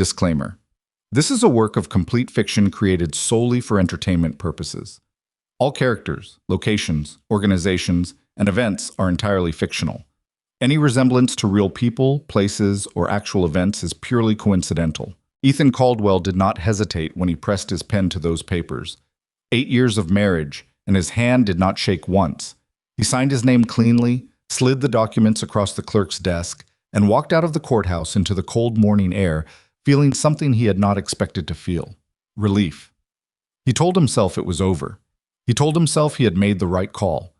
Disclaimer. This is a work of complete fiction created solely for entertainment purposes. All characters, locations, organizations, and events are entirely fictional. Any resemblance to real people, places, or actual events is purely coincidental. Ethan Caldwell did not hesitate when he pressed his pen to those papers. 8 years of marriage, and his hand did not shake once. He signed his name cleanly, slid the documents across the clerk's desk, and walked out of the courthouse into the cold morning air, feeling something he had not expected to feel: relief. He told himself it was over. He told himself he had made the right call.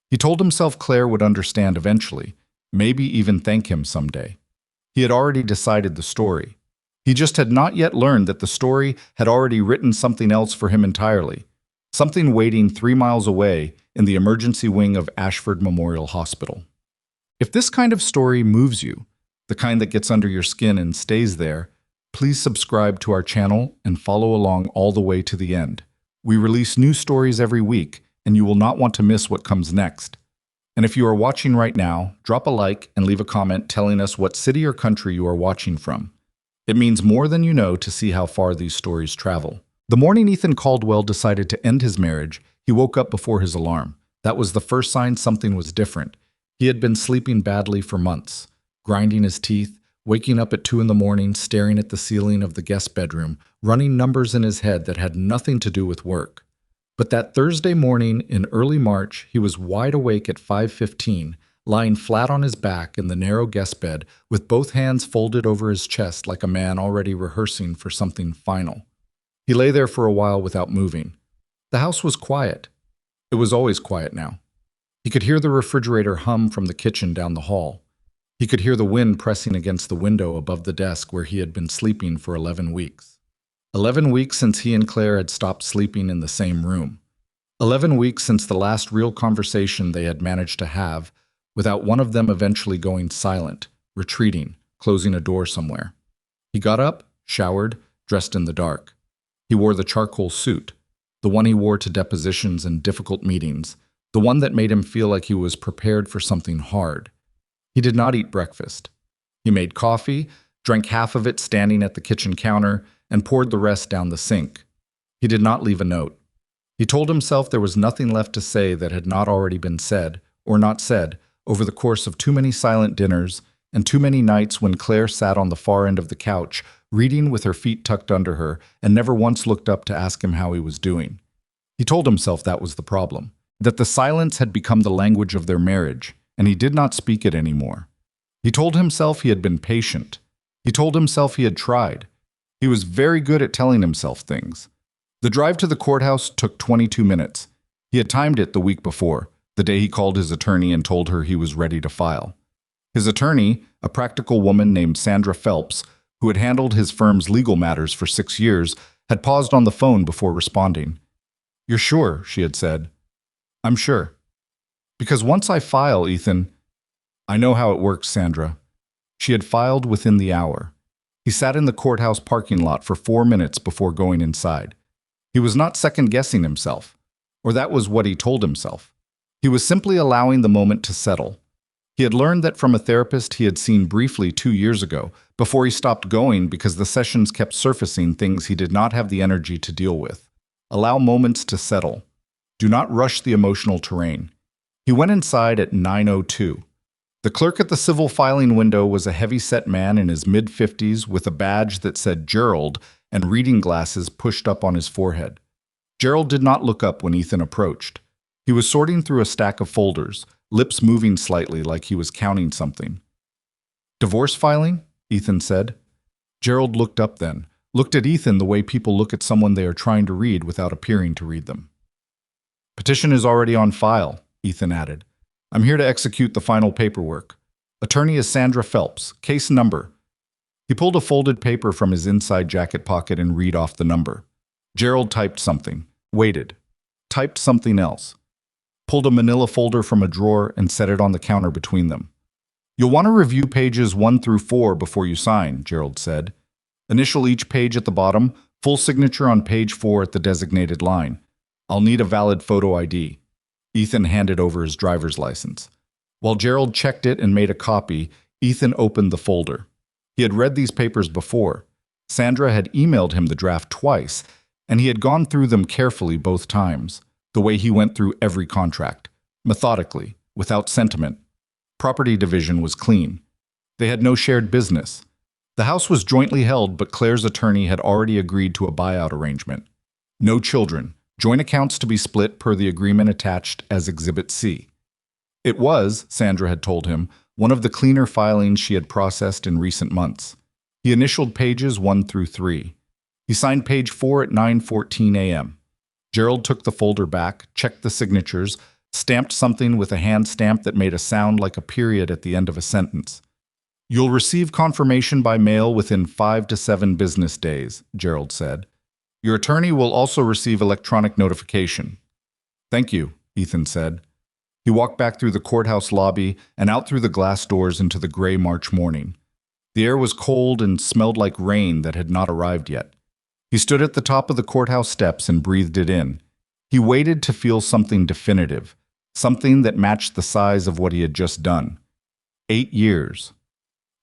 He told himself Claire would understand eventually, maybe even thank him someday. He had already decided the story. He just had not yet learned that the story had already written something else for him entirely, something waiting 3 miles away in the emergency wing of Ashford Memorial Hospital. If this kind of story moves you, the kind that gets under your skin and stays there, please subscribe to our channel and follow along all the way to the end. We release new stories every week, and you will not want to miss what comes next. And if you are watching right now, drop a like and leave a comment telling us what city or country you are watching from. It means more than you know to see how far these stories travel. The morning Ethan Caldwell decided to end his marriage, he woke up before his alarm. That was the first sign something was different. He had been sleeping badly for months, grinding his teeth, waking up at 2 in the morning, staring at the ceiling of the guest bedroom, running numbers in his head that had nothing to do with work. But that Thursday morning in early March, he was wide awake at 5:15, lying flat on his back in the narrow guest bed with both hands folded over his chest like a man already rehearsing for something final. He lay there for a while without moving. The house was quiet. It was always quiet now. He could hear the refrigerator hum from the kitchen down the hall. He could hear the wind pressing against the window above the desk where he had been sleeping for 11 weeks. 11 weeks since he and Claire had stopped sleeping in the same room. 11 weeks since the last real conversation they had managed to have, without one of them eventually going silent, retreating, closing a door somewhere. He got up, showered, dressed in the dark. He wore the charcoal suit, the one he wore to depositions and difficult meetings, the one that made him feel like he was prepared for something hard. He did not eat breakfast. He made coffee, drank half of it standing at the kitchen counter, and poured the rest down the sink. He did not leave a note. He told himself there was nothing left to say that had not already been said, or not said, over the course of too many silent dinners and too many nights when Claire sat on the far end of the couch, reading with her feet tucked under her, and never once looked up to ask him how he was doing. He told himself that was the problem, that the silence had become the language of their marriage, and he did not speak it anymore. He told himself he had been patient. He told himself he had tried. He was very good at telling himself things. The drive to the courthouse took 22 minutes. He had timed it the week before, the day he called his attorney and told her he was ready to file. His attorney, a practical woman named Sandra Phelps, who had handled his firm's legal matters for 6 years, had paused on the phone before responding. "You're sure?" she had said. "I'm sure. Because once I file, Ethan—" "I know how it works, Sandra." She had filed within the hour. He sat in the courthouse parking lot for 4 minutes before going inside. He was not second-guessing himself, or that was what he told himself. He was simply allowing the moment to settle. He had learned that from a therapist he had seen briefly 2 years ago, before he stopped going because the sessions kept surfacing things he did not have the energy to deal with. Allow moments to settle. Do not rush the emotional terrain. He went inside at 9:02. The clerk at the civil filing window was a heavy-set man in his mid-50s with a badge that said Gerald and reading glasses pushed up on his forehead. Gerald did not look up when Ethan approached. He was sorting through a stack of folders, lips moving slightly like he was counting something. "Divorce filing?" Ethan said. Gerald looked up then, looked at Ethan the way people look at someone they are trying to read without appearing to read them. "Petition is already on file," Ethan added. "I'm here to execute the final paperwork. Attorney is Sandra Phelps. Case number." He pulled a folded paper from his inside jacket pocket and read off the number. Gerald typed something, waited, typed something else, pulled a manila folder from a drawer and set it on the counter between them. "You'll want to review pages 1 through 4 before you sign," Gerald said. "Initial each page at the bottom, full signature on page 4 at the designated line. I'll need a valid photo ID." Ethan handed over his driver's license. While Gerald checked it and made a copy, Ethan opened the folder. He had read these papers before. Sandra had emailed him the draft twice, and he had gone through them carefully both times, the way he went through every contract, methodically, without sentiment. Property division was clean. They had no shared business. The house was jointly held, but Claire's attorney had already agreed to a buyout arrangement. No children, joint accounts to be split per the agreement attached as Exhibit C. It was, Sandra had told him, one of the cleaner filings she had processed in recent months. He initialed pages 1 through 3. He signed page 4 at 9:14 a.m. Gerald took the folder back, checked the signatures, stamped something with a hand stamp that made a sound like a period at the end of a sentence. "You'll receive confirmation by mail within 5 to 7 business days," Gerald said. "Your attorney will also receive electronic notification." "Thank you," Ethan said. He walked back through the courthouse lobby and out through the glass doors into the gray March morning. The air was cold and smelled like rain that had not arrived yet. He stood at the top of the courthouse steps and breathed it in. He waited to feel something definitive, something that matched the size of what he had just done. 8 years.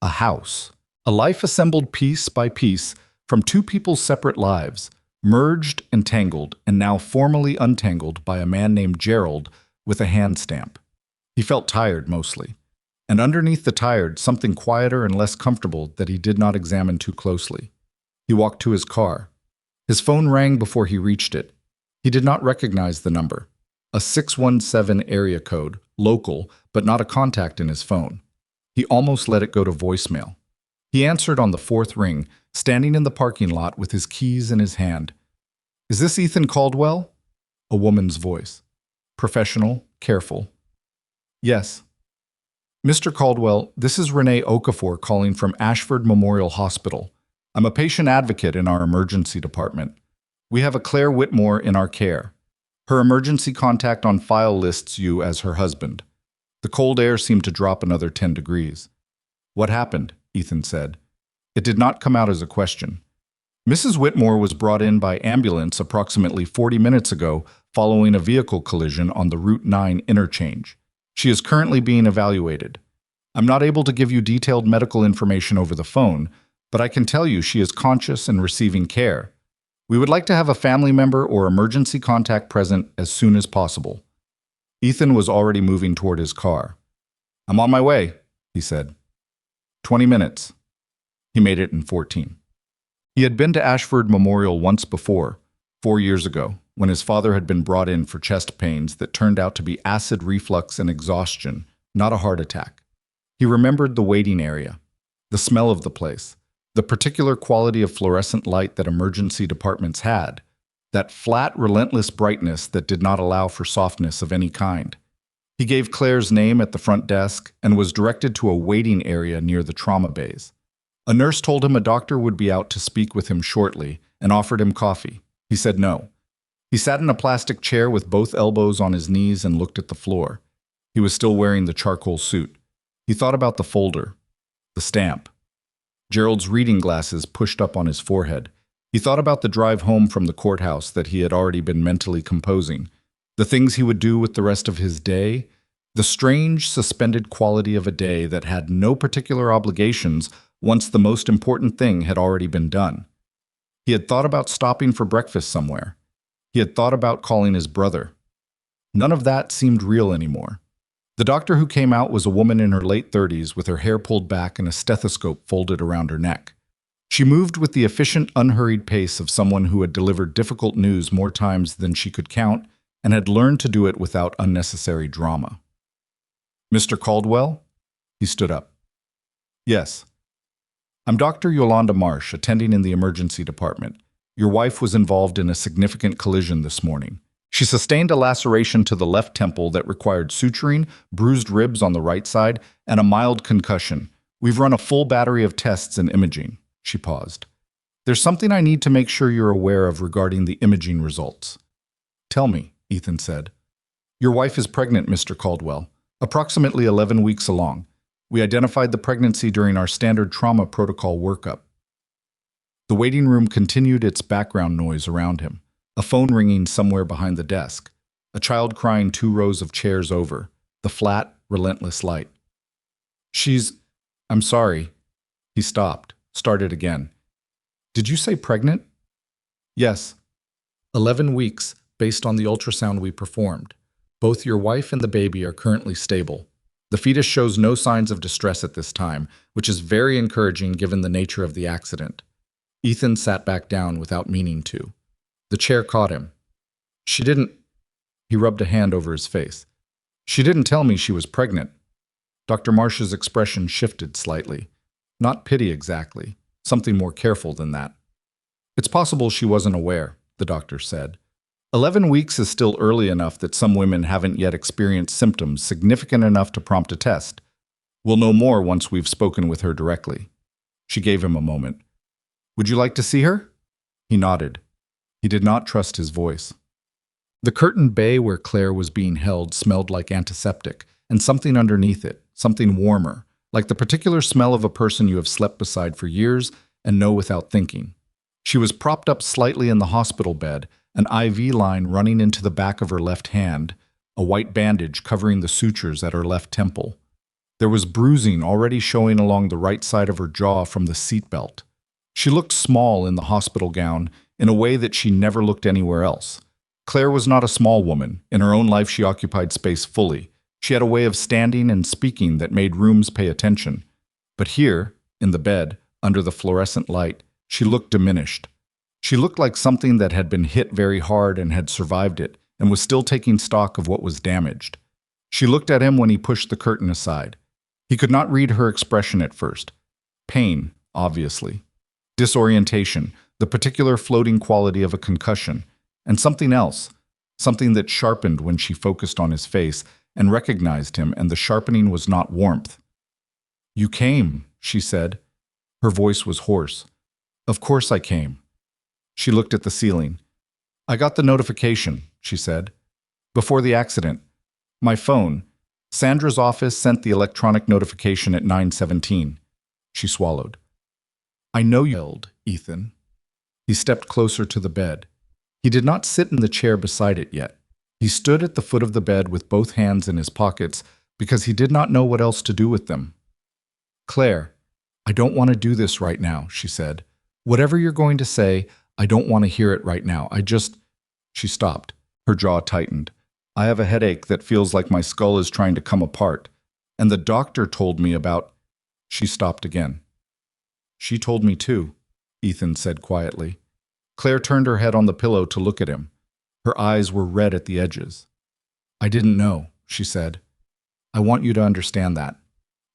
A house. A life assembled piece by piece from two people's separate lives, merged and tangled, and now formally untangled by a man named Gerald with a hand stamp. He felt tired mostly, and underneath the tired, something quieter and less comfortable that he did not examine too closely. He walked to his car. His phone rang before he reached it. He did not recognize the number. A 617 area code, local, but not a contact in his phone. He almost let it go to voicemail. He answered on the fourth ring, standing in the parking lot with his keys in his hand. "Is this Ethan Caldwell?" A woman's voice. Professional, careful. "Yes." "Mr. Caldwell, this is Renee Okafor calling from Ashford Memorial Hospital. I'm a patient advocate in our emergency department. We have a Claire Whitmore in our care. Her emergency contact on file lists you as her husband." The cold air seemed to drop another 10 degrees. "What happened?" Ethan said. It did not come out as a question. "Mrs. Whitmore was brought in by ambulance approximately 40 minutes ago following a vehicle collision on the Route 9 interchange. She is currently being evaluated. I'm not able to give you detailed medical information over the phone, but I can tell you she is conscious and receiving care. We would like to have a family member or emergency contact present as soon as possible." Ethan was already moving toward his car. "I'm on my way," he said. 20 minutes. He made it in 14. He had been to Ashford Memorial once before, 4 years ago, when his father had been brought in for chest pains that turned out to be acid reflux and exhaustion, not a heart attack. He remembered the waiting area, the smell of the place, the particular quality of fluorescent light that emergency departments had, that flat, relentless brightness that did not allow for softness of any kind. He gave Claire's name at the front desk and was directed to a waiting area near the trauma bays. A nurse told him a doctor would be out to speak with him shortly and offered him coffee. He said no. He sat in a plastic chair with both elbows on his knees and looked at the floor. He was still wearing the charcoal suit. He thought about the folder, the stamp. Gerald's reading glasses pushed up on his forehead. He thought about the drive home from the courthouse that he had already been mentally composing, the things he would do with the rest of his day, the strange, suspended quality of a day that had no particular obligations once the most important thing had already been done. He had thought about stopping for breakfast somewhere. He had thought about calling his brother. None of that seemed real anymore. The doctor who came out was a woman in her late 30s with her hair pulled back and a stethoscope folded around her neck. She moved with the efficient, unhurried pace of someone who had delivered difficult news more times than she could count and had learned to do it without unnecessary drama. "Mr. Caldwell?" He stood up. "Yes. I'm Dr. Yolanda Marsh, attending in the emergency department. Your wife was involved in a significant collision this morning. She sustained a laceration to the left temple that required suturing, bruised ribs on the right side, and a mild concussion. We've run a full battery of tests and imaging." She paused. "There's something I need to make sure you're aware of regarding the imaging results." "Tell me," Ethan said. "Your wife is pregnant, Mr. Caldwell, approximately 11 weeks along. We identified the pregnancy during our standard trauma protocol workup." The waiting room continued its background noise around him, a phone ringing somewhere behind the desk, a child crying 2 rows of chairs over, the flat, relentless light. I'm sorry." He stopped, started again. Did you say pregnant? Yes. 11 weeks, based on the ultrasound we performed. Both your wife and the baby are currently stable. The fetus shows no signs of distress at this time, which is very encouraging given the nature of the accident. Ethan sat back down without meaning to. The chair caught him. She didn't. He rubbed a hand over his face. She didn't tell me she was pregnant. Dr. Marsh's expression shifted slightly. Not pity exactly, something more careful than that. It's possible she wasn't aware, the doctor said. 11 weeks is still early enough that some women haven't yet experienced symptoms significant enough to prompt a test. We'll know more once we've spoken with her directly. She gave him a moment. Would you like to see her? He nodded. He did not trust his voice. The curtained bay where Claire was being held smelled like antiseptic, and something underneath it, something warmer, like the particular smell of a person you have slept beside for years and know without thinking. She was propped up slightly in the hospital bed, an IV line running into the back of her left hand, a white bandage covering the sutures at her left temple. There was bruising already showing along the right side of her jaw from the seatbelt. She looked small in the hospital gown in a way that she never looked anywhere else. Claire was not a small woman. In her own life, she occupied space fully. She had a way of standing and speaking that made rooms pay attention. But here, in the bed, under the fluorescent light, she looked diminished. She looked like something that had been hit very hard and had survived it, and was still taking stock of what was damaged. She looked at him when he pushed the curtain aside. He could not read her expression at first. Pain, obviously. Disorientation, the particular floating quality of a concussion, and something else, something that sharpened when she focused on his face and recognized him, and the sharpening was not warmth. You came, she said. Her voice was hoarse. Of course I came. She looked at the ceiling. I got the notification, she said. Before the accident. My phone. Sandra's office sent the electronic notification at 9:17. She swallowed. I know you yelled, Ethan. He stepped closer to the bed. He did not sit in the chair beside it yet. He stood at the foot of the bed with both hands in his pockets because he did not know what else to do with them. Claire, I don't want to do this right now, she said. Whatever you're going to say, I don't want to hear it right now. She stopped. Her jaw tightened. I have a headache that feels like my skull is trying to come apart. And the doctor told me about... She stopped again. She told me too, Ethan said quietly. Claire turned her head on the pillow to look at him. Her eyes were red at the edges. I didn't know, she said. I want you to understand that.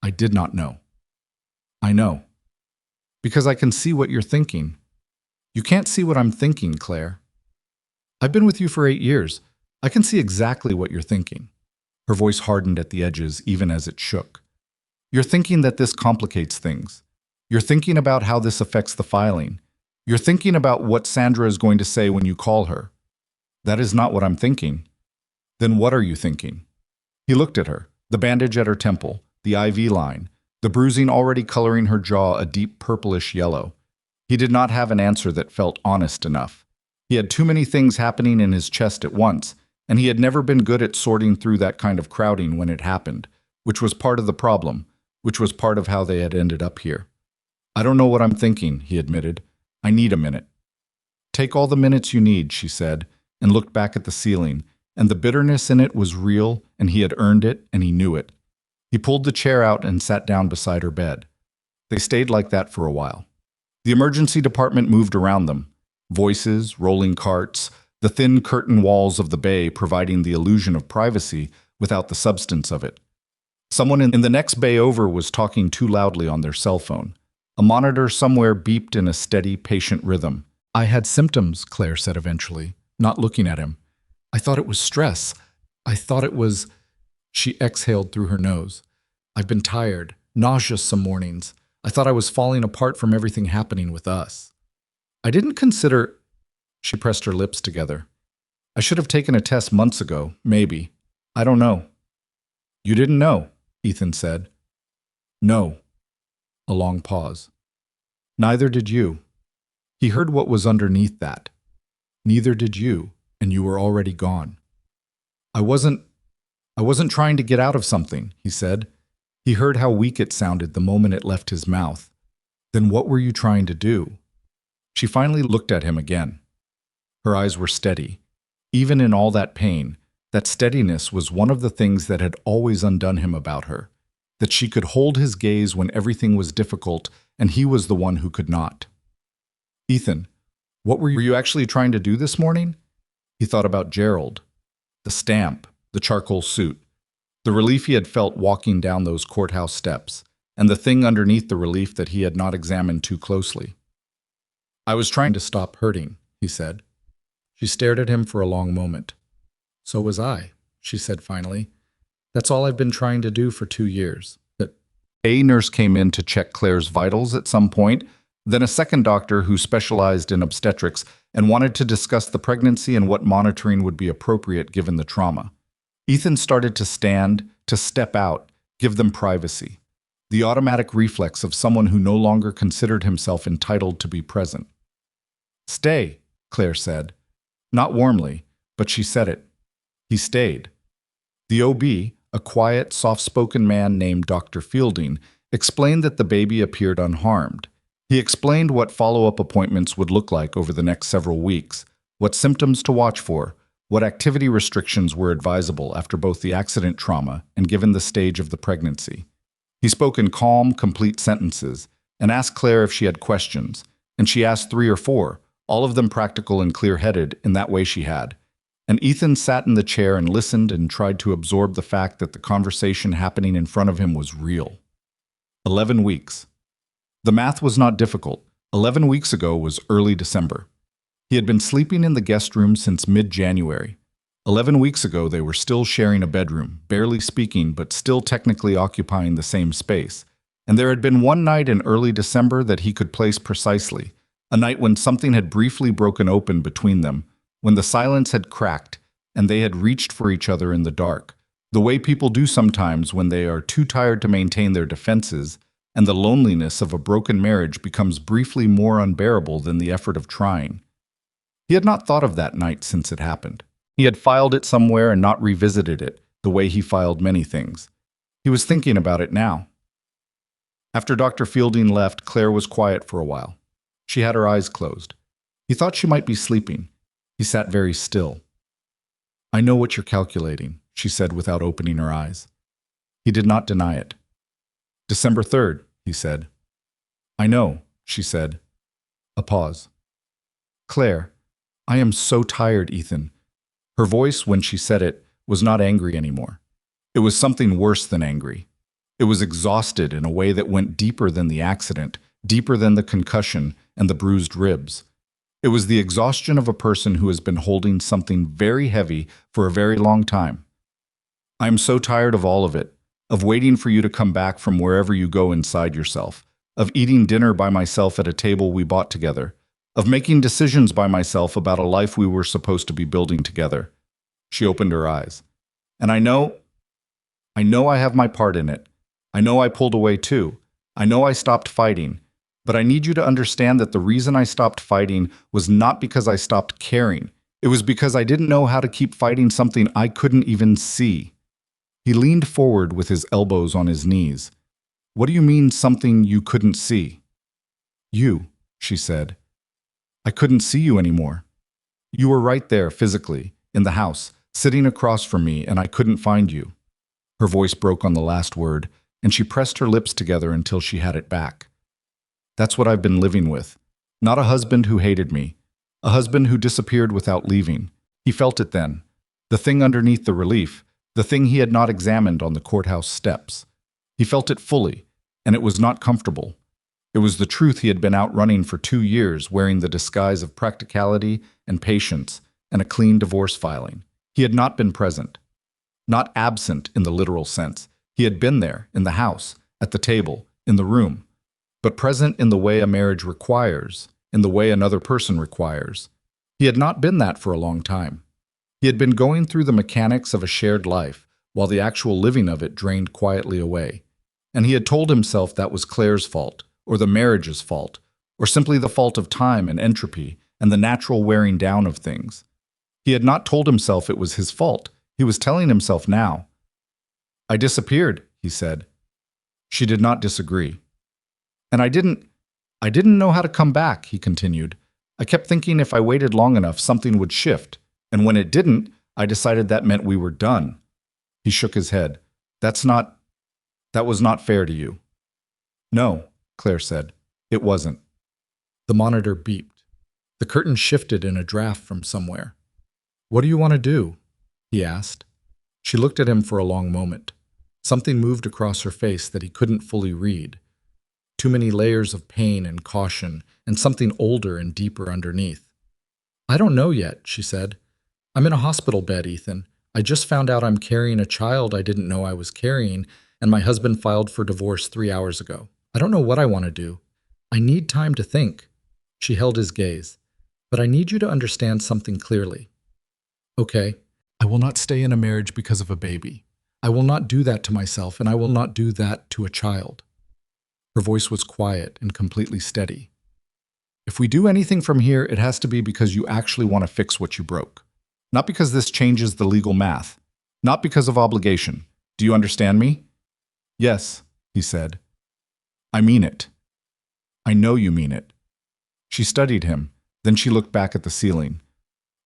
I did not know. I know. Because I can see what you're thinking. You can't see what I'm thinking, Claire. I've been with you for 8 years. I can see exactly what you're thinking. Her voice hardened at the edges even as it shook. You're thinking that this complicates things. You're thinking about how this affects the filing. You're thinking about what Sandra is going to say when you call her. That is not what I'm thinking. Then what are you thinking? He looked at her, the bandage at her temple, the IV line, the bruising already coloring her jaw a deep purplish yellow. He did not have an answer that felt honest enough. He had too many things happening in his chest at once, and he had never been good at sorting through that kind of crowding when it happened, which was part of the problem, which was part of how they had ended up here. I don't know what I'm thinking, he admitted. I need a minute. Take all the minutes you need, she said, and looked back at the ceiling, and the bitterness in it was real, and he had earned it, and he knew it. He pulled the chair out and sat down beside her bed. They stayed like that for a while. The emergency department moved around them. Voices, rolling carts, the thin curtain walls of the bay providing the illusion of privacy without the substance of it. Someone in the next bay over was talking too loudly on their cell phone. A monitor somewhere beeped in a steady, patient rhythm. I had symptoms, Claire said eventually, not looking at him. I thought it was stress. I thought it was... She exhaled through her nose. I've been tired, nauseous some mornings. I thought I was falling apart from everything happening with us. I didn't consider... She pressed her lips together. I should have taken a test months ago, maybe. I don't know. You didn't know, Ethan said. No. A long pause. Neither did you. He heard what was underneath that. Neither did you, and you were already gone. I wasn't trying to get out of something, he said. He heard how weak it sounded the moment it left his mouth. Then what were you trying to do? She finally looked at him again. Her eyes were steady. Even in all that pain, that steadiness was one of the things that had always undone him about her, that she could hold his gaze when everything was difficult and he was the one who could not. Ethan, what were you actually trying to do this morning? He thought about Gerald, the stamp, the charcoal suit, the relief he had felt walking down those courthouse steps, and the thing underneath the relief that he had not examined too closely. I was trying to stop hurting, he said. She stared at him for a long moment. So was I, she said finally. That's all I've been trying to do for 2 years. A nurse came in to check Claire's vitals at some point, then a second doctor who specialized in obstetrics and wanted to discuss the pregnancy and what monitoring would be appropriate given the trauma. Ethan started to stand, to step out, give them privacy. The automatic reflex of someone who no longer considered himself entitled to be present. Stay, Claire said. Not warmly, but she said it. He stayed. The OB, a quiet, soft-spoken man named Dr. Fielding, explained that the baby appeared unharmed. He explained what follow-up appointments would look like over the next several weeks, what symptoms to watch for, what activity restrictions were advisable after both the accident trauma and given the stage of the pregnancy. He spoke in calm, complete sentences and asked Claire if she had questions, and she asked 3 or 4, all of them practical and clear-headed in that way she had. And Ethan sat in the chair and listened and tried to absorb the fact that the conversation happening in front of him was real. 11 weeks. The math was not difficult. 11 weeks ago was early December. He had been sleeping in the guest room since mid-January. 11 weeks ago they were still sharing a bedroom, barely speaking but still technically occupying the same space. And there had been one night in early December that he could place precisely, a night when something had briefly broken open between them, when the silence had cracked and they had reached for each other in the dark, the way people do sometimes when they are too tired to maintain their defenses, and the loneliness of a broken marriage becomes briefly more unbearable than the effort of trying. He had not thought of that night since it happened. He had filed it somewhere and not revisited it, the way he filed many things. He was thinking about it now. After Dr. Fielding left, Claire was quiet for a while. She had her eyes closed. He thought she might be sleeping. He sat very still. I know what you're calculating, she said without opening her eyes. He did not deny it. December 3rd, he said. I know, she said. A pause. Claire, I am so tired, Ethan. Her voice, when she said it, was not angry anymore. It was something worse than angry. It was exhausted in a way that went deeper than the accident, deeper than the concussion and the bruised ribs. It was the exhaustion of a person who has been holding something very heavy for a very long time. I am so tired of all of it, of waiting for you to come back from wherever you go inside yourself, of eating dinner by myself at a table we bought together, of making decisions by myself about a life we were supposed to be building together. She opened her eyes. And I know I have my part in it. I know I pulled away too. I know I stopped fighting. But I need you to understand that the reason I stopped fighting was not because I stopped caring. It was because I didn't know how to keep fighting something I couldn't even see. He leaned forward with his elbows on his knees. What do you mean something you couldn't see? You, she said. I couldn't see you anymore. You were right there physically, in the house, sitting across from me, and I couldn't find you. Her voice broke on the last word, and she pressed her lips together until she had it back. That's what I've been living with. Not a husband who hated me. A husband who disappeared without leaving. He felt it then. The thing underneath the relief. The thing he had not examined on the courthouse steps. He felt it fully, and it was not comfortable. It was the truth he had been out running for 2 years, wearing the disguise of practicality and patience and a clean divorce filing. He had not been present. Not absent in the literal sense. He had been there, in the house, at the table, in the room. But present in the way a marriage requires, in the way another person requires. He had not been that for a long time. He had been going through the mechanics of a shared life, while the actual living of it drained quietly away. And he had told himself that was Claire's fault, or the marriage's fault, or simply the fault of time and entropy and the natural wearing down of things. He had not told himself it was his fault. He was telling himself now. I disappeared, he said. She did not disagree. And I didn't know how to come back, he continued. I kept thinking if I waited long enough, something would shift. And when it didn't, I decided that meant we were done. He shook his head. That was not fair to you. No, Claire said. It wasn't. The monitor beeped. The curtain shifted in a draft from somewhere. What do you want to do? He asked. She looked at him for a long moment. Something moved across her face that he couldn't fully read. Too many layers of pain and caution, and something older and deeper underneath. I don't know yet, she said. I'm in a hospital bed, Ethan. I just found out I'm carrying a child I didn't know I was carrying, and my husband filed for divorce 3 hours ago. I don't know what I want to do. I need time to think. She held his gaze. But I need you to understand something clearly. Okay, I will not stay in a marriage because of a baby. I will not do that to myself, and I will not do that to a child. Her voice was quiet and completely steady. If we do anything from here, it has to be because you actually want to fix what you broke. Not because this changes the legal math. Not because of obligation. Do you understand me? Yes, he said. I mean it. I know you mean it. She studied him, then she looked back at the ceiling.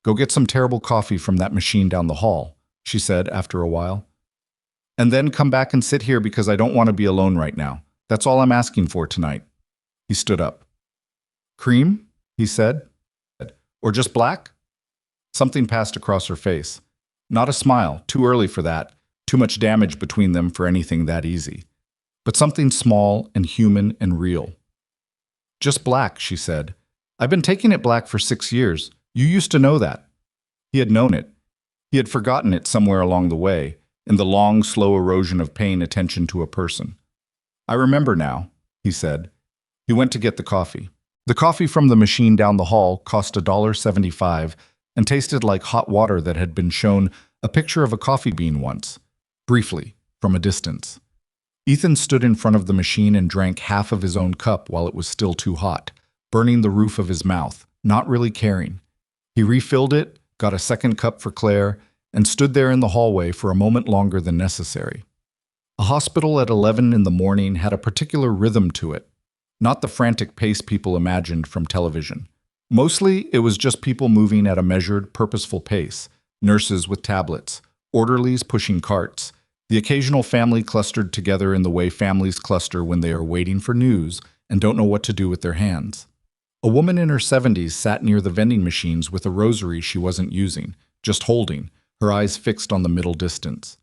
Go get some terrible coffee from that machine down the hall, she said after a while. And then come back and sit here because I don't want to be alone right now. That's all I'm asking for tonight. He stood up. Cream? He said. Or just black? Something passed across her face. Not a smile, too early for that, too much damage between them for anything that easy. But something small and human and real. Just black, she said. I've been taking it black for 6 years. You used to know that. He had known it. He had forgotten it somewhere along the way, in the long, slow erosion of paying attention to a person. I remember now, he said. He went to get the coffee. The coffee from the machine down the hall cost $1.75 and tasted like hot water that had been shown a picture of a coffee bean once, briefly, from a distance. Ethan stood in front of the machine and drank half of his own cup while it was still too hot, burning the roof of his mouth, not really caring. He refilled it, got a second cup for Claire, and stood there in the hallway for a moment longer than necessary. A hospital at 11 in the morning had a particular rhythm to it, not the frantic pace people imagined from television. Mostly, it was just people moving at a measured, purposeful pace, nurses with tablets, orderlies pushing carts, the occasional family clustered together in the way families cluster when they are waiting for news and don't know what to do with their hands. A woman in her 70s sat near the vending machines with a rosary she wasn't using, just holding, her eyes fixed on the middle distance.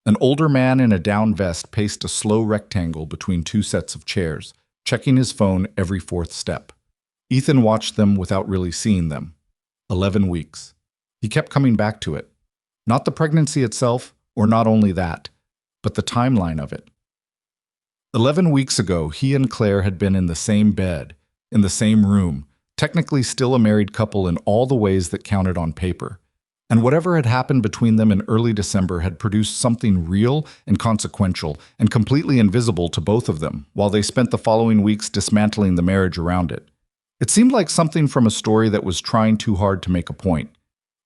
An older man in a down vest paced a slow rectangle between two sets of chairs, checking his phone every fourth step. Ethan watched them without really seeing them. 11 weeks. He kept coming back to it. Not the pregnancy itself, or not only that, but the timeline of it. 11 weeks ago, he and Claire had been in the same bed, in the same room, technically still a married couple in all the ways that counted on paper. And whatever had happened between them in early December had produced something real and consequential and completely invisible to both of them, while they spent the following weeks dismantling the marriage around it. It seemed like something from a story that was trying too hard to make a point.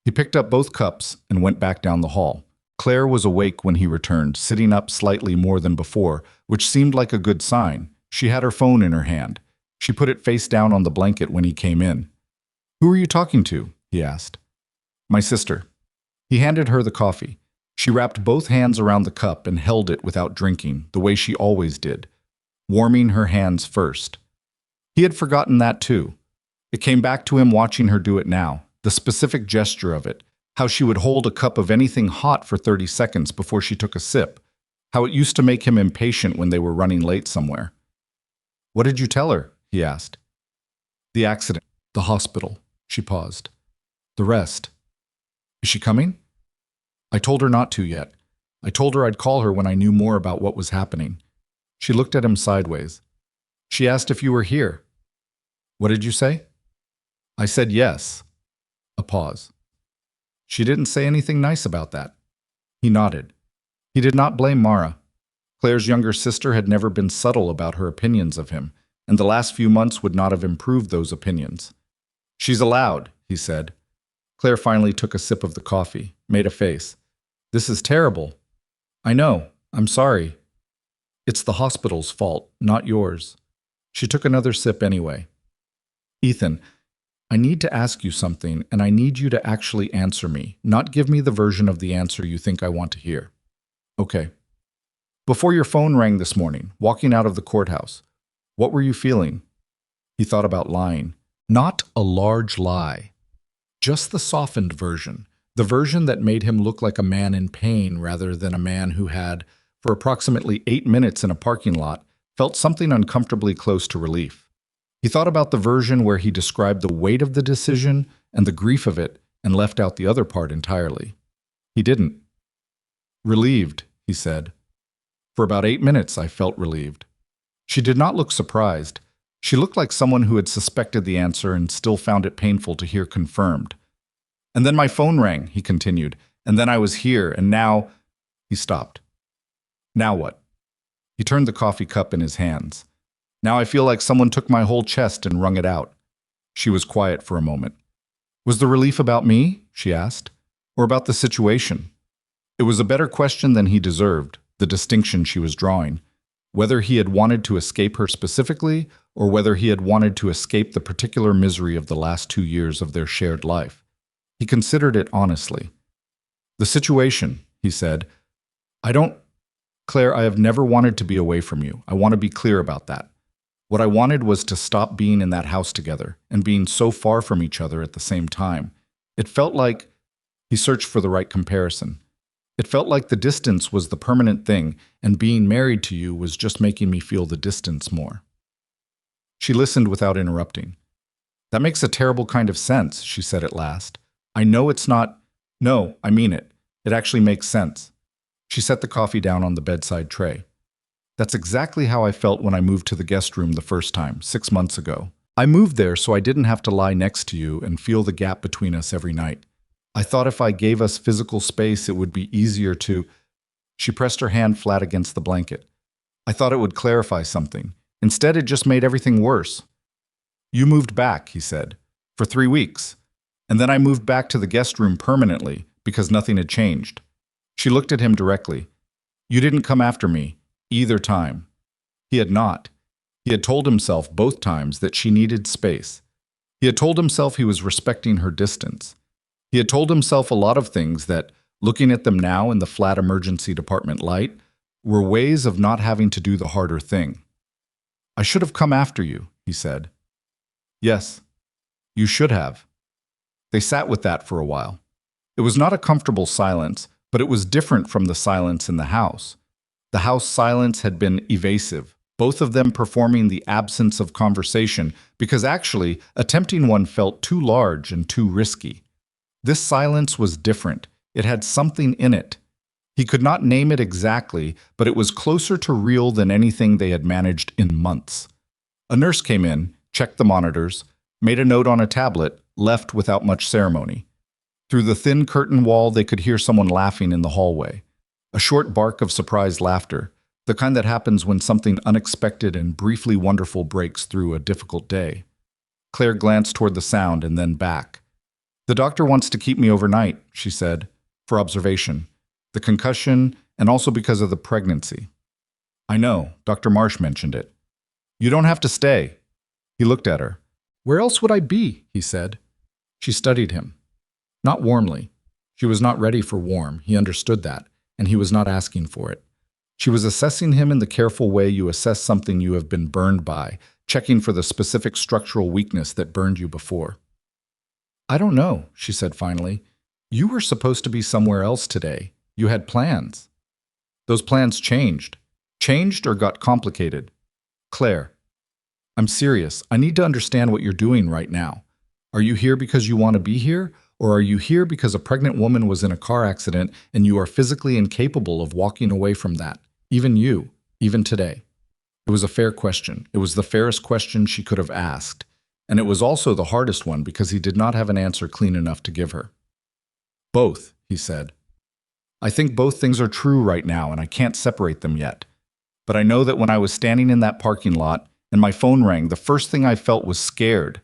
He picked up both cups and went back down the hall. Claire was awake when he returned, sitting up slightly more than before, which seemed like a good sign. She had her phone in her hand. She put it face down on the blanket when he came in. "Who are you talking to?" he asked. "My sister." He handed her the coffee. She wrapped both hands around the cup and held it without drinking, the way she always did, warming her hands first. He had forgotten that too. It came back to him watching her do it now, the specific gesture of it, how she would hold a cup of anything hot for 30 seconds before she took a sip, how it used to make him impatient when they were running late somewhere. "What did you tell her?" he asked. "The accident, the hospital." She paused. "The rest. Is she coming?" "I told her not to yet. I told her I'd call her when I knew more about what was happening." She looked at him sideways. "She asked if you were here." "What did you say?" "I said yes." A pause. "She didn't say anything nice about that." He nodded. He did not blame Mara. Claire's younger sister had never been subtle about her opinions of him, and the last few months would not have improved those opinions. "She's allowed," he said. Claire finally took a sip of the coffee, made a face. "This is terrible." "I know. I'm sorry." "It's the hospital's fault, not yours." She took another sip anyway. "Ethan, I need to ask you something, and I need you to actually answer me, not give me the version of the answer you think I want to hear. Okay. Before your phone rang this morning, walking out of the courthouse, what were you feeling? He thought about lying. Not a large lie. Just the softened version. The version that made him look like a man in pain rather than a man who had, for approximately 8 minutes in a parking lot, felt something uncomfortably close to relief. He thought about the version where he described the weight of the decision and the grief of it and left out the other part entirely. He didn't. Relieved, he said. For about 8 minutes, I felt relieved. She did not look surprised. She looked like someone who had suspected the answer and still found it painful to hear confirmed. And then my phone rang, he continued, and then I was here, and now… He stopped. Now what? He turned the coffee cup in his hands. Now I feel like someone took my whole chest and wrung it out. She was quiet for a moment. Was the relief about me? She asked. Or about the situation? It was a better question than he deserved, the distinction she was drawing. Whether he had wanted to escape her specifically, or whether he had wanted to escape the particular misery of the last 2 years of their shared life. He considered it honestly. The situation, he said. Claire, I have never wanted to be away from you. I want to be clear about that. What I wanted was to stop being in that house together and being so far from each other at the same time. It felt like… He searched for the right comparison. It felt like the distance was the permanent thing, and being married to you was just making me feel the distance more. She listened without interrupting. That makes a terrible kind of sense, she said at last. I know it's not… No, I mean it. It actually makes sense. She set the coffee down on the bedside tray. That's exactly how I felt when I moved to the guest room the first time, 6 months ago. I moved there so I didn't have to lie next to you and feel the gap between us every night. I thought if I gave us physical space, it would be easier to… She pressed her hand flat against the blanket. I thought it would clarify something. Instead, it just made everything worse. You moved back, he said, for 3 weeks. And then I moved back to the guest room permanently because nothing had changed. She looked at him directly. You didn't come after me, either time. He had not. He had told himself both times that she needed space. He had told himself he was respecting her distance. He had told himself a lot of things that, looking at them now in the flat emergency department light, were ways of not having to do the harder thing. I should have come after you, he said. Yes, you should have. They sat with that for a while. It was not a comfortable silence, but it was different from the silence in the house. The house silence had been evasive, both of them performing the absence of conversation because actually attempting one felt too large and too risky. This silence was different. It had something in it. He could not name it exactly, but it was closer to real than anything they had managed in months. A nurse came in, checked the monitors, made a note on a tablet, left without much ceremony. Through the thin curtain wall, they could hear someone laughing in the hallway. A short bark of surprised laughter, the kind that happens when something unexpected and briefly wonderful breaks through a difficult day. Claire glanced toward the sound and then back. The doctor wants to keep me overnight, she said, for observation. The concussion, and also because of the pregnancy. I know, Dr. Marsh mentioned it. You don't have to stay. He looked at her. Where else would I be? He said. She studied him. Not warmly. She was not ready for warm, he understood that, and he was not asking for it. She was assessing him in the careful way you assess something you have been burned by, checking for the specific structural weakness that burned you before. I don't know, she said finally. You were supposed to be somewhere else today. You had plans. Those plans changed. Changed or got complicated. Claire, I'm serious. I need to understand what you're doing right now. Are you here because you want to be here? Or are you here because a pregnant woman was in a car accident and you are physically incapable of walking away from that? Even you, even today. It was a fair question. It was the fairest question she could have asked. And it was also the hardest one because he did not have an answer clean enough to give her. Both, he said. I think both things are true right now and I can't separate them yet. But I know that when I was standing in that parking lot and my phone rang, the first thing I felt was scared.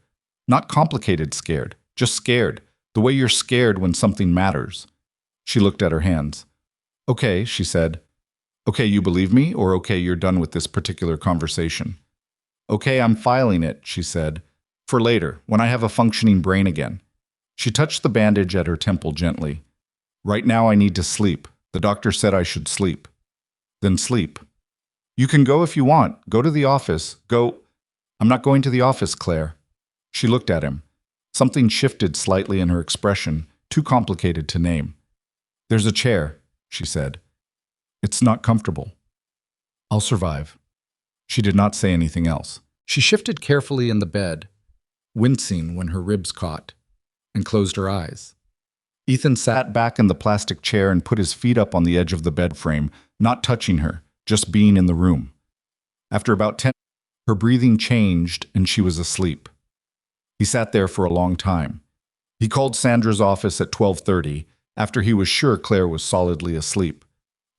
Not complicated scared, just scared. The way you're scared when something matters. She looked at her hands. Okay, she said. Okay, you believe me, or okay, you're done with this particular conversation? Okay, I'm filing it, she said. For later, when I have a functioning brain again. She touched the bandage at her temple gently. Right now I need to sleep. The doctor said I should sleep. Then sleep. You can go if you want. Go to the office. Go. I'm not going to the office, Claire. She looked at him. Something shifted slightly in her expression, too complicated to name. There's a chair, she said. It's not comfortable. I'll survive. She did not say anything else. She shifted carefully in the bed, wincing when her ribs caught, and closed her eyes. Ethan sat back in the plastic chair and put his feet up on the edge of the bed frame, not touching her, just being in the room. After about 10 minutes, her breathing changed and she was asleep. He sat there for a long time. He called Sandra's office at 12:30 after he was sure Claire was solidly asleep.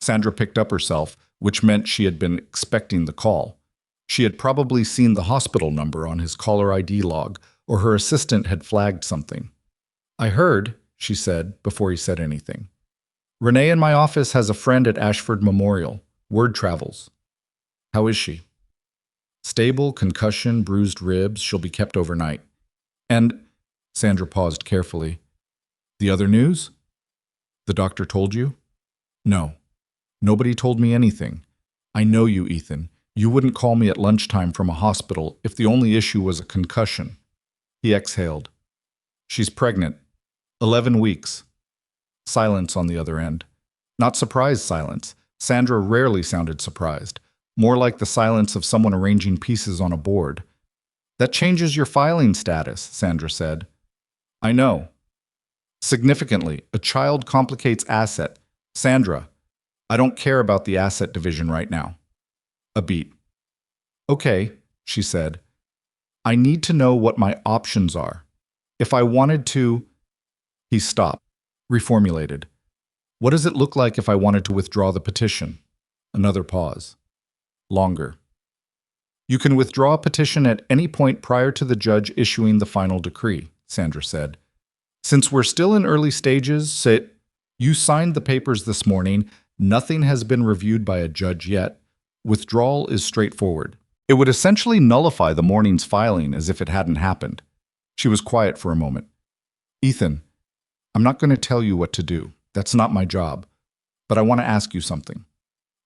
Sandra picked up herself, which meant she had been expecting the call. She had probably seen the hospital number on his caller ID log, or her assistant had flagged something. I heard, she said, before he said anything. Renee in my office has a friend at Ashford Memorial. Word travels. How is she? Stable, concussion, bruised ribs. She'll be kept overnight. And, Sandra paused carefully. The other news? The doctor told you? No. Nobody told me anything. I know you, Ethan. You wouldn't call me at lunchtime from a hospital if the only issue was a concussion. He exhaled. She's pregnant. 11 weeks. Silence on the other end. Not surprised silence. Sandra rarely sounded surprised. More like the silence of someone arranging pieces on a board. That changes your filing status, Sandra said. I know. Significantly, a child complicates asset. Sandra, I don't care about the asset division right now. A beat. Okay, she said. I need to know what my options are. If I wanted to... He stopped, reformulated. What does it look like if I wanted to withdraw the petition? Another pause. Longer. You can withdraw a petition at any point prior to the judge issuing the final decree, Sandra said. Since we're still in early stages, you signed the papers this morning. Nothing has been reviewed by a judge yet. Withdrawal is straightforward. It would essentially nullify the morning's filing as if it hadn't happened. She was quiet for a moment. Ethan, I'm not going to tell you what to do. That's not my job. But I want to ask you something.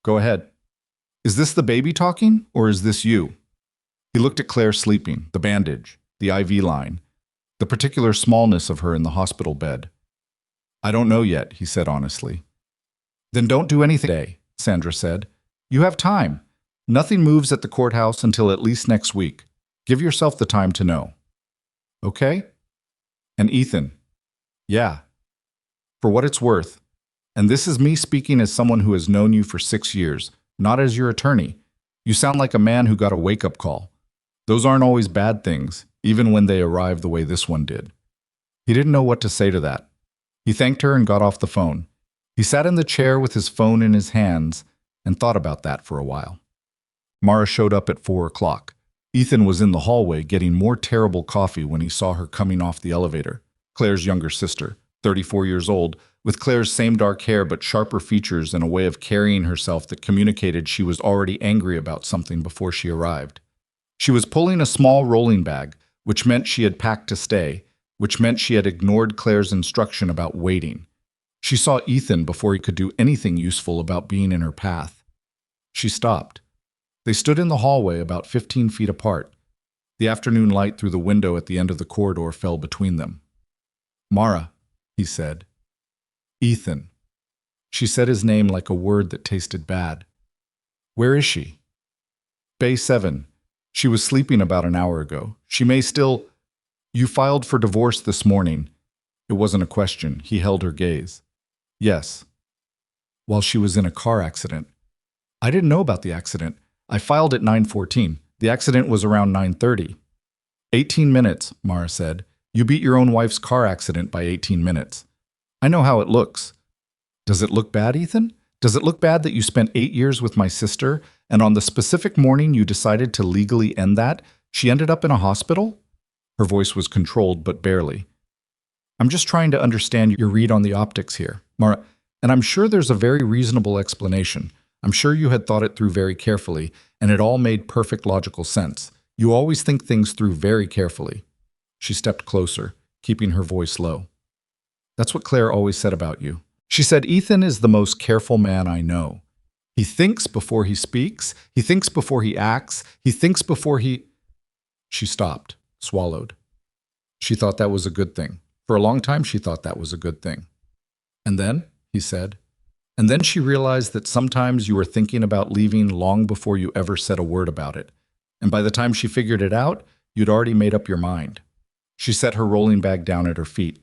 Go ahead. Is this the baby talking, or is this you? He looked at Claire sleeping, the bandage, the IV line, the particular smallness of her in the hospital bed. I don't know yet, he said honestly. Then don't do anything today, Sandra said. You have time. Nothing moves at the courthouse until at least next week. Give yourself the time to know. Okay? And Ethan. Yeah. For what it's worth. And this is me speaking as someone who has known you for 6 years, not as your attorney. You sound like a man who got a wake-up call. Those aren't always bad things, even when they arrive the way this one did. He didn't know what to say to that. He thanked her and got off the phone. He sat in the chair with his phone in his hands and thought about that for a while. Mara showed up at 4 o'clock. Ethan was in the hallway getting more terrible coffee when he saw her coming off the elevator. Claire's younger sister, 34 years old, with Claire's same dark hair but sharper features and a way of carrying herself that communicated she was already angry about something before she arrived. She was pulling a small rolling bag, which meant she had packed to stay, which meant she had ignored Claire's instruction about waiting. She saw Ethan before he could do anything useful about being in her path. She stopped. They stood in the hallway about 15 feet apart. The afternoon light through the window at the end of the corridor fell between them. Mara, he said. Ethan. She said his name like a word that tasted bad. Where is she? Bay 7. She was sleeping about an hour ago. She may still... You filed for divorce this morning. It wasn't a question. He held her gaze. Yes. While she was in a car accident. I didn't know about the accident. I filed at 9:14. The accident was around 9:30. 18 minutes, Mara said. You beat your own wife's car accident by 18 minutes. I know how it looks. Does it look bad, Ethan? Does it look bad that you spent 8 years with my sister, and on the specific morning you decided to legally end that, she ended up in a hospital? Her voice was controlled, but barely. I'm just trying to understand your read on the optics here, Mara, and I'm sure there's a very reasonable explanation. I'm sure you had thought it through very carefully, and it all made perfect logical sense. You always think things through very carefully. She stepped closer, keeping her voice low. That's what Claire always said about you. She said, Ethan is the most careful man I know. He thinks before he speaks. He thinks before he acts. He thinks before he... She stopped, swallowed. She thought that was a good thing. For a long time, she thought that was a good thing. And then, he said, and then she realized that sometimes you were thinking about leaving long before you ever said a word about it. And by the time she figured it out, you'd already made up your mind. She set her rolling bag down at her feet.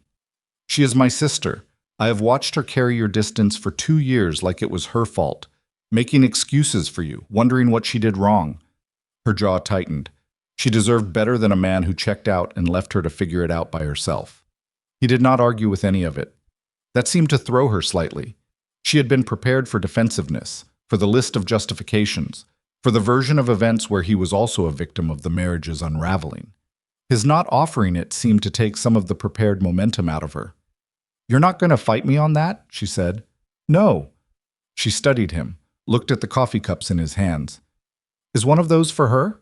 She is my sister. I have watched her carry your distance for 2 years like it was her fault, making excuses for you, wondering what she did wrong. Her jaw tightened. She deserved better than a man who checked out and left her to figure it out by herself. He did not argue with any of it. That seemed to throw her slightly. She had been prepared for defensiveness, for the list of justifications, for the version of events where he was also a victim of the marriage's unraveling. His not offering it seemed to take some of the prepared momentum out of her. You're not going to fight me on that? She said. No. She studied him, looked at the coffee cups in his hands. Is one of those for her?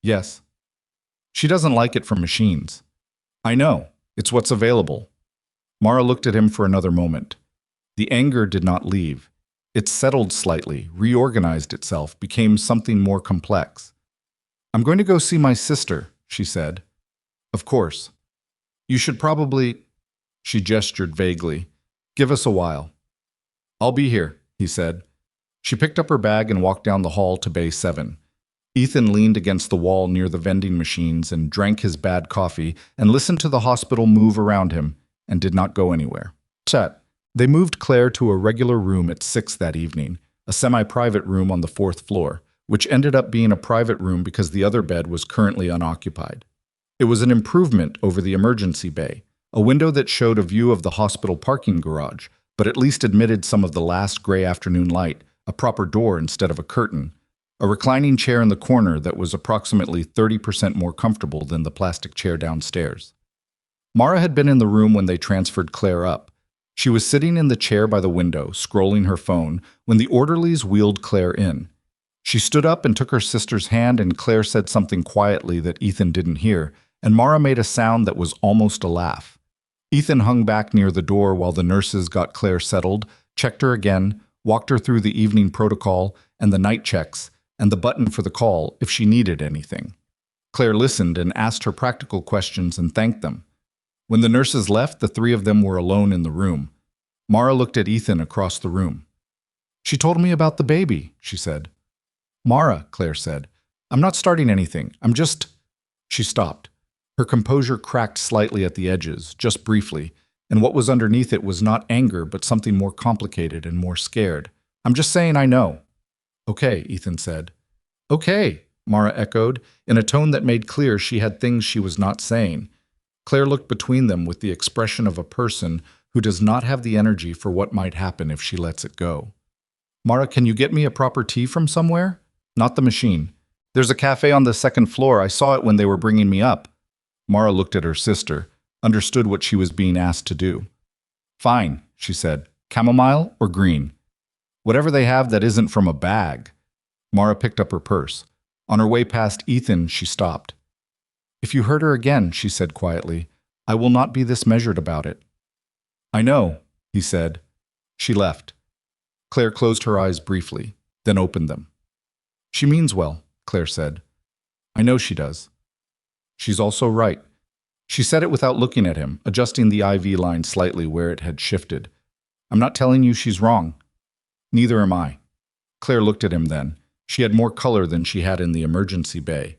Yes. She doesn't like it from machines. I know. It's what's available. Mara looked at him for another moment. The anger did not leave. It settled slightly, reorganized itself, became something more complex. I'm going to go see my sister, she said. Of course. You should probably... She gestured vaguely. Give us a while. I'll be here, he said. She picked up her bag and walked down the hall to Bay 7. Ethan leaned against the wall near the vending machines and drank his bad coffee and listened to the hospital move around him and did not go anywhere. They moved Claire to a regular room at 6 that evening, a semi-private room on the 4th floor, which ended up being a private room because the other bed was currently unoccupied. It was an improvement over the emergency bay, a window that showed a view of the hospital parking garage, but at least admitted some of the last gray afternoon light, a proper door instead of a curtain, a reclining chair in the corner that was approximately 30% more comfortable than the plastic chair downstairs. Mara had been in the room when they transferred Claire up. She was sitting in the chair by the window, scrolling her phone, when the orderlies wheeled Claire in. She stood up and took her sister's hand, and Claire said something quietly that Ethan didn't hear, and Mara made a sound that was almost a laugh. Ethan hung back near the door while the nurses got Claire settled, checked her again, walked her through the evening protocol and the night checks, and the button for the call if she needed anything. Claire listened and asked her practical questions and thanked them. When the nurses left, the 3 of them were alone in the room. Mara looked at Ethan across the room. She told me about the baby, she said. Mara, Claire said, I'm not starting anything. I'm just... She stopped. Her composure cracked slightly at the edges, just briefly, and what was underneath it was not anger, but something more complicated and more scared. I'm just saying I know. Okay, Ethan said. Okay, Mara echoed, in a tone that made clear she had things she was not saying. Claire looked between them with the expression of a person who does not have the energy for what might happen if she lets it go. Mara, can you get me a proper tea from somewhere? Not the machine. There's a cafe on the 2nd floor. I saw it when they were bringing me up. Mara looked at her sister, understood what she was being asked to do. Fine, she said. Chamomile or green? Whatever they have that isn't from a bag. Mara picked up her purse. On her way past Ethan, she stopped. If you hurt her again, she said quietly, I will not be this measured about it. I know, he said. She left. Claire closed her eyes briefly, then opened them. She means well, Claire said. I know she does. She's also right. She said it without looking at him, adjusting the IV line slightly where it had shifted. I'm not telling you she's wrong. Neither am I. Claire looked at him then. She had more color than she had in the emergency bay.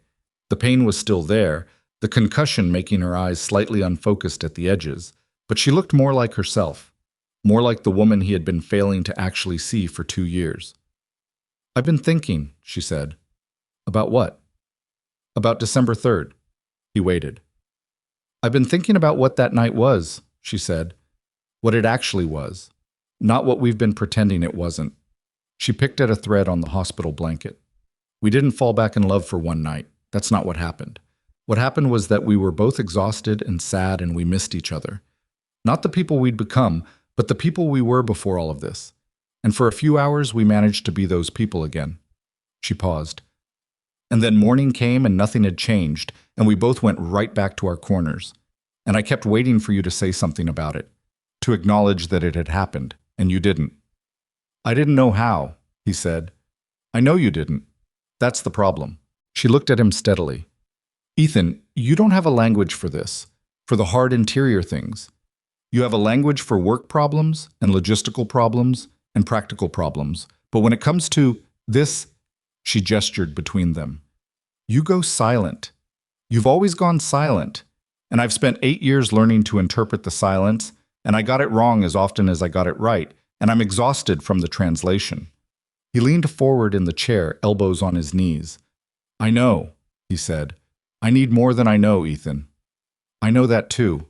The pain was still there, the concussion making her eyes slightly unfocused at the edges, but she looked more like herself, more like the woman he had been failing to actually see for 2 years. I've been thinking, she said. About what? About December 3rd. He waited. I've been thinking about what that night was, she said. What it actually was, not what we've been pretending it wasn't. She picked at a thread on the hospital blanket. We didn't fall back in love for one night. That's not what happened. What happened was that we were both exhausted and sad and we missed each other. Not the people we'd become, but the people we were before all of this. And for a few hours we managed to be those people again. She paused. And then morning came and nothing had changed, and we both went right back to our corners. And I kept waiting for you to say something about it, to acknowledge that it had happened, and you didn't. I didn't know how, he said. I know you didn't. That's the problem. She looked at him steadily. Ethan, you don't have a language for this, for the hard interior things. You have a language for work problems and logistical problems and practical problems. But when it comes to this, she gestured between them. You go silent. You've always gone silent. And I've spent 8 years learning to interpret the silence, and I got it wrong as often as I got it right, and I'm exhausted from the translation. He leaned forward in the chair, elbows on his knees. I know, he said. I need more than I know, Ethan. I know that too.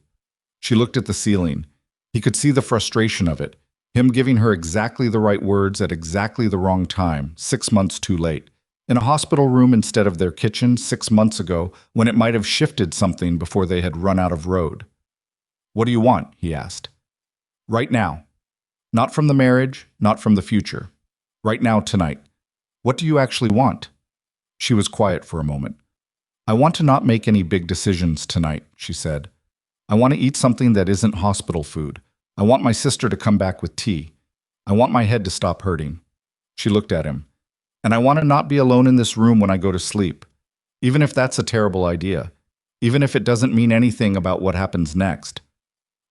She looked at the ceiling. He could see the frustration of it, him giving her exactly the right words at exactly the wrong time, 6 months too late. In a hospital room instead of their kitchen 6 months ago, when it might have shifted something before they had run out of road. What do you want? He asked. Right now. Not from the marriage, not from the future. Right now, tonight. What do you actually want? She was quiet for a moment. I want to not make any big decisions tonight, she said. I want to eat something that isn't hospital food. I want my sister to come back with tea. I want my head to stop hurting. She looked at him. And I want to not be alone in this room when I go to sleep. Even if that's a terrible idea. Even if it doesn't mean anything about what happens next.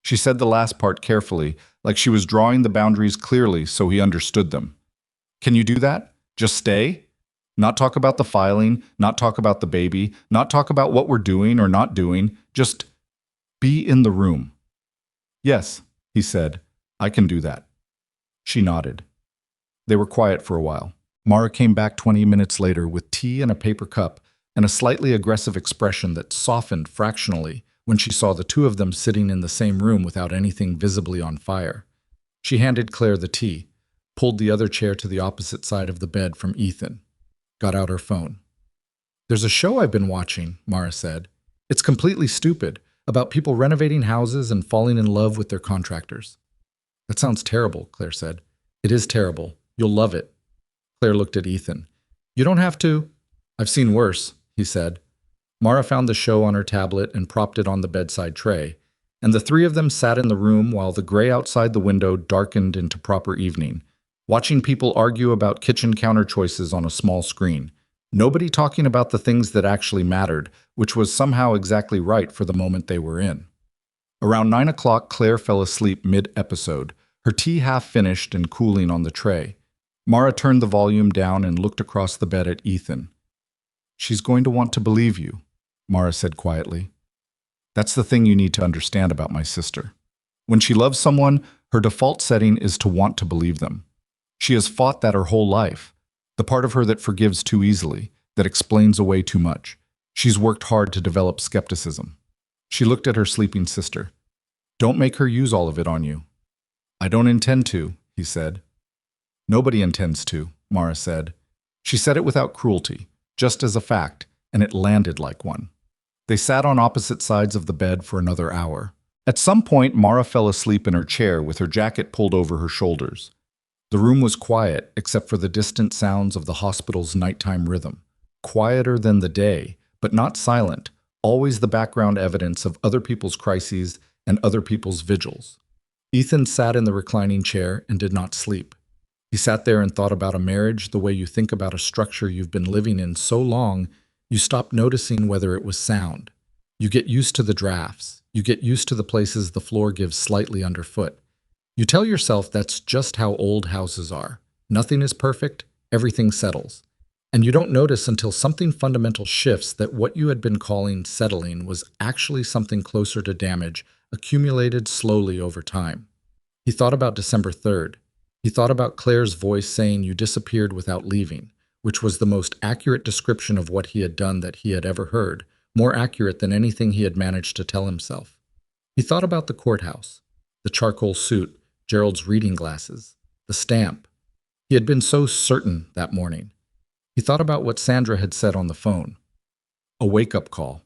She said the last part carefully, like she was drawing the boundaries clearly so he understood them. Can you do that? Just stay? Not talk about the filing, not talk about the baby, not talk about what we're doing or not doing, just be in the room. Yes, he said, I can do that. She nodded. They were quiet for a while. Mara came back 20 minutes later with tea and a paper cup and a slightly aggressive expression that softened fractionally when she saw the two of them sitting in the same room without anything visibly on fire. She handed Claire the tea, pulled the other chair to the opposite side of the bed from Ethan, got out her phone. There's a show I've been watching, Mara said. It's completely stupid, about people renovating houses and falling in love with their contractors. That sounds terrible, Claire said. It is terrible. You'll love it. Claire looked at Ethan. You don't have to. I've seen worse, he said. Mara found the show on her tablet and propped it on the bedside tray, and the three of them sat in the room while the gray outside the window darkened into proper evening, watching people argue about kitchen counter choices on a small screen. Nobody talking about the things that actually mattered, which was somehow exactly right for the moment they were in. Around 9 o'clock, Claire fell asleep mid-episode, her tea half finished and cooling on the tray. Mara turned the volume down and looked across the bed at Ethan. She's going to want to believe you, Mara said quietly. That's the thing you need to understand about my sister. When she loves someone, her default setting is to want to believe them. She has fought that her whole life, the part of her that forgives too easily, that explains away too much. She's worked hard to develop skepticism. She looked at her sleeping sister. Don't make her use all of it on you. I don't intend to, he said. Nobody intends to, Mara said. She said it without cruelty, just as a fact, and it landed like one. They sat on opposite sides of the bed for another hour. At some point, Mara fell asleep in her chair with her jacket pulled over her shoulders. The room was quiet, except for the distant sounds of the hospital's nighttime rhythm. Quieter than the day, but not silent, always the background evidence of other people's crises and other people's vigils. Ethan sat in the reclining chair and did not sleep. He sat there and thought about a marriage the way you think about a structure you've been living in so long, you stop noticing whether it was sound. You get used to the drafts. You get used to the places the floor gives slightly underfoot. You tell yourself that's just how old houses are. Nothing is perfect, everything settles. And you don't notice until something fundamental shifts that what you had been calling settling was actually something closer to damage, accumulated slowly over time. He thought about December 3rd. He thought about Claire's voice saying you disappeared without leaving, which was the most accurate description of what he had done that he had ever heard, more accurate than anything he had managed to tell himself. He thought about the courthouse, the charcoal suit, Gerald's reading glasses, the stamp. He had been so certain that morning. He thought about what Sandra had said on the phone. A wake-up call.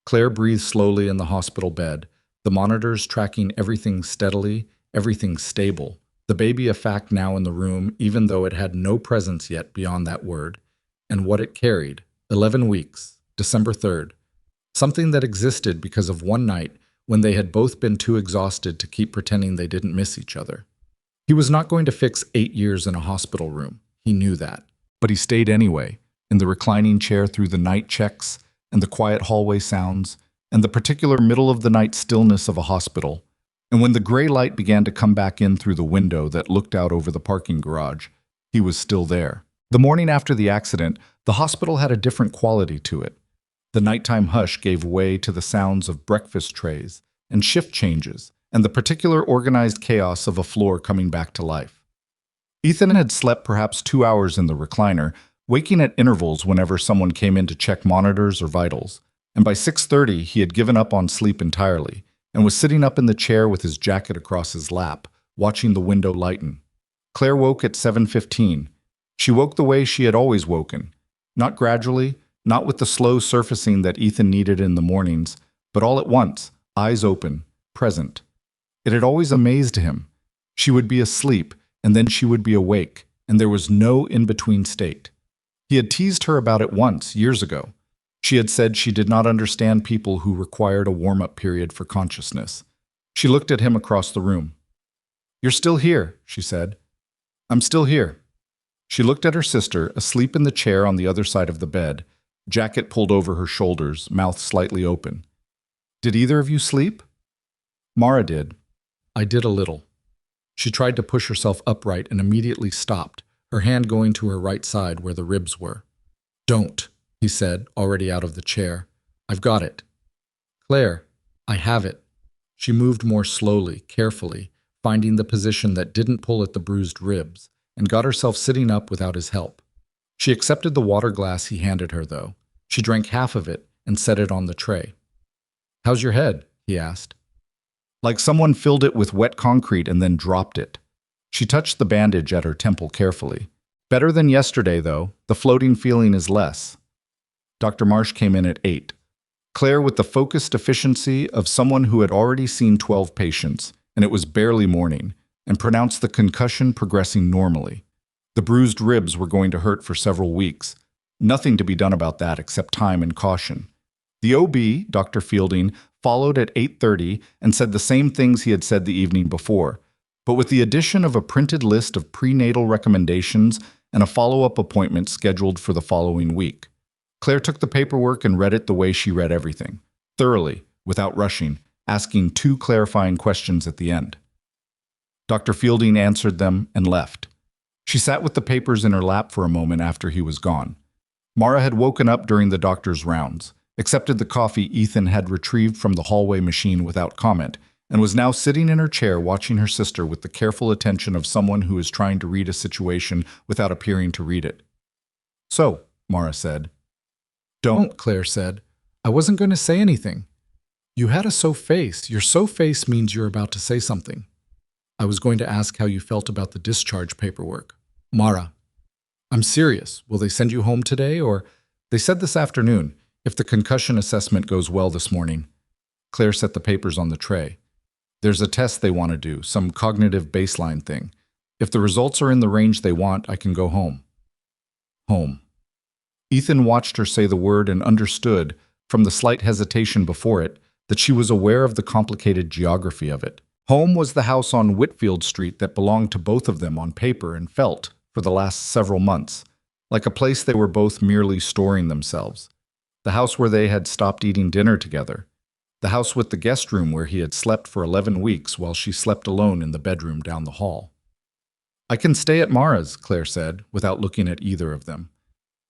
Claire breathed slowly in the hospital bed, the monitors tracking everything steadily, everything stable, the baby a fact now in the room even though it had no presence yet beyond that word, and what it carried, 11 weeks, December 3rd. Something that existed because of one night when they had both been too exhausted to keep pretending they didn't miss each other. He was not going to fix 8 years in a hospital room. He knew that. But he stayed anyway, in the reclining chair through the night checks and the quiet hallway sounds and the particular middle-of-the-night stillness of a hospital. And when the gray light began to come back in through the window that looked out over the parking garage, he was still there. The morning after the accident, the hospital had a different quality to it. The nighttime hush gave way to the sounds of breakfast trays and shift changes and the particular organized chaos of a floor coming back to life. Ethan had slept perhaps 2 hours in the recliner, waking at intervals whenever someone came in to check monitors or vitals, and by 6:30 he had given up on sleep entirely and was sitting up in the chair with his jacket across his lap, watching the window lighten. Claire woke at 7:15. She woke the way she had always woken, not gradually, not with the slow surfacing that Ethan needed in the mornings, but all at once, eyes open, present. It had always amazed him. She would be asleep, and then she would be awake, and there was no in-between state. He had teased her about it once, years ago. She had said she did not understand people who required a warm-up period for consciousness. She looked at him across the room. "You're still here," she said. "I'm still here." She looked at her sister, asleep in the chair on the other side of the bed, jacket pulled over her shoulders, mouth slightly open. "Did either of you sleep?" Mara did. I did a little. She tried to push herself upright and immediately stopped, her hand going to her right side where the ribs were. "Don't," he said, already out of the chair. "I've got it." "Claire, I have it." She moved more slowly, carefully, finding the position that didn't pull at the bruised ribs, and got herself sitting up without his help. She accepted the water glass he handed her, though. She drank half of it and set it on the tray. "How's your head?" he asked. Like someone filled it with wet concrete and then dropped it. She touched the bandage at her temple carefully. "Better than yesterday, though. The floating feeling is less." Dr. Marsh came in at 8. Claire, with the focused efficiency of someone who had already seen 12 patients, and it was barely morning, and pronounced the concussion progressing normally. The bruised ribs were going to hurt for several weeks. Nothing to be done about that except time and caution. The OB, Dr. Fielding, followed at 8:30 and said the same things he had said the evening before, but with the addition of a printed list of prenatal recommendations and a follow-up appointment scheduled for the following week. Claire took the paperwork and read it the way she read everything, thoroughly, without rushing, asking 2 clarifying questions at the end. Dr. Fielding answered them and left. She sat with the papers in her lap for a moment after he was gone. Mara had woken up during the doctor's rounds, accepted the coffee Ethan had retrieved from the hallway machine without comment, and was now sitting in her chair watching her sister with the careful attention of someone who is trying to read a situation without appearing to read it. "So," Mara said. "Don't," Claire said. "I wasn't going to say anything. You had a so face. Your so face means you're about to say something. I was going to ask how you felt about the discharge paperwork." "Mara, I'm serious. Will they send you home today or—" "They said this afternoon, if the concussion assessment goes well this morning." Claire set the papers on the tray. "There's a test they want to do, some cognitive baseline thing. If the results are in the range they want, I can go home." Home. Ethan watched her say the word and understood, from the slight hesitation before it, that she was aware of the complicated geography of it. Home was the house on Whitfield Street that belonged to both of them on paper and felt, for the last several months, like a place they were both merely storing themselves. The house where they had stopped eating dinner together. The house with the guest room where he had slept for 11 weeks while she slept alone in the bedroom down the hall. "I can stay at Mara's," Claire said, without looking at either of them.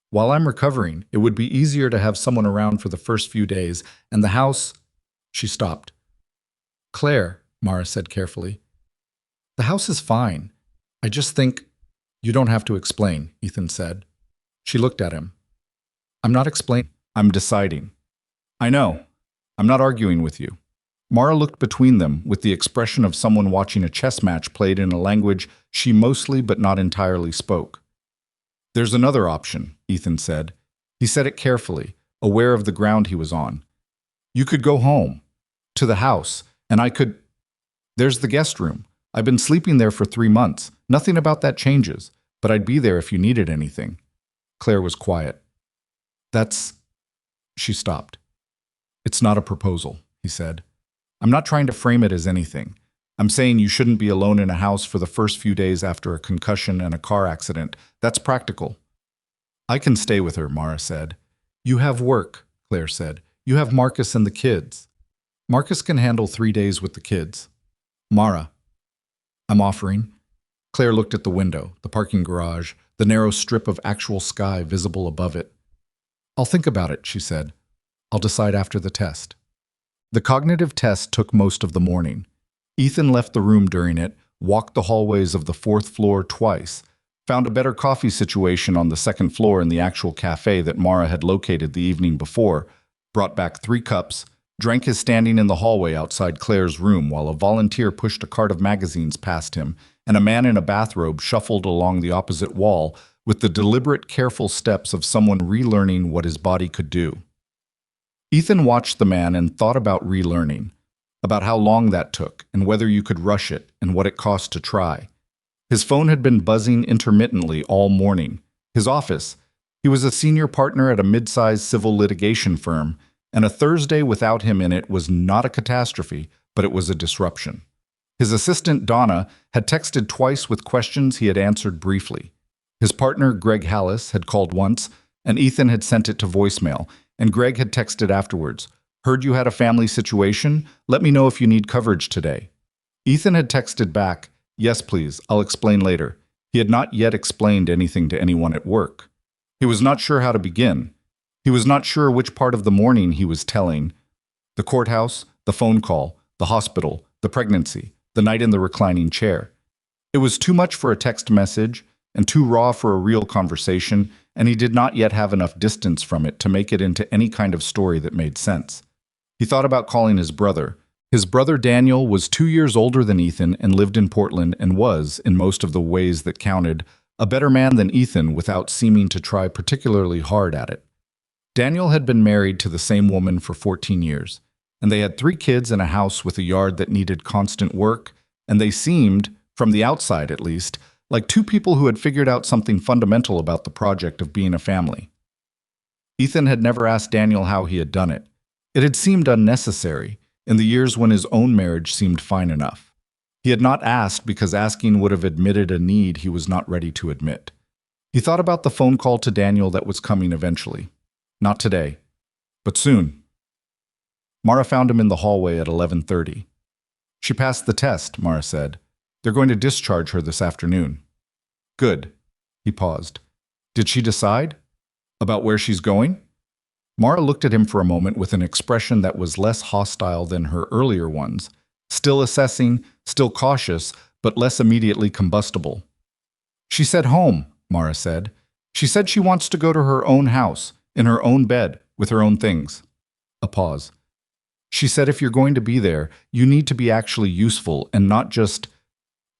"While I'm recovering, it would be easier to have someone around for the first few days, and the house—" She stopped. "Claire," Mara said carefully, "the house is fine. I just think—" "You don't have to explain," Ethan said. She looked at him. "I'm not explaining. I'm deciding." "I know. I'm not arguing with you." Mara looked between them with the expression of someone watching a chess match played in a language she mostly but not entirely spoke. "There's another option," Ethan said. He said it carefully, aware of the ground he was on. "You could go home, to the house, and I could— There's the guest room. I've been sleeping there for 3 months. Nothing about that changes, but I'd be there if you needed anything." Claire was quiet. That's... She stopped. It's not a proposal, he said. I'm not trying to frame it as anything. I'm saying you shouldn't be alone in a house for the first few days after a concussion and a car accident. That's practical. I can stay with her, Mara said. You have work, Claire said. You have Marcus and the kids. Marcus can handle 3 days with the kids. Mara, I'm offering. Claire looked at the window, the parking garage, the narrow strip of actual sky visible above it. I'll think about it, she said. I'll decide after the test. The cognitive test took most of the morning. Ethan left the room during it, walked the hallways of the 4th floor twice, found a better coffee situation on the 2nd floor in the actual cafe that Mara had located the evening before, brought back 3 cups, drank his standing in the hallway outside Claire's room while a volunteer pushed a cart of magazines past him, and a man in a bathrobe shuffled along the opposite wall with the deliberate, careful steps of someone relearning what his body could do. Ethan watched the man and thought about relearning, about how long that took and whether you could rush it and what it cost to try. His phone had been buzzing intermittently all morning. His office. He was a senior partner at a mid-sized civil litigation firm, and a Thursday without him in it was not a catastrophe, but it was a disruption. His assistant, Donna, had texted twice with questions he had answered briefly. His partner, Greg Hallis, had called once, and Ethan had sent it to voicemail, and Greg had texted afterwards. Heard you had a family situation? Let me know if you need coverage today. Ethan had texted back, yes please, I'll explain later. He had not yet explained anything to anyone at work. He was not sure how to begin. He was not sure which part of the morning he was telling. The courthouse, the phone call, the hospital, the pregnancy, the night in the reclining chair. It was too much for a text message and too raw for a real conversation, and he did not yet have enough distance from it to make it into any kind of story that made sense. He thought about calling his brother. His brother Daniel was 2 years older than Ethan and lived in Portland and was, in most of the ways that counted, a better man than Ethan without seeming to try particularly hard at it. Daniel had been married to the same woman for 14 years, and they had 3 kids and a house with a yard that needed constant work, and they seemed, from the outside at least, like 2 people who had figured out something fundamental about the project of being a family. Ethan had never asked Daniel how he had done it. It had seemed unnecessary, in the years when his own marriage seemed fine enough. He had not asked because asking would have admitted a need he was not ready to admit. He thought about the phone call to Daniel that was coming eventually. Not today, but soon. Mara found him in the hallway at 11:30. She passed the test, Mara said. They're going to discharge her this afternoon. Good. He paused. Did she decide? About where she's going? Mara looked at him for a moment with an expression that was less hostile than her earlier ones, still assessing, still cautious, but less immediately combustible. She said home, Mara said. She said she wants to go to her own house, in her own bed, with her own things. A pause. She said if you're going to be there, you need to be actually useful and not just...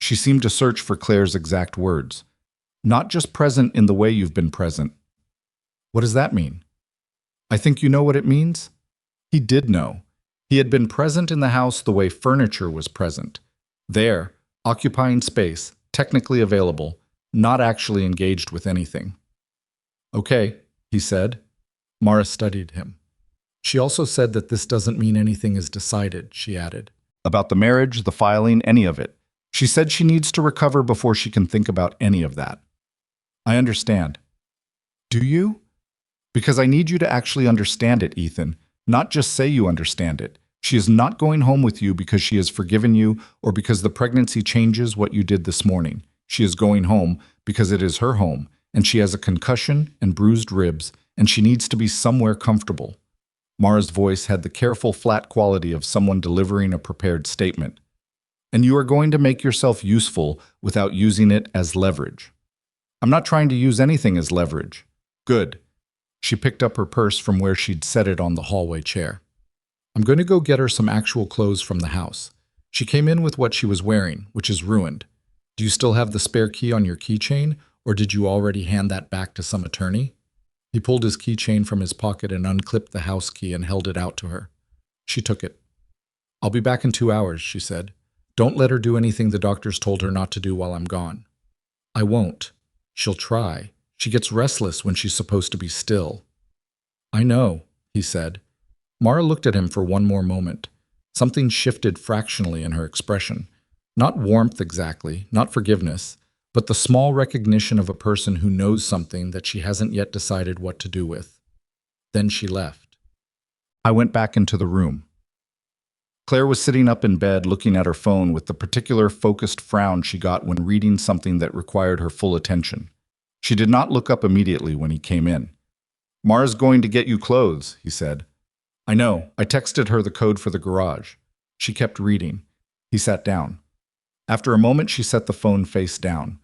She seemed to search for Claire's exact words. Not just present in the way you've been present. What does that mean? I think you know what it means? He did know. He had been present in the house the way furniture was present. There, occupying space, technically available, not actually engaged with anything. Okay, he said. Mara studied him. She also said that this doesn't mean anything is decided, she added. About the marriage, the filing, any of it. She said she needs to recover before she can think about any of that. I understand. Do you? Because I need you to actually understand it, Ethan, not just say you understand it. She is not going home with you because she has forgiven you or because the pregnancy changes what you did this morning. She is going home because it is her home, and she has a concussion and bruised ribs, and she needs to be somewhere comfortable. Mara's voice had the careful, flat quality of someone delivering a prepared statement. And you are going to make yourself useful without using it as leverage. I'm not trying to use anything as leverage. Good. She picked up her purse from where she'd set it on the hallway chair. I'm going to go get her some actual clothes from the house. She came in with what she was wearing, which is ruined. Do you still have the spare key on your keychain, or did you already hand that back to some attorney? He pulled his keychain from his pocket and unclipped the house key and held it out to her. She took it. I'll be back in 2 hours, she said. Don't let her do anything the doctors told her not to do while I'm gone. I won't. She'll try. She gets restless when she's supposed to be still. I know, he said. Mara looked at him for one more moment. Something shifted fractionally in her expression. Not warmth exactly, not forgiveness, but the small recognition of a person who knows something that she hasn't yet decided what to do with. Then she left. I went back into the room. Claire was sitting up in bed looking at her phone with the particular focused frown she got when reading something that required her full attention. She did not look up immediately when he came in. "Mara's going to get you clothes," he said. "I know. I texted her the code for the garage." She kept reading. He sat down. After a moment, she set the phone face down.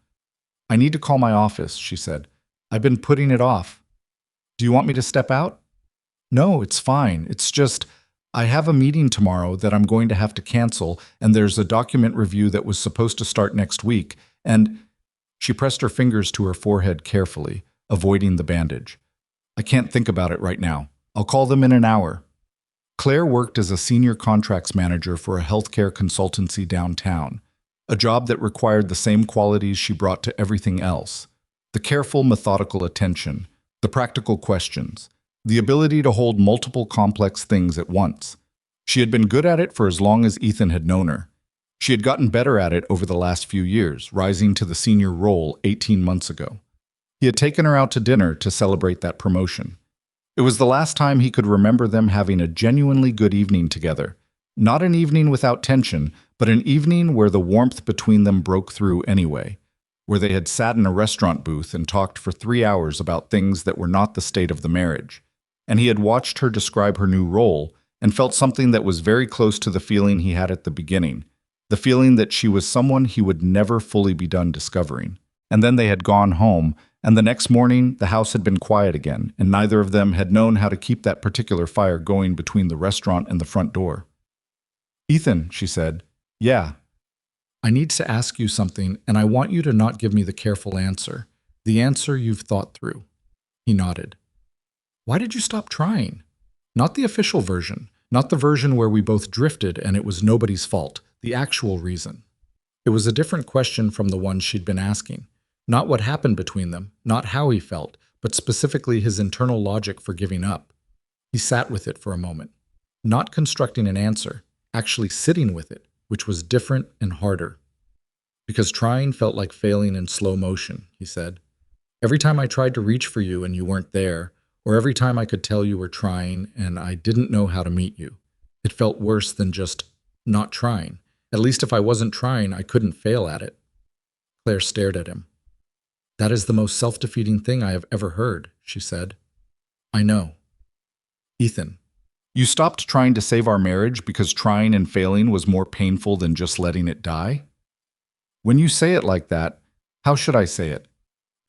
"I need to call my office," she said. "I've been putting it off. Do you want me to step out?" "No, it's fine. It's just, I have a meeting tomorrow that I'm going to have to cancel, and there's a document review that was supposed to start next week, and—" She pressed her fingers to her forehead carefully, avoiding the bandage. "I can't think about it right now. I'll call them in an hour." Claire worked as a senior contracts manager for a healthcare consultancy downtown, a job that required the same qualities she brought to everything else: the careful, methodical attention, the practical questions, the ability to hold multiple complex things at once. She had been good at it for as long as Ethan had known her. She had gotten better at it over the last few years, rising to the senior role 18 months ago. He had taken her out to dinner to celebrate that promotion. It was the last time he could remember them having a genuinely good evening together. Not an evening without tension, but an evening where the warmth between them broke through anyway, where they had sat in a restaurant booth and talked for 3 hours about things that were not the state of the marriage. And he had watched her describe her new role and felt something that was very close to the feeling he had at the beginning, the feeling that she was someone he would never fully be done discovering. And then they had gone home, and the next morning the house had been quiet again, and neither of them had known how to keep that particular fire going between the restaurant and the front door. "Ethan," she said. "Yeah." "I need to ask you something, and I want you to not give me the careful answer. The answer you've thought through." He nodded. "Why did you stop trying? Not the official version, not the version where we both drifted and it was nobody's fault, the actual reason." It was a different question from the one she'd been asking. Not what happened between them, not how he felt, but specifically his internal logic for giving up. He sat with it for a moment, not constructing an answer, actually sitting with it, which was different and harder. "Because trying felt like failing in slow motion," he said. "Every time I tried to reach for you and you weren't there, or every time I could tell you were trying and I didn't know how to meet you, it felt worse than just not trying. At least if I wasn't trying, I couldn't fail at it." Claire stared at him. "That is the most self-defeating thing I have ever heard," she said. "I know." "Ethan." "You stopped trying to save our marriage because trying and failing was more painful than just letting it die?" "When you say it like that, how should I say it?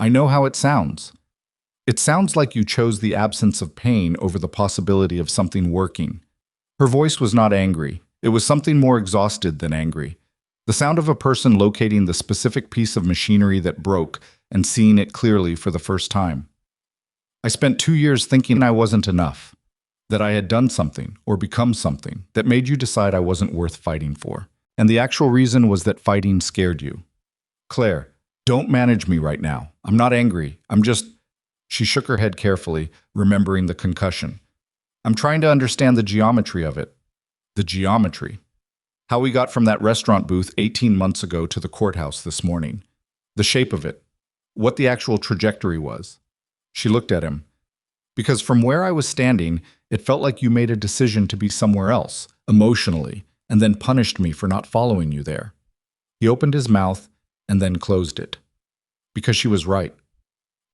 I know how it sounds. It sounds like you chose the absence of pain over the possibility of something working." Her voice was not angry. It was something more exhausted than angry. The sound of a person locating the specific piece of machinery that broke and seeing it clearly for the first time. "I spent 2 years thinking I wasn't enough, that I had done something or become something that made you decide I wasn't worth fighting for. And the actual reason was that fighting scared you. Claire, don't manage me right now. I'm not angry. I'm just—" She shook her head carefully, remembering the concussion. "I'm trying to understand the geometry of it." The geometry. How we got from that restaurant booth 18 months ago to the courthouse this morning. The shape of it. What the actual trajectory was. She looked at him. "Because from where I was standing, it felt like you made a decision to be somewhere else, emotionally, and then punished me for not following you there." He opened his mouth and then closed it. Because she was right.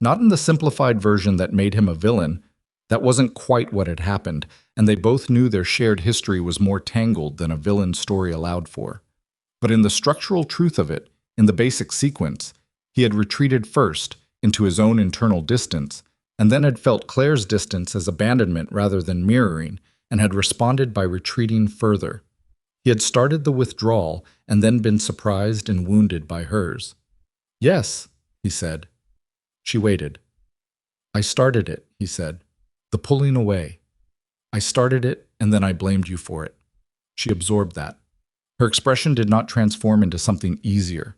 Not in the simplified version that made him a villain. That wasn't quite what had happened, and they both knew their shared history was more tangled than a villain story allowed for. But in the structural truth of it, in the basic sequence, he had retreated first into his own internal distance, and then had felt Claire's distance as abandonment rather than mirroring, and had responded by retreating further. He had started the withdrawal and then been surprised and wounded by hers. "Yes," he said. She waited. "I started it," he said. "The pulling away. I started it, and then I blamed you for it." She absorbed that. Her expression did not transform into something easier.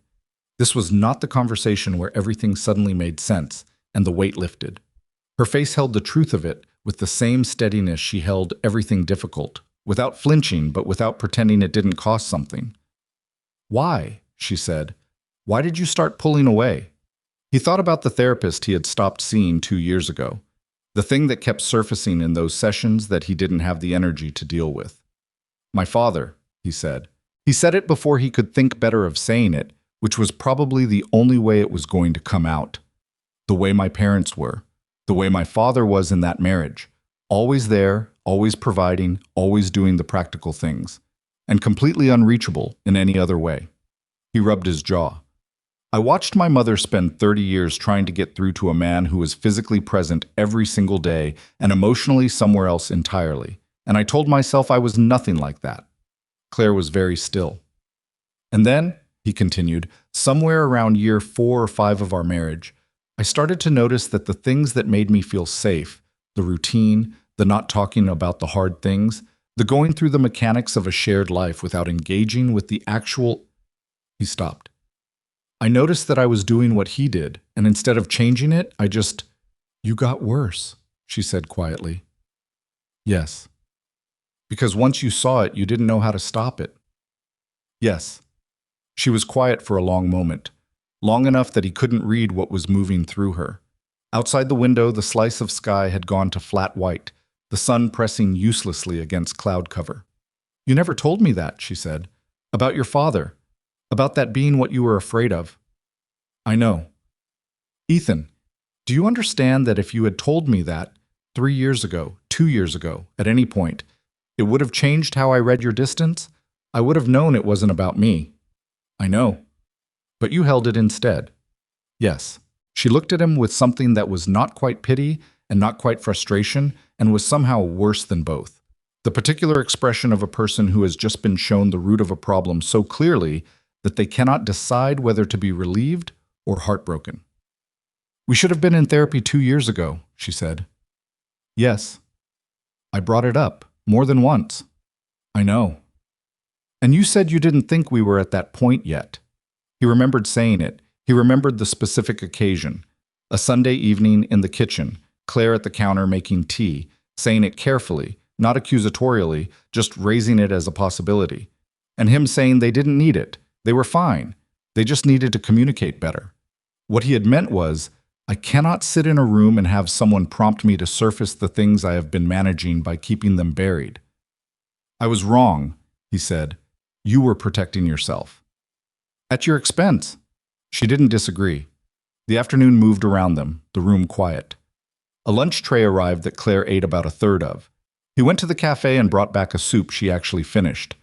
This was not the conversation where everything suddenly made sense, and the weight lifted. Her face held the truth of it with the same steadiness she held everything difficult, without flinching but without pretending it didn't cost something. "Why?" she said. "Why did you start pulling away?" He thought about the therapist he had stopped seeing 2 years ago, the thing that kept surfacing in those sessions that he didn't have the energy to deal with. "My father," he said. He said it before he could think better of saying it, which was probably the only way it was going to come out. The way my parents were, the way my father was in that marriage, always there, always providing, always doing the practical things, and completely unreachable in any other way. He rubbed his jaw. "I watched my mother spend 30 years trying to get through to a man who was physically present every single day and emotionally somewhere else entirely, and I told myself I was nothing like that." Claire was very still. "And then," he continued, "somewhere around year 4 or 5 of our marriage, I started to notice that the things that made me feel safe, the routine, the not talking about the hard things, the going through the mechanics of a shared life without engaging with the actual—" He stopped. "I noticed that I was doing what he did, and instead of changing it, I just—" "You got worse," she said quietly. "Yes. Because once you saw it, you didn't know how to stop it." "Yes." She was quiet for a long moment, long enough that he couldn't read what was moving through her. Outside the window, the slice of sky had gone to flat white, the sun pressing uselessly against cloud cover. "You never told me that," she said. "About your father. About that being what you were afraid of." "I know." "Ethan, do you understand that if you had told me that 3 years ago, 2 years ago, at any point, it would have changed how I read your distance? I would have known it wasn't about me." "I know." "But you held it instead." "Yes." She looked at him with something that was not quite pity and not quite frustration, and was somehow worse than both. The particular expression of a person who has just been shown the root of a problem so clearly that they cannot decide whether to be relieved or heartbroken. "We should have been in therapy 2 years ago," she said. "Yes." "I brought it up, more than once." "I know." "And you said you didn't think we were at that point yet." He remembered saying it. He remembered the specific occasion. A Sunday evening in the kitchen, Claire at the counter making tea, saying it carefully, not accusatorially, just raising it as a possibility. And him saying they didn't need it. They were fine. They just needed to communicate better. What he had meant was, "I cannot sit in a room and have someone prompt me to surface the things I have been managing by keeping them buried." "I was wrong," he said. "You were protecting yourself." "At your expense." She didn't disagree. The afternoon moved around them, the room quiet. A lunch tray arrived that Claire ate about a third of. He went to the cafe and brought back a soup she actually finished.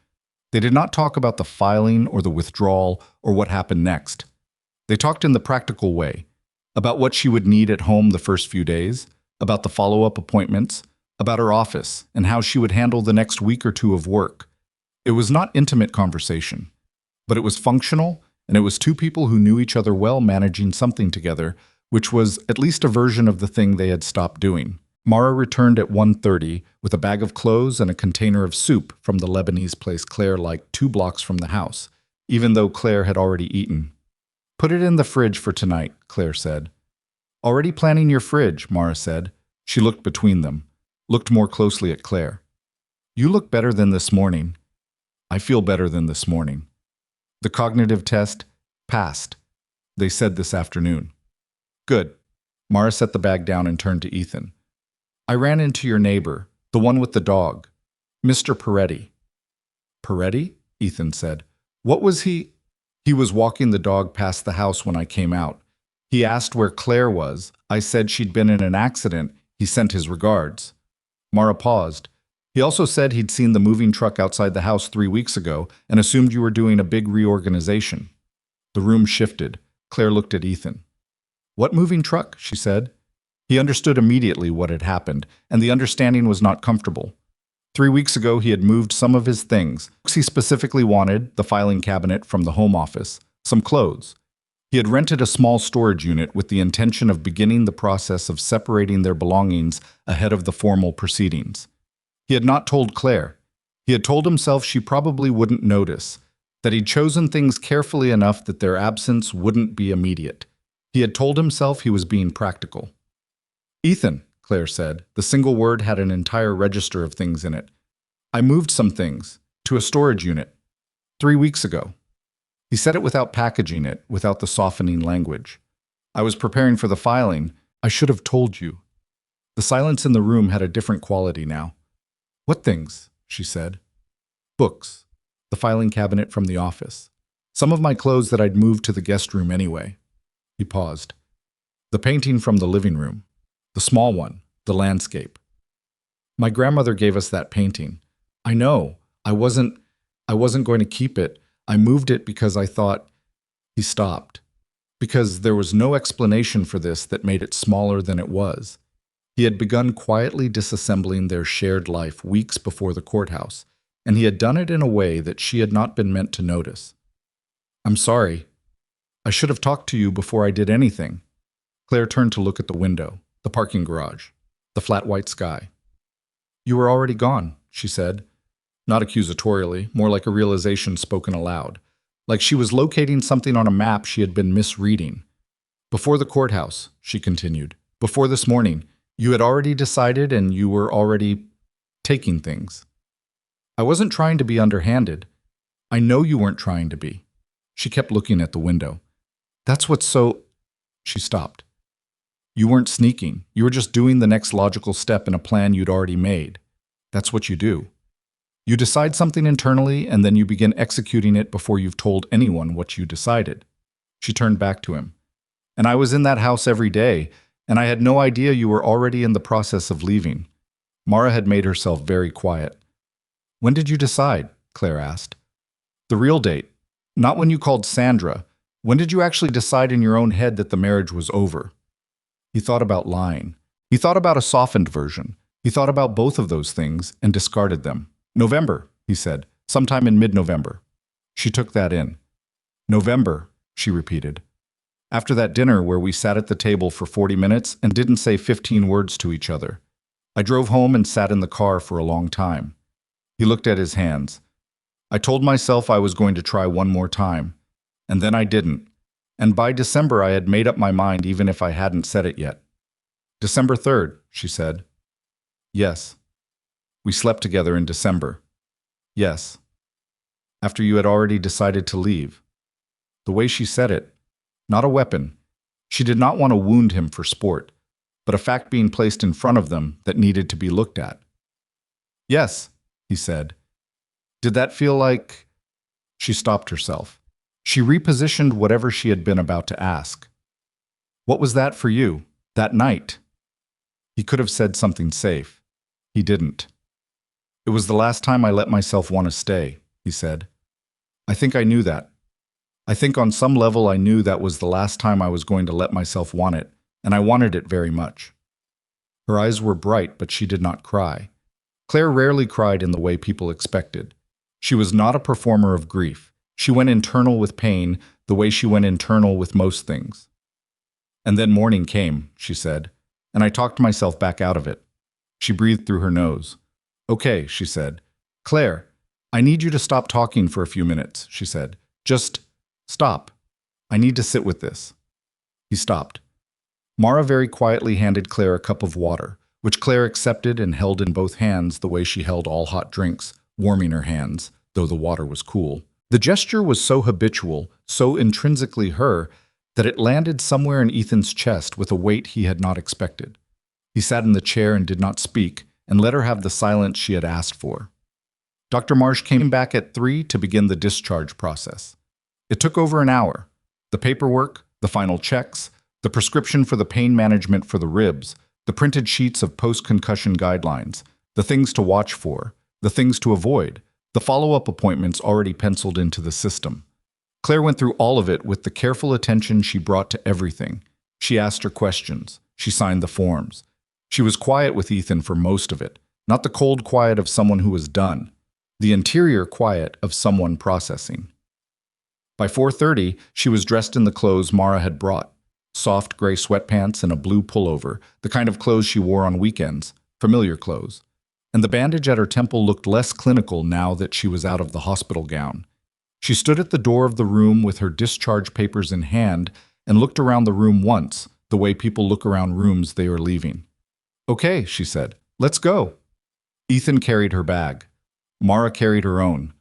They did not talk about the filing or the withdrawal or what happened next. They talked in the practical way, about what she would need at home the first few days, about the follow-up appointments, about her office, and how she would handle the next week or 2 of work. It was not intimate conversation, but it was functional, and it was 2 people who knew each other well managing something together, which was at least a version of the thing they had stopped doing. Mara returned at 1:30 with a bag of clothes and a container of soup from the Lebanese place Claire liked 2 blocks from the house, even though Claire had already eaten. "Put it in the fridge for tonight," Claire said. "Already planning your fridge," Mara said. She looked between them, looked more closely at Claire. "You look better than this morning." "I feel better than this morning." The cognitive test passed. They said this afternoon. "Good." Mara set the bag down and turned to Ethan. "I ran into your neighbor, the one with the dog, Mr. Peretti." "Peretti?" Ethan said. "What was he—" "He was walking the dog past the house when I came out. He asked where Claire was. I said she'd been in an accident. He sent his regards." Mara paused. "He also said he'd seen the moving truck outside the house 3 weeks ago and assumed you were doing a big reorganization." The room shifted. Claire looked at Ethan. "What moving truck?" she said. He understood immediately what had happened, and the understanding was not comfortable. 3 weeks ago, he had moved some of his things. He specifically wanted the filing cabinet from the home office, some clothes. He had rented a small storage unit with the intention of beginning the process of separating their belongings ahead of the formal proceedings. He had not told Claire. He had told himself she probably wouldn't notice, that he'd chosen things carefully enough that their absence wouldn't be immediate. He had told himself he was being practical. "Ethan," Claire said. The single word had an entire register of things in it. I moved some things to a storage unit 3 weeks ago. He said it without packaging it, without the softening language. I was preparing for the filing. I should have told you. The silence in the room had a different quality now. What things? She said. Books. The filing cabinet from the office. Some of my clothes that I'd moved to the guest room anyway. He paused. The painting from the living room. The small one. The landscape. My grandmother gave us that painting. I know. I wasn't going to keep it. I moved it because I thought... He stopped. Because there was no explanation for this that made it smaller than it was. He had begun quietly disassembling their shared life weeks before the courthouse, and he had done it in a way that she had not been meant to notice. I'm sorry. I should have talked to you before I did anything. Claire turned to look at the window, the parking garage, the flat white sky. You were already gone, she said, not accusatorially, more like a realization spoken aloud, like she was locating something on a map she had been misreading. Before the courthouse, she continued, before this morning, you had already decided and you were already taking things. I wasn't trying to be underhanded. I know you weren't trying to be. She kept looking at the window. That's what's so... She stopped. You weren't sneaking. You were just doing the next logical step in a plan you'd already made. That's what you do. You decide something internally and then you begin executing it before you've told anyone what you decided. She turned back to him. And I was in that house every day, and I had no idea you were already in the process of leaving. Mara had made herself very quiet. When did you decide? Claire asked. The real date. Not when you called Sandra. When did you actually decide in your own head that the marriage was over? He thought about lying. He thought about a softened version. He thought about both of those things and discarded them. November, he said, sometime in mid-November. She took that in. November, she repeated. After that dinner where we sat at the table for 40 minutes and didn't say 15 words to each other. I drove home and sat in the car for a long time. He looked at his hands. I told myself I was going to try one more time, and then I didn't. And by December I had made up my mind even if I hadn't said it yet. December 3rd, she said. Yes. We slept together in December. Yes. After you had already decided to leave. The way she said it, not a weapon. She did not want to wound him for sport, but a fact being placed in front of them that needed to be looked at. Yes, he said. Did that feel like... She stopped herself. She repositioned whatever she had been about to ask. What was that for you, that night? He could have said something safe. He didn't. It was the last time I let myself want to stay, he said. I think I knew that. I think on some level I knew that was the last time I was going to let myself want it, and I wanted it very much. Her eyes were bright, but she did not cry. Claire rarely cried in the way people expected. She was not a performer of grief. She went internal with pain the way she went internal with most things. And then morning came, she said, and I talked myself back out of it. She breathed through her nose. Okay, she said. Claire, I need you to stop talking for a few minutes, she said. Just stop. I need to sit with this. He stopped. Mara very quietly handed Claire a cup of water, which Claire accepted and held in both hands the way she held all hot drinks, warming her hands, though the water was cool. The gesture was so habitual, so intrinsically her, that it landed somewhere in Ethan's chest with a weight he had not expected. He sat in the chair and did not speak, and let her have the silence she had asked for. Dr. Marsh came back at 3 to begin the discharge process. It took over an hour. The paperwork, the final checks, the prescription for the pain management for the ribs, the printed sheets of post-concussion guidelines, the things to watch for, the things to avoid, the follow-up appointments already penciled into the system. Claire went through all of it with the careful attention she brought to everything. She asked her questions. She signed the forms. She was quiet with Ethan for most of it, not the cold quiet of someone who was done, the interior quiet of someone processing. By 4:30, she was dressed in the clothes Mara had brought, soft gray sweatpants and a blue pullover, the kind of clothes she wore on weekends, familiar clothes. And the bandage at her temple looked less clinical now that she was out of the hospital gown. She stood at the door of the room with her discharge papers in hand and looked around the room once, the way people look around rooms they are leaving. Okay, she said. Let's go. Ethan carried her bag. Mara carried her own.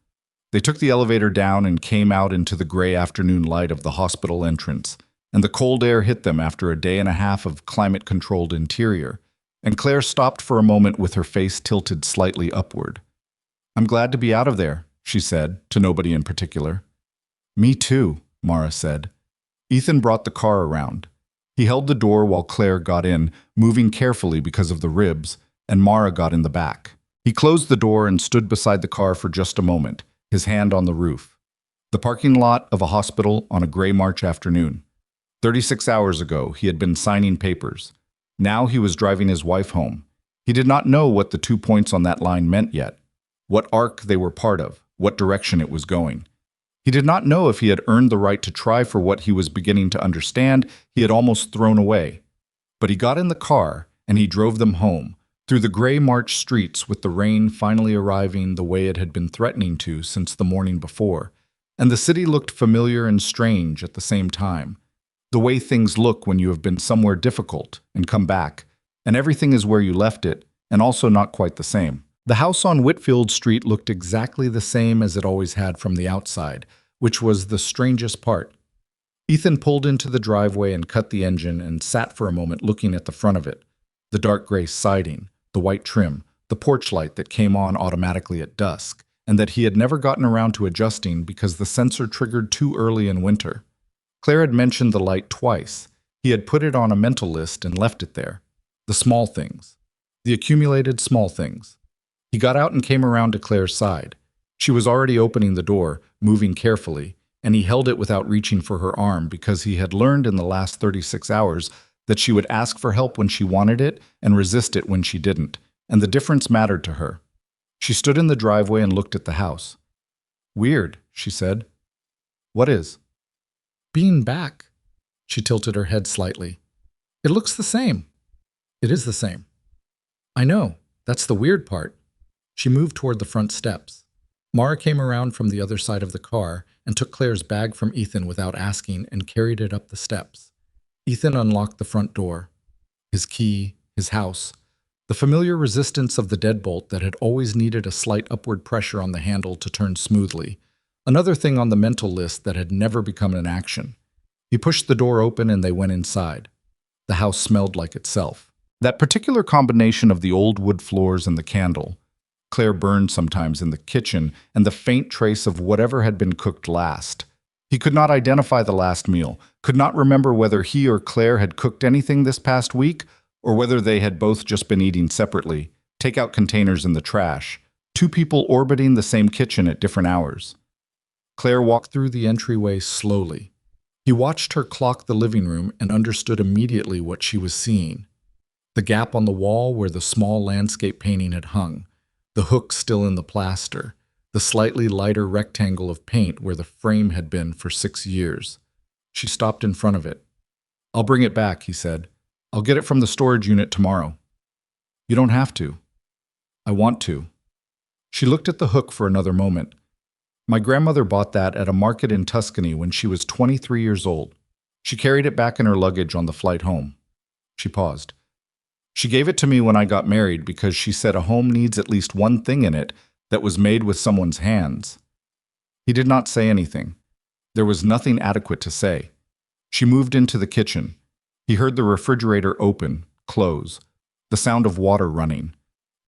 They took the elevator down and came out into the gray afternoon light of the hospital entrance, and the cold air hit them after a day and a half of climate-controlled interior, and Claire stopped for a moment with her face tilted slightly upward. I'm glad to be out of there, she said, to nobody in particular. Me too, Mara said. Ethan brought the car around. He held the door while Claire got in, moving carefully because of the ribs, and Mara got in the back. He closed the door and stood beside the car for just a moment, his hand on the roof. The parking lot of a hospital on a gray March afternoon. 36 hours ago, he had been signing papers. Now he was driving his wife home. He did not know what the 2 points on that line meant yet, what arc they were part of, what direction it was going. He did not know if he had earned the right to try for what he was beginning to understand he had almost thrown away. But he got in the car, and he drove them home, through the gray March streets with the rain finally arriving the way it had been threatening to since the morning before, and the city looked familiar and strange at the same time. The way things look when you have been somewhere difficult and come back, and everything is where you left it, and also not quite the same. The house on Whitfield Street looked exactly the same as it always had from the outside, which was the strangest part. Ethan pulled into the driveway and cut the engine and sat for a moment looking at the front of it, the dark gray siding, the white trim, the porch light that came on automatically at dusk, and that he had never gotten around to adjusting because the sensor triggered too early in winter. Claire had mentioned the light twice. He had put it on a mental list and left it there. The small things. The accumulated small things. He got out and came around to Claire's side. She was already opening the door, moving carefully, and he held it without reaching for her arm because he had learned in the last 36 hours that she would ask for help when she wanted it and resist it when she didn't, and the difference mattered to her. She stood in the driveway and looked at the house. Weird, she said. What is? Being back. She tilted her head slightly. It looks the same. It is the same. I know. That's the weird part. She moved toward the front steps. Mara came around from the other side of the car and took Claire's bag from Ethan without asking and carried it up the steps. Ethan unlocked the front door. His key, his house, the familiar resistance of the deadbolt that had always needed a slight upward pressure on the handle to turn smoothly. Another thing on the mental list that had never become an action. He pushed the door open and they went inside. The house smelled like itself. That particular combination of the old wood floors and the candle, Claire burned sometimes in the kitchen, and the faint trace of whatever had been cooked last. He could not identify the last meal, could not remember whether he or Claire had cooked anything this past week, or whether they had both just been eating separately, take-out containers in the trash, two people orbiting the same kitchen at different hours. Claire walked through the entryway slowly. He watched her clock the living room and understood immediately what she was seeing. The gap on the wall where the small landscape painting had hung, the hook still in the plaster, the slightly lighter rectangle of paint where the frame had been for 6 years. She stopped in front of it. I'll bring it back, he said. I'll get it from the storage unit tomorrow. You don't have to. I want to. She looked at the hook for another moment. My grandmother bought that at a market in Tuscany when she was 23 years old. She carried it back in her luggage on the flight home. She paused. She gave it to me when I got married because she said a home needs at least one thing in it that was made with someone's hands. He did not say anything. There was nothing adequate to say. She moved into the kitchen. He heard the refrigerator open, close, the sound of water running.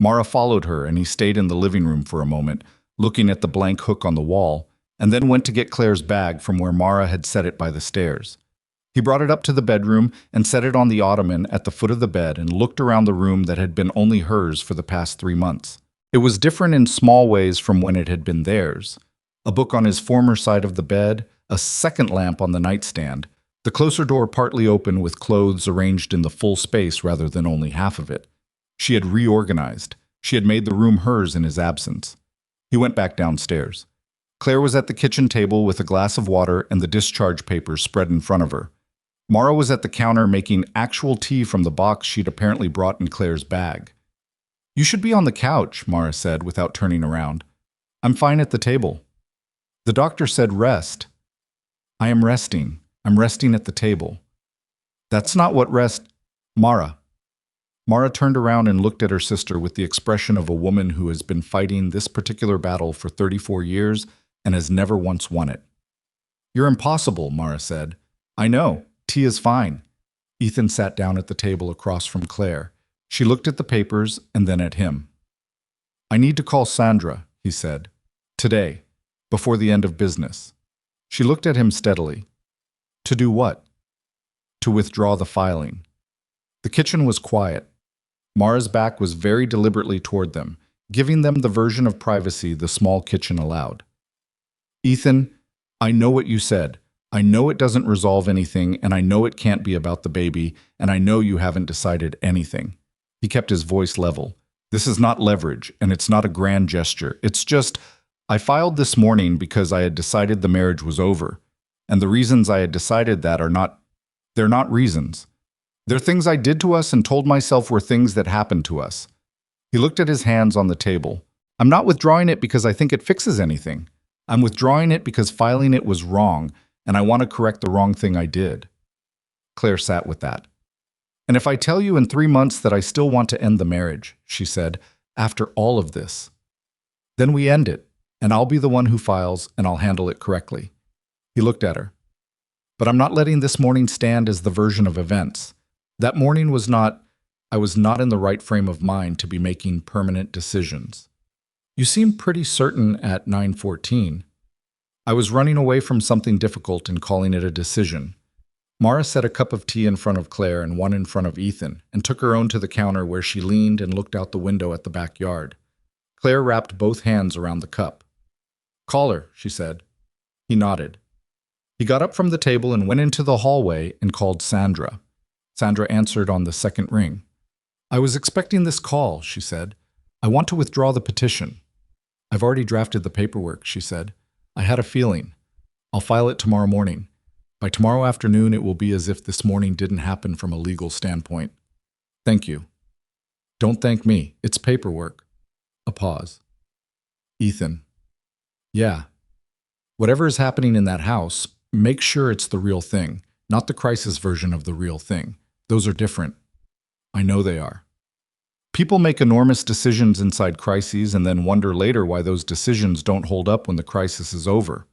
Mara followed her and he stayed in the living room for a moment, looking at the blank hook on the wall, and then went to get Claire's bag from where Mara had set it by the stairs. He brought it up to the bedroom and set it on the ottoman at the foot of the bed and looked around the room that had been only hers for the past 3 months. It was different in small ways from when it had been theirs. A book on his former side of the bed, a second lamp on the nightstand, the closer door partly open with clothes arranged in the full space rather than only half of it. She had reorganized. She had made the room hers in his absence. He went back downstairs. Claire was at the kitchen table with a glass of water and the discharge papers spread in front of her. Mara was at the counter making actual tea from the box she'd apparently brought in Claire's bag. You should be on the couch, Mara said without turning around. I'm fine at the table. The doctor said rest. I am resting. I'm resting at the table. That's not what rest... Mara. Mara turned around and looked at her sister with the expression of a woman who has been fighting this particular battle for 34 years and has never once won it. "You're impossible," Mara said. "I know. Tea is fine." Ethan sat down at the table across from Claire. She looked at the papers and then at him. "I need to call Sandra," he said. "Today, before the end of business." She looked at him steadily. "To do what?" "To withdraw the filing." The kitchen was quiet. Mara's back was very deliberately toward them, giving them the version of privacy the small kitchen allowed. "Ethan, I know what you said. I know it doesn't resolve anything, and I know it can't be about the baby, and I know you haven't decided anything." He kept his voice level. "This is not leverage, and it's not a grand gesture. It's just, I filed this morning because I had decided the marriage was over. And the reasons I had decided that they're not reasons. They're things I did to us and told myself were things that happened to us." He looked at his hands on the table. "I'm not withdrawing it because I think it fixes anything. I'm withdrawing it because filing it was wrong, and I want to correct the wrong thing I did." Claire sat with that. "And if I tell you in 3 months that I still want to end the marriage," she said, "after all of this, then we end it, and I'll be the one who files, and I'll handle it correctly." He looked at her. "But I'm not letting this morning stand as the version of events. That morning I was not in the right frame of mind to be making permanent decisions." "You seemed pretty certain at 9:14. "I was running away from something difficult and calling it a decision." Mara set a cup of tea in front of Claire and one in front of Ethan, and took her own to the counter where she leaned and looked out the window at the backyard. Claire wrapped both hands around the cup. "Call her," she said. He nodded. He got up from the table and went into the hallway and called Sandra. Sandra answered on the second ring. "I was expecting this call," she said. "I want to withdraw the petition." "I've already drafted the paperwork," she said. "I had a feeling. I'll file it tomorrow morning. By tomorrow afternoon, it will be as if this morning didn't happen from a legal standpoint." "Thank you." "Don't thank me. It's paperwork." A pause. "Ethan." "Yeah. Whatever is happening in that house, make sure it's the real thing, not the crisis version of the real thing. Those are different." "I know they are." "People make enormous decisions inside crises and then wonder later why those decisions don't hold up when the crisis is over."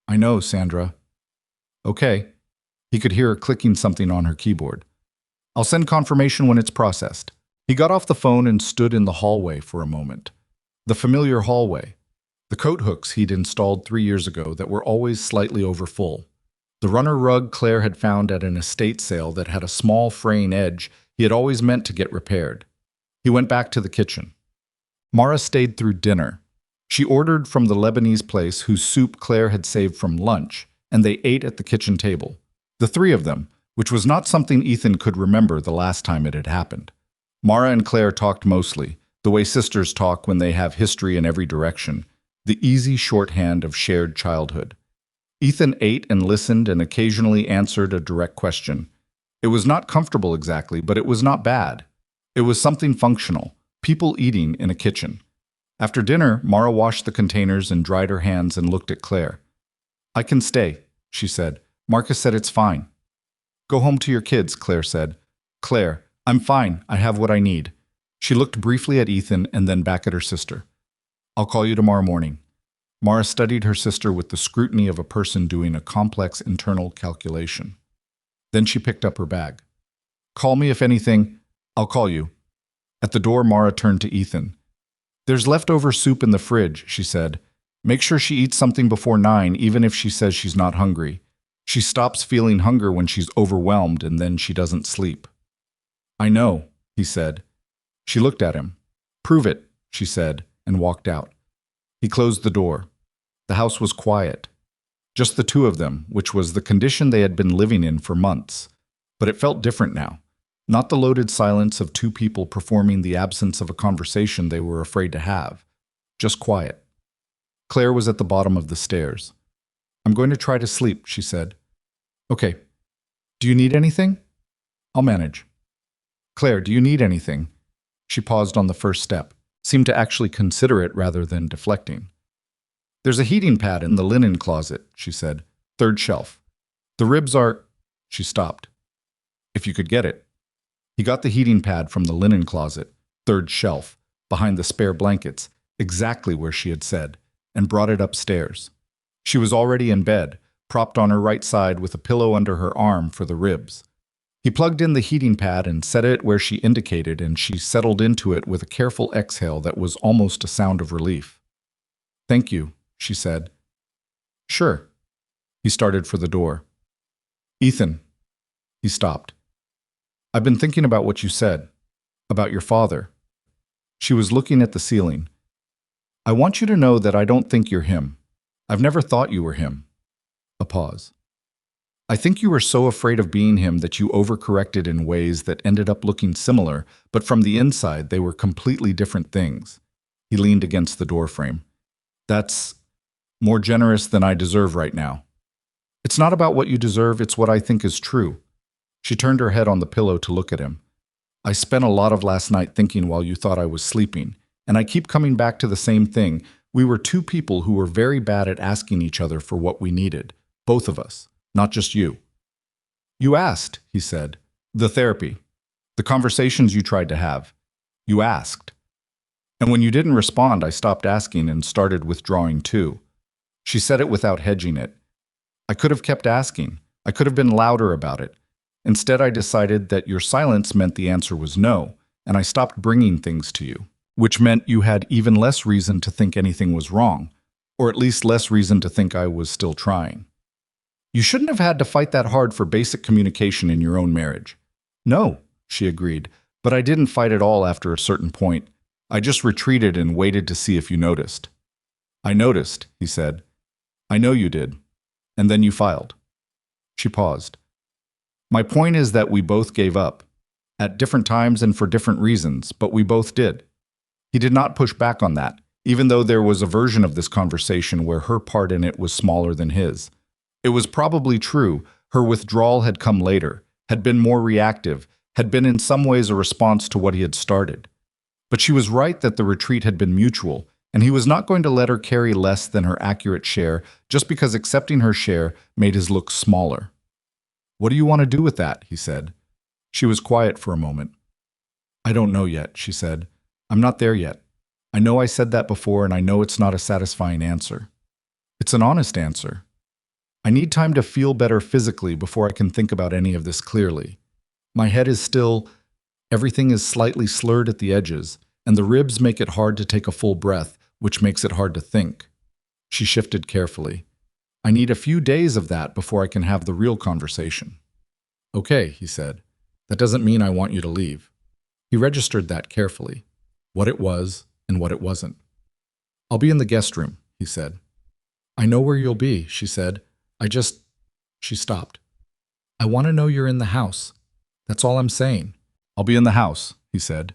"I know, Sandra." "Okay." He could hear her clicking something on her keyboard. "I'll send confirmation when it's processed." He got off the phone and stood in the hallway for a moment. The familiar hallway. The coat hooks he'd installed 3 years ago that were always slightly overfull. The runner rug Claire had found at an estate sale that had a small fraying edge he had always meant to get repaired. He went back to the kitchen. Mara stayed through dinner. She ordered from the Lebanese place whose soup Claire had saved from lunch, and they ate at the kitchen table. The three of them, which was not something Ethan could remember the last time it had happened. Mara and Claire talked mostly, the way sisters talk when they have history in every direction, the easy shorthand of shared childhood. Ethan ate and listened and occasionally answered a direct question. It was not comfortable exactly, but it was not bad. It was something functional, people eating in a kitchen. After dinner, Mara washed the containers and dried her hands and looked at Claire. "I can stay," she said. "Marcus said it's fine." "Go home to your kids," Claire said. "Claire, I'm fine. I have what I need." She looked briefly at Ethan and then back at her sister. "I'll call you tomorrow morning." Mara studied her sister with the scrutiny of a person doing a complex internal calculation. Then she picked up her bag. "Call me if anything. I'll call you." At the door, Mara turned to Ethan. "There's leftover soup in the fridge," she said. "Make sure she eats something before 9, even if she says she's not hungry. She stops feeling hunger when she's overwhelmed and then she doesn't sleep." "I know," he said. She looked at him. "Prove it," she said, and walked out. He closed the door. The house was quiet. Just the two of them, which was the condition they had been living in for months. But it felt different now. Not the loaded silence of two people performing the absence of a conversation they were afraid to have. Just quiet. Claire was at the bottom of the stairs. "I'm going to try to sleep," she said. "Okay. Do you need anything?" "I'll manage." "Claire, do you need anything?" She paused on the first step, seemed to actually consider it rather than deflecting. "There's a heating pad in the linen closet," she said. "Third shelf. The ribs are—" She stopped. "If you could get it." He got the heating pad from the linen closet, third shelf, behind the spare blankets, exactly where she had said, and brought it upstairs. She was already in bed, propped on her right side with a pillow under her arm for the ribs. He plugged in the heating pad and set it where she indicated, and she settled into it with a careful exhale that was almost a sound of relief. "Thank you," she said. "Sure." He started for the door. "Ethan." He stopped. "I've been thinking about what you said, about your father." She was looking at the ceiling. "I want you to know that I don't think you're him. I've never thought you were him." A pause. "I think you were so afraid of being him that you overcorrected in ways that ended up looking similar, but from the inside they were completely different things." He leaned against the doorframe. "That's more generous than I deserve right now." "It's not about what you deserve, it's what I think is true." She turned her head on the pillow to look at him. "I spent a lot of last night thinking while you thought I was sleeping, and I keep coming back to the same thing. We were two people who were very bad at asking each other for what we needed. Both of us, not just you." "You asked," he said. "The therapy. The conversations you tried to have. You asked. And when you didn't respond, I stopped asking and started withdrawing too." She said it without hedging it. "I could have kept asking. I could have been louder about it. Instead, I decided that your silence meant the answer was no, and I stopped bringing things to you, which meant you had even less reason to think anything was wrong, or at least less reason to think I was still trying. You shouldn't have had to fight that hard for basic communication in your own marriage." "No," she agreed, "but I didn't fight at all after a certain point. I just retreated and waited to see if you noticed." "I noticed," he said. "I know you did. And then you filed." She paused. "My point is that we both gave up, at different times and for different reasons, but we both did." He did not push back on that, even though there was a version of this conversation where her part in it was smaller than his. It was probably true. Her withdrawal had come later, had been more reactive, had been in some ways a response to what he had started. But she was right that the retreat had been mutual, and he was not going to let her carry less than her accurate share just because accepting her share made his look smaller. "What do you want to do with that?" he said. She was quiet for a moment. "I don't know yet," she said. "I'm not there yet. I know I said that before, and I know it's not a satisfying answer. It's an honest answer. I need time to feel better physically before I can think about any of this clearly. My head is still, everything is slightly slurred at the edges, and the ribs make it hard to take a full breath, which makes it hard to think." She shifted carefully. "I need a few days of that before I can have the real conversation." "Okay," he said. "That doesn't mean I want you to leave." He registered that carefully, what it was and what it wasn't. "I'll be in the guest room," he said. "I know where you'll be," she said. She stopped. "I want to know you're in the house. That's all I'm saying." "I'll be in the house," he said.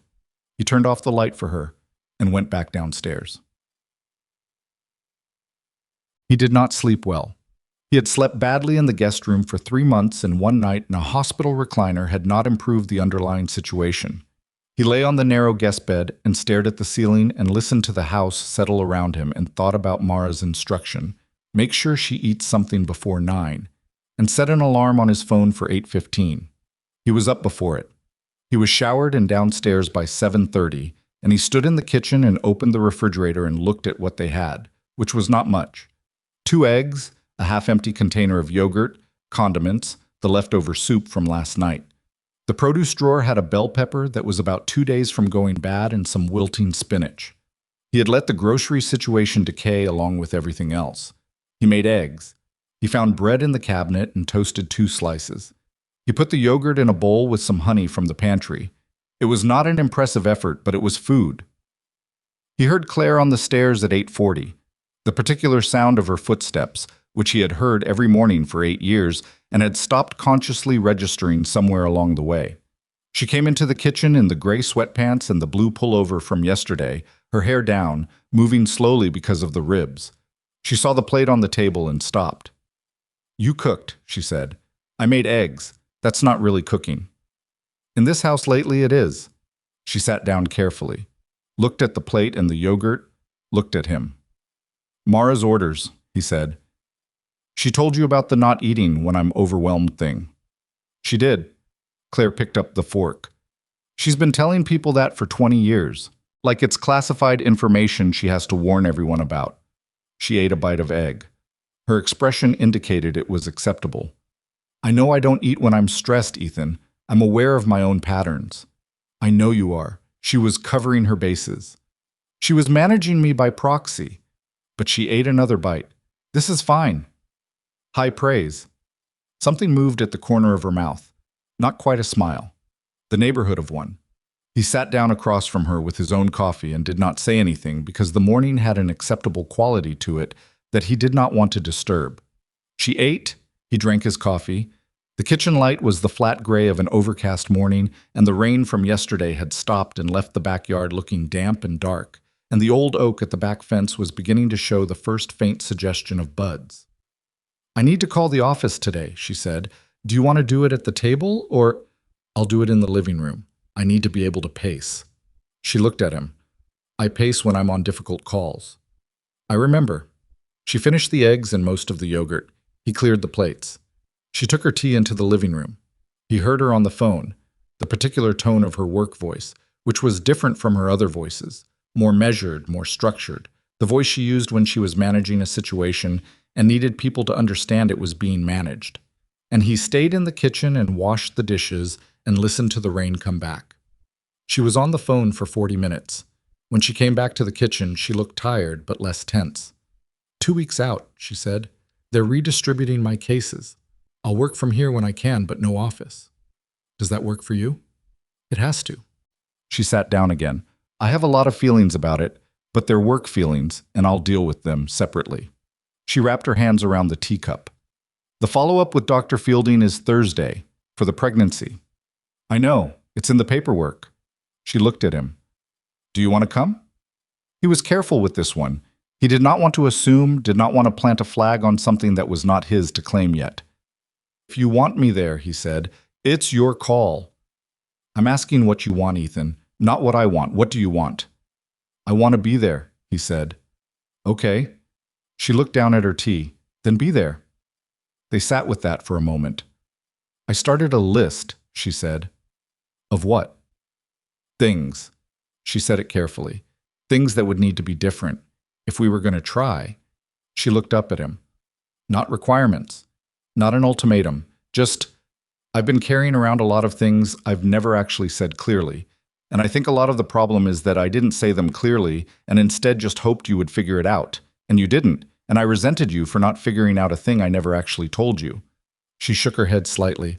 He turned off the light for her and went back downstairs. He did not sleep well. He had slept badly in the guest room for 3 months, and one night in a hospital recliner had not improved the underlying situation. He lay on the narrow guest bed and stared at the ceiling and listened to the house settle around him and thought about Mara's instruction. Make sure she eats something before 9, and set an alarm on his phone for 8:15. He was up before it. He was showered and downstairs by 7:30, and he stood in the kitchen and opened the refrigerator and looked at what they had, which was not much. 2 eggs, a half-empty container of yogurt, condiments, the leftover soup from last night. The produce drawer had a bell pepper that was about 2 days from going bad and some wilting spinach. He had let the grocery situation decay along with everything else. He made eggs. He found bread in the cabinet and toasted 2 slices. He put the yogurt in a bowl with some honey from the pantry. It was not an impressive effort, but it was food. He heard Claire on the stairs at 8:40. The particular sound of her footsteps, which he had heard every morning for 8 years and had stopped consciously registering somewhere along the way. She came into the kitchen in the gray sweatpants and the blue pullover from yesterday, her hair down, moving slowly because of the ribs. She saw the plate on the table and stopped. "You cooked," she said. "I made eggs. That's not really cooking." "In this house lately it is." She sat down carefully, looked at the plate and the yogurt, looked at him. "Mara's orders," he said. "She told you about the not eating when I'm overwhelmed thing." "She did." Claire picked up the fork. She's been telling people that for 20 years, like it's classified information she has to warn everyone about. She ate a bite of egg. Her expression indicated it was acceptable. I know I don't eat when I'm stressed, Ethan. I'm aware of my own patterns. I know you are. She was covering her bases. She was managing me by proxy. But she ate another bite. This is fine. High praise. Something moved at the corner of her mouth. Not quite a smile. The neighborhood of one. He sat down across from her with his own coffee and did not say anything because the morning had an acceptable quality to it that he did not want to disturb. She ate. He drank his coffee. The kitchen light was the flat gray of an overcast morning, and the rain from yesterday had stopped and left the backyard looking damp and dark, and the old oak at the back fence was beginning to show the first faint suggestion of buds. I need to call the office today, she said. Do you want to do it at the table, or I'll do it in the living room. I need to be able to pace. She looked at him. I pace when I'm on difficult calls. I remember. She finished the eggs and most of the yogurt. He cleared the plates. She took her tea into the living room. He heard her on the phone, the particular tone of her work voice, which was different from her other voices, more measured, more structured, the voice she used when she was managing a situation and needed people to understand it was being managed. And he stayed in the kitchen and washed the dishes and listened to the rain come back. She was on the phone for 40 minutes. When she came back to the kitchen, she looked tired but less tense. 2 weeks out, she said. They're redistributing my cases. I'll work from here when I can, but no office. Does that work for you? It has to. She sat down again. I have a lot of feelings about it, but they're work feelings, and I'll deal with them separately. She wrapped her hands around the teacup. The follow-up with Dr. Fielding is Thursday, for the pregnancy. I know, it's in the paperwork. She looked at him. Do you want to come? He was careful with this one. He did not want to assume, did not want to plant a flag on something that was not his to claim yet. If you want me there, he said, it's your call. I'm asking what you want, Ethan, not what I want. What do you want? I want to be there, he said. Okay. She looked down at her tea. Then be there. They sat with that for a moment. I started a list, she said. Of what? Things. She said it carefully. Things that would need to be different. If we were going to try. She looked up at him. Not requirements. Not an ultimatum. Just, I've been carrying around a lot of things I've never actually said clearly. And I think a lot of the problem is that I didn't say them clearly and instead just hoped you would figure it out. And you didn't. And I resented you for not figuring out a thing I never actually told you. She shook her head slightly.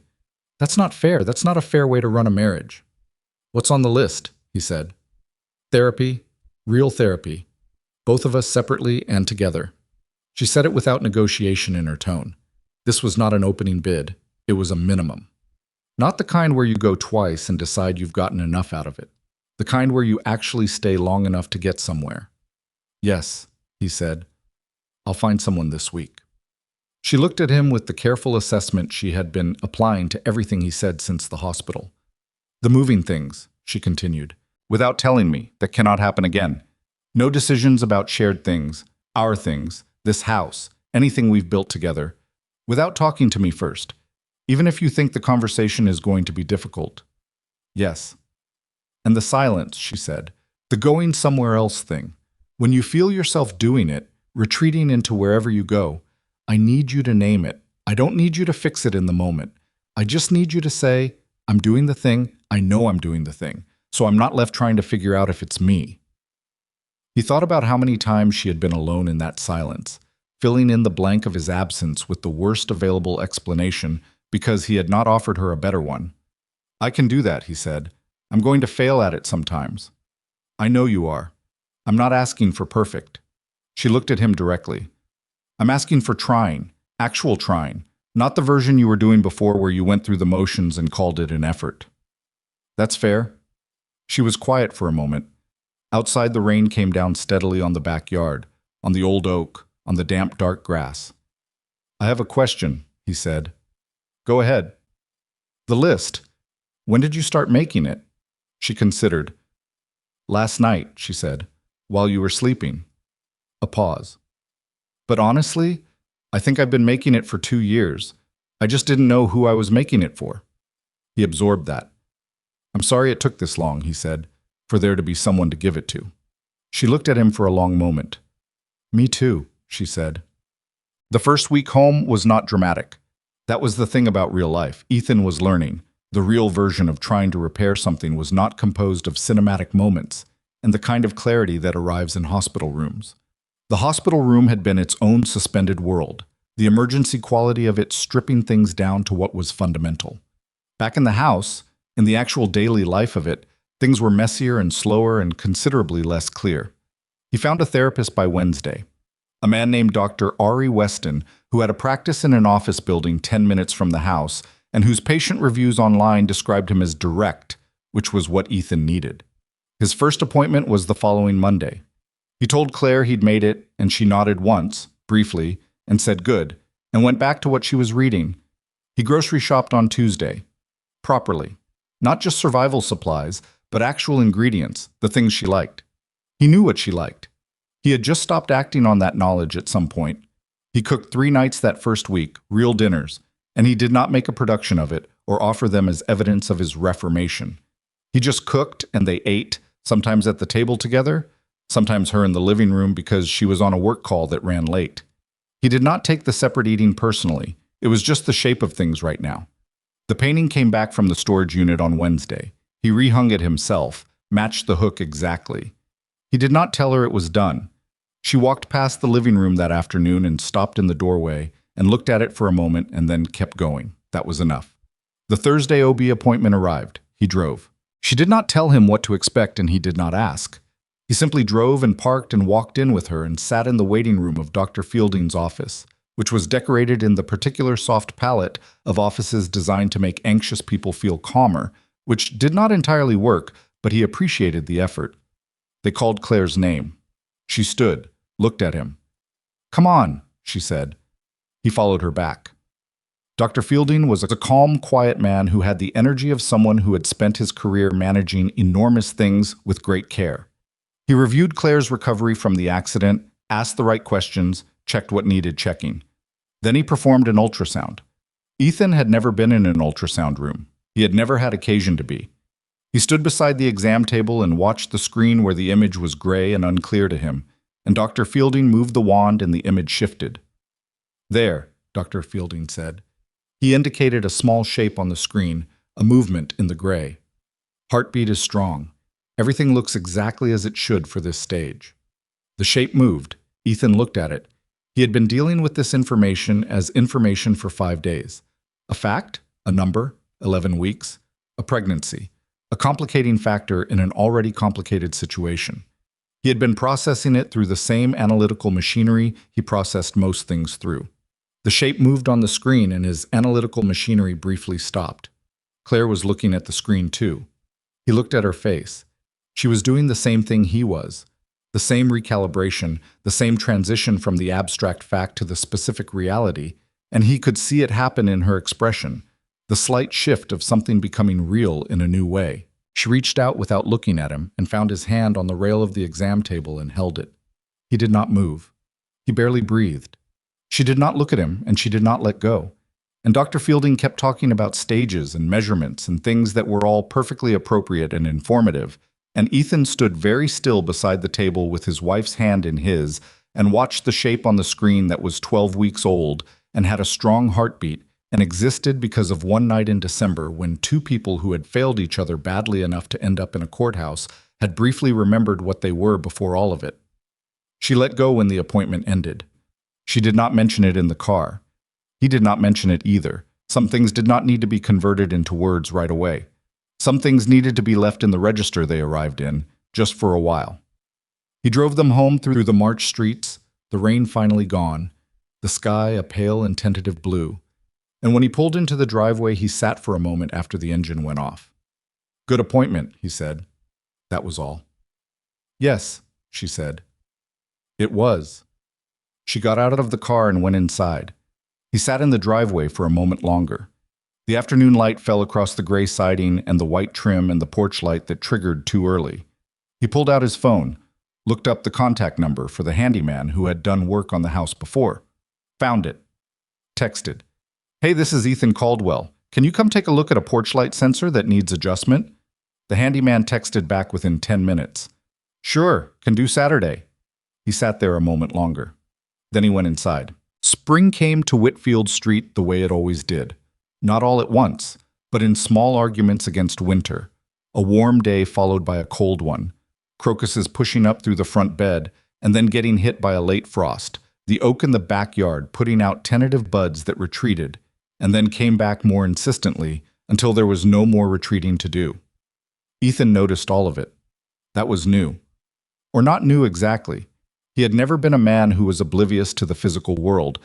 That's not fair. That's not a fair way to run a marriage. What's on the list? He said. Therapy. Real therapy. Both of us separately and together. She said it without negotiation in her tone. This was not an opening bid. It was a minimum. Not the kind where you go twice and decide you've gotten enough out of it. The kind where you actually stay long enough to get somewhere. Yes, he said. I'll find someone this week. She looked at him with the careful assessment she had been applying to everything he said since the hospital. The moving things, she continued, without telling me, that cannot happen again. No decisions about shared things, our things, this house, anything we've built together, without talking to me first, even if you think the conversation is going to be difficult. Yes. And the silence, she said, the going somewhere else thing. When you feel yourself doing it, retreating into wherever you go, I need you to name it. I don't need you to fix it in the moment. I just need you to say, I'm doing the thing, I know I'm doing the thing, so I'm not left trying to figure out if it's me. He thought about how many times she had been alone in that silence, filling in the blank of his absence with the worst available explanation because he had not offered her a better one. I can do that, he said. I'm going to fail at it sometimes. I know you are. I'm not asking for perfect. She looked at him directly. I'm asking for trying, actual trying, not the version you were doing before where you went through the motions and called it an effort. That's fair. She was quiet for a moment. Outside, the rain came down steadily on the backyard, on the old oak, on the damp, dark grass. I have a question, he said. Go ahead. The list. When did you start making it? She considered. Last night, she said, while you were sleeping. A pause. But honestly, I think I've been making it for 2 years. I just didn't know who I was making it for. He absorbed that. I'm sorry it took this long, he said, for there to be someone to give it to. She looked at him for a long moment. Me too, she said. The first week home was not dramatic. That was the thing about real life. Ethan was learning. The real version of trying to repair something was not composed of cinematic moments and the kind of clarity that arrives in hospital rooms. The hospital room had been its own suspended world, the emergency quality of it stripping things down to what was fundamental. Back in the house, in the actual daily life of it, things were messier and slower and considerably less clear. He found a therapist by Wednesday, a man named Dr. Ari Weston, who had a practice in an office building 10 minutes from the house and whose patient reviews online described him as direct, which was what Ethan needed. His first appointment was the following Monday. He told Claire he'd made it, and she nodded once, briefly, and said good, and went back to what she was reading. He grocery shopped on Tuesday. Properly. Not just survival supplies, but actual ingredients, the things she liked. He knew what she liked. He had just stopped acting on that knowledge at some point. He cooked 3 nights that first week, real dinners, and he did not make a production of it or offer them as evidence of his reformation. He just cooked and they ate, sometimes at the table together, sometimes her in the living room because she was on a work call that ran late. He did not take the separate eating personally. It was just the shape of things right now. The painting came back from the storage unit on Wednesday. He rehung it himself, matched the hook exactly. He did not tell her it was done. She walked past the living room that afternoon and stopped in the doorway and looked at it for a moment and then kept going. That was enough. The Thursday OB appointment arrived. He drove. She did not tell him what to expect and he did not ask. He simply drove and parked and walked in with her and sat in the waiting room of Dr. Fielding's office, which was decorated in the particular soft palette of offices designed to make anxious people feel calmer, which did not entirely work, but he appreciated the effort. They called Claire's name. She stood, looked at him. "Come on," she said. He followed her back. Dr. Fielding was a calm, quiet man who had the energy of someone who had spent his career managing enormous things with great care. He reviewed Claire's recovery from the accident, asked the right questions, checked what needed checking. Then he performed an ultrasound. Ethan had never been in an ultrasound room. He had never had occasion to be. He stood beside the exam table and watched the screen where the image was gray and unclear to him, and Dr. Fielding moved the wand and the image shifted. "There," Dr. Fielding said. He indicated a small shape on the screen, a movement in the gray. "Heartbeat is strong. Everything looks exactly as it should for this stage." The shape moved. Ethan looked at it. He had been dealing with this information as information for 5 days. A fact, a number, 11 weeks, a pregnancy, a complicating factor in an already complicated situation. He had been processing it through the same analytical machinery he processed most things through. The shape moved on the screen and his analytical machinery briefly stopped. Claire was looking at the screen too. He looked at her face. She was doing the same thing he was. The same recalibration, the same transition from the abstract fact to the specific reality, and he could see it happen in her expression, the slight shift of something becoming real in a new way. She reached out without looking at him and found his hand on the rail of the exam table and held it. He did not move. He barely breathed. She did not look at him, and she did not let go. And Dr. Fielding kept talking about stages and measurements and things that were all perfectly appropriate and informative, and Ethan stood very still beside the table with his wife's hand in his and watched the shape on the screen that was 12 weeks old and had a strong heartbeat and existed because of one night in December when 2 people who had failed each other badly enough to end up in a courthouse had briefly remembered what they were before all of it. She let go when the appointment ended. She did not mention it in the car. He did not mention it either. Some things did not need to be converted into words right away. Some things needed to be left in the register they arrived in, just for a while. He drove them home through the March streets, the rain finally gone, the sky a pale and tentative blue. And when he pulled into the driveway, he sat for a moment after the engine went off. "Good appointment," he said. That was all. "Yes," she said. It was. She got out of the car and went inside. He sat in the driveway for a moment longer. The afternoon light fell across the gray siding and the white trim and the porch light that triggered too early. He pulled out his phone, looked up the contact number for the handyman who had done work on the house before. Found it. Texted. "Hey, this is Ethan Caldwell. Can you come take a look at a porch light sensor that needs adjustment?" The handyman texted back within 10 minutes. Sure, can do Saturday. He sat there a moment longer. Then he went inside. Spring came to Whitfield Street the way it always did. Not all at once, but in small arguments against winter. A warm day followed by a cold one. Crocuses pushing up through the front bed, and then getting hit by a late frost. The oak in the backyard putting out tentative buds that retreated, and then came back more insistently until there was no more retreating to do. Ethan noticed all of it. That was new. Or not new exactly. He had never been a man who was oblivious to the physical world,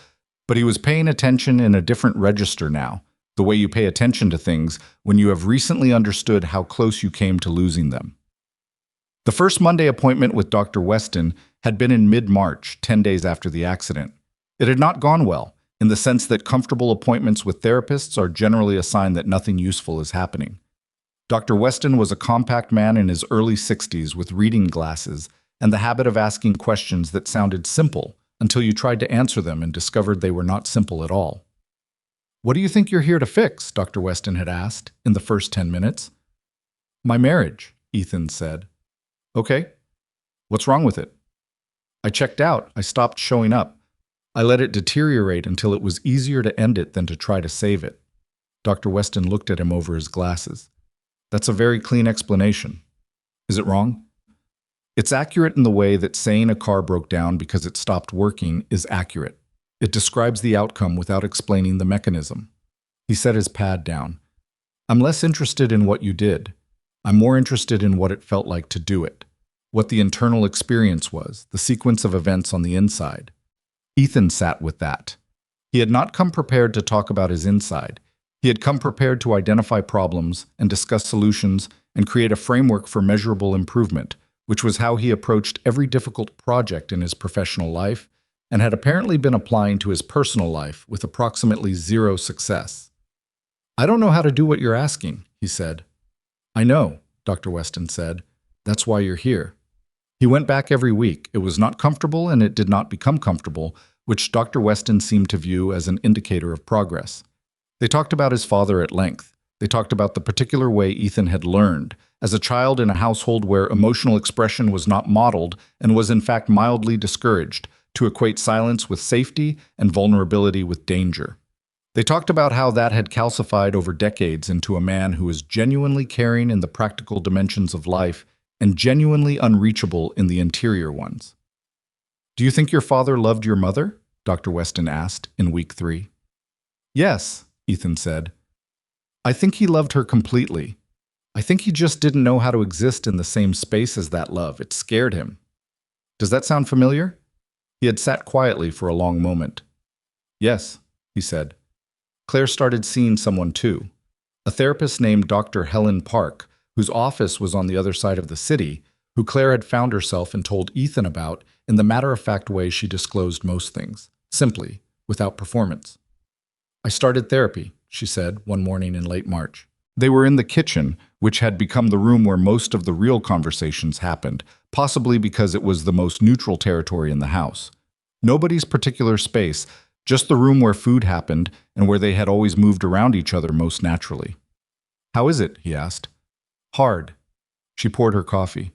but he was paying attention in a different register now, the way you pay attention to things when you have recently understood how close you came to losing them. The first Monday appointment with Dr. Weston had been in mid-March, 10 days after the accident. It had not gone well, in the sense that comfortable appointments with therapists are generally a sign that nothing useful is happening. Dr. Weston was a compact man in his early 60s with reading glasses and the habit of asking questions that sounded simple until you tried to answer them and discovered they were not simple at all. "What do you think you're here to fix?" Dr. Weston had asked in the first 10 minutes. "My marriage," Ethan said. "Okay. What's wrong with it?" "I checked out. I stopped showing up. I let it deteriorate until it was easier to end it than to try to save it." Dr. Weston looked at him over his glasses. "That's a very clean explanation. Is it wrong?" "It's accurate in the way that saying a car broke down because it stopped working is accurate. It describes the outcome without explaining the mechanism." He set his pad down. "I'm less interested in what you did. I'm more interested in what it felt like to do it. What the internal experience was, the sequence of events on the inside." Ethan sat with that. He had not come prepared to talk about his inside. He had come prepared to identify problems and discuss solutions and create a framework for measurable improvement, which was how he approached every difficult project in his professional life and had apparently been applying to his personal life with approximately zero success. "I don't know how to do what you're asking," he said. "I know," Dr. Weston said. "That's why you're here." He went back every week. It was not comfortable and it did not become comfortable, which Dr. Weston seemed to view as an indicator of progress. They talked about his father at length. They talked about the particular way Ethan had learned, as a child in a household where emotional expression was not modeled and was in fact mildly discouraged, to equate silence with safety and vulnerability with danger. They talked about how that had calcified over decades into a man who was genuinely caring in the practical dimensions of life and genuinely unreachable in the interior ones. "Do you think your father loved your mother?" Dr. Weston asked in week 3. "Yes," Ethan said. "I think he loved her completely. I think he just didn't know how to exist in the same space as that love. It scared him." "Does that sound familiar?" He had sat quietly for a long moment. "Yes," he said. Claire started seeing someone too. A therapist named Dr. Helen Park, whose office was on the other side of the city, who Claire had found herself and told Ethan about in the matter-of-fact way she disclosed most things, simply, without performance. "I started therapy," she said one morning in late March. They were in the kitchen, which had become the room where most of the real conversations happened, possibly because it was the most neutral territory in the house. Nobody's particular space, just the room where food happened and where they had always moved around each other most naturally. "How is it?" he asked. "Hard." She poured her coffee.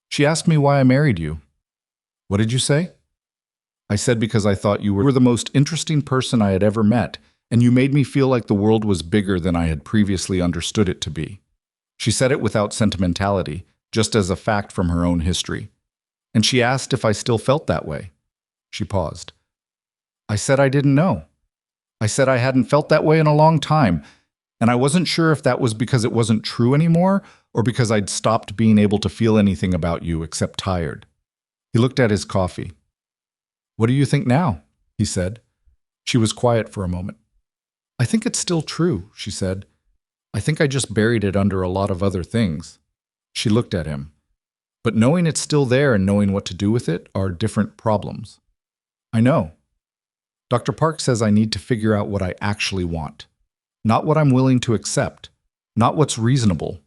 "She asked me why I married you." "What did you say?" "I said because I thought you were the most interesting person I had ever met, and you made me feel like the world was bigger than I had previously understood it to be." She said it without sentimentality, just as a fact from her own history. And she asked if I still felt that way. She paused. I said I didn't know. I said I hadn't felt that way in a long time, and I wasn't sure if that was because it wasn't true anymore or because I'd stopped being able to feel anything about you except tired. He looked at his coffee. "What do you think now?" he said. She was quiet for a moment. "I think it's still true," she said. "I think I just buried it under a lot of other things." She looked at him. "But knowing it's still there and knowing what to do with it are different problems." "I know. Dr. Park says I need to figure out what I actually want. Not what I'm willing to accept. Not what's reasonable.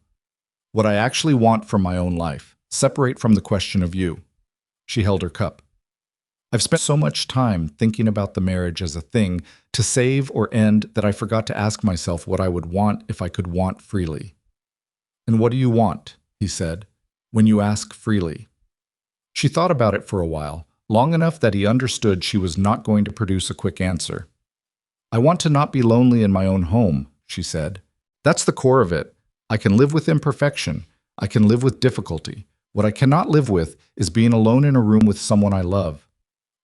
What I actually want from my own life, separate from the question of you." She held her cup. "I've spent so much time thinking about the marriage as a thing to save or end that I forgot to ask myself what I would want if I could want freely." "And what do you want?" he said, "when you ask freely?" She thought about it for a while, long enough that he understood she was not going to produce a quick answer. "I want to not be lonely in my own home," she said. "That's the core of it. I can live with imperfection. I can live with difficulty. What I cannot live with is being alone in a room with someone I love."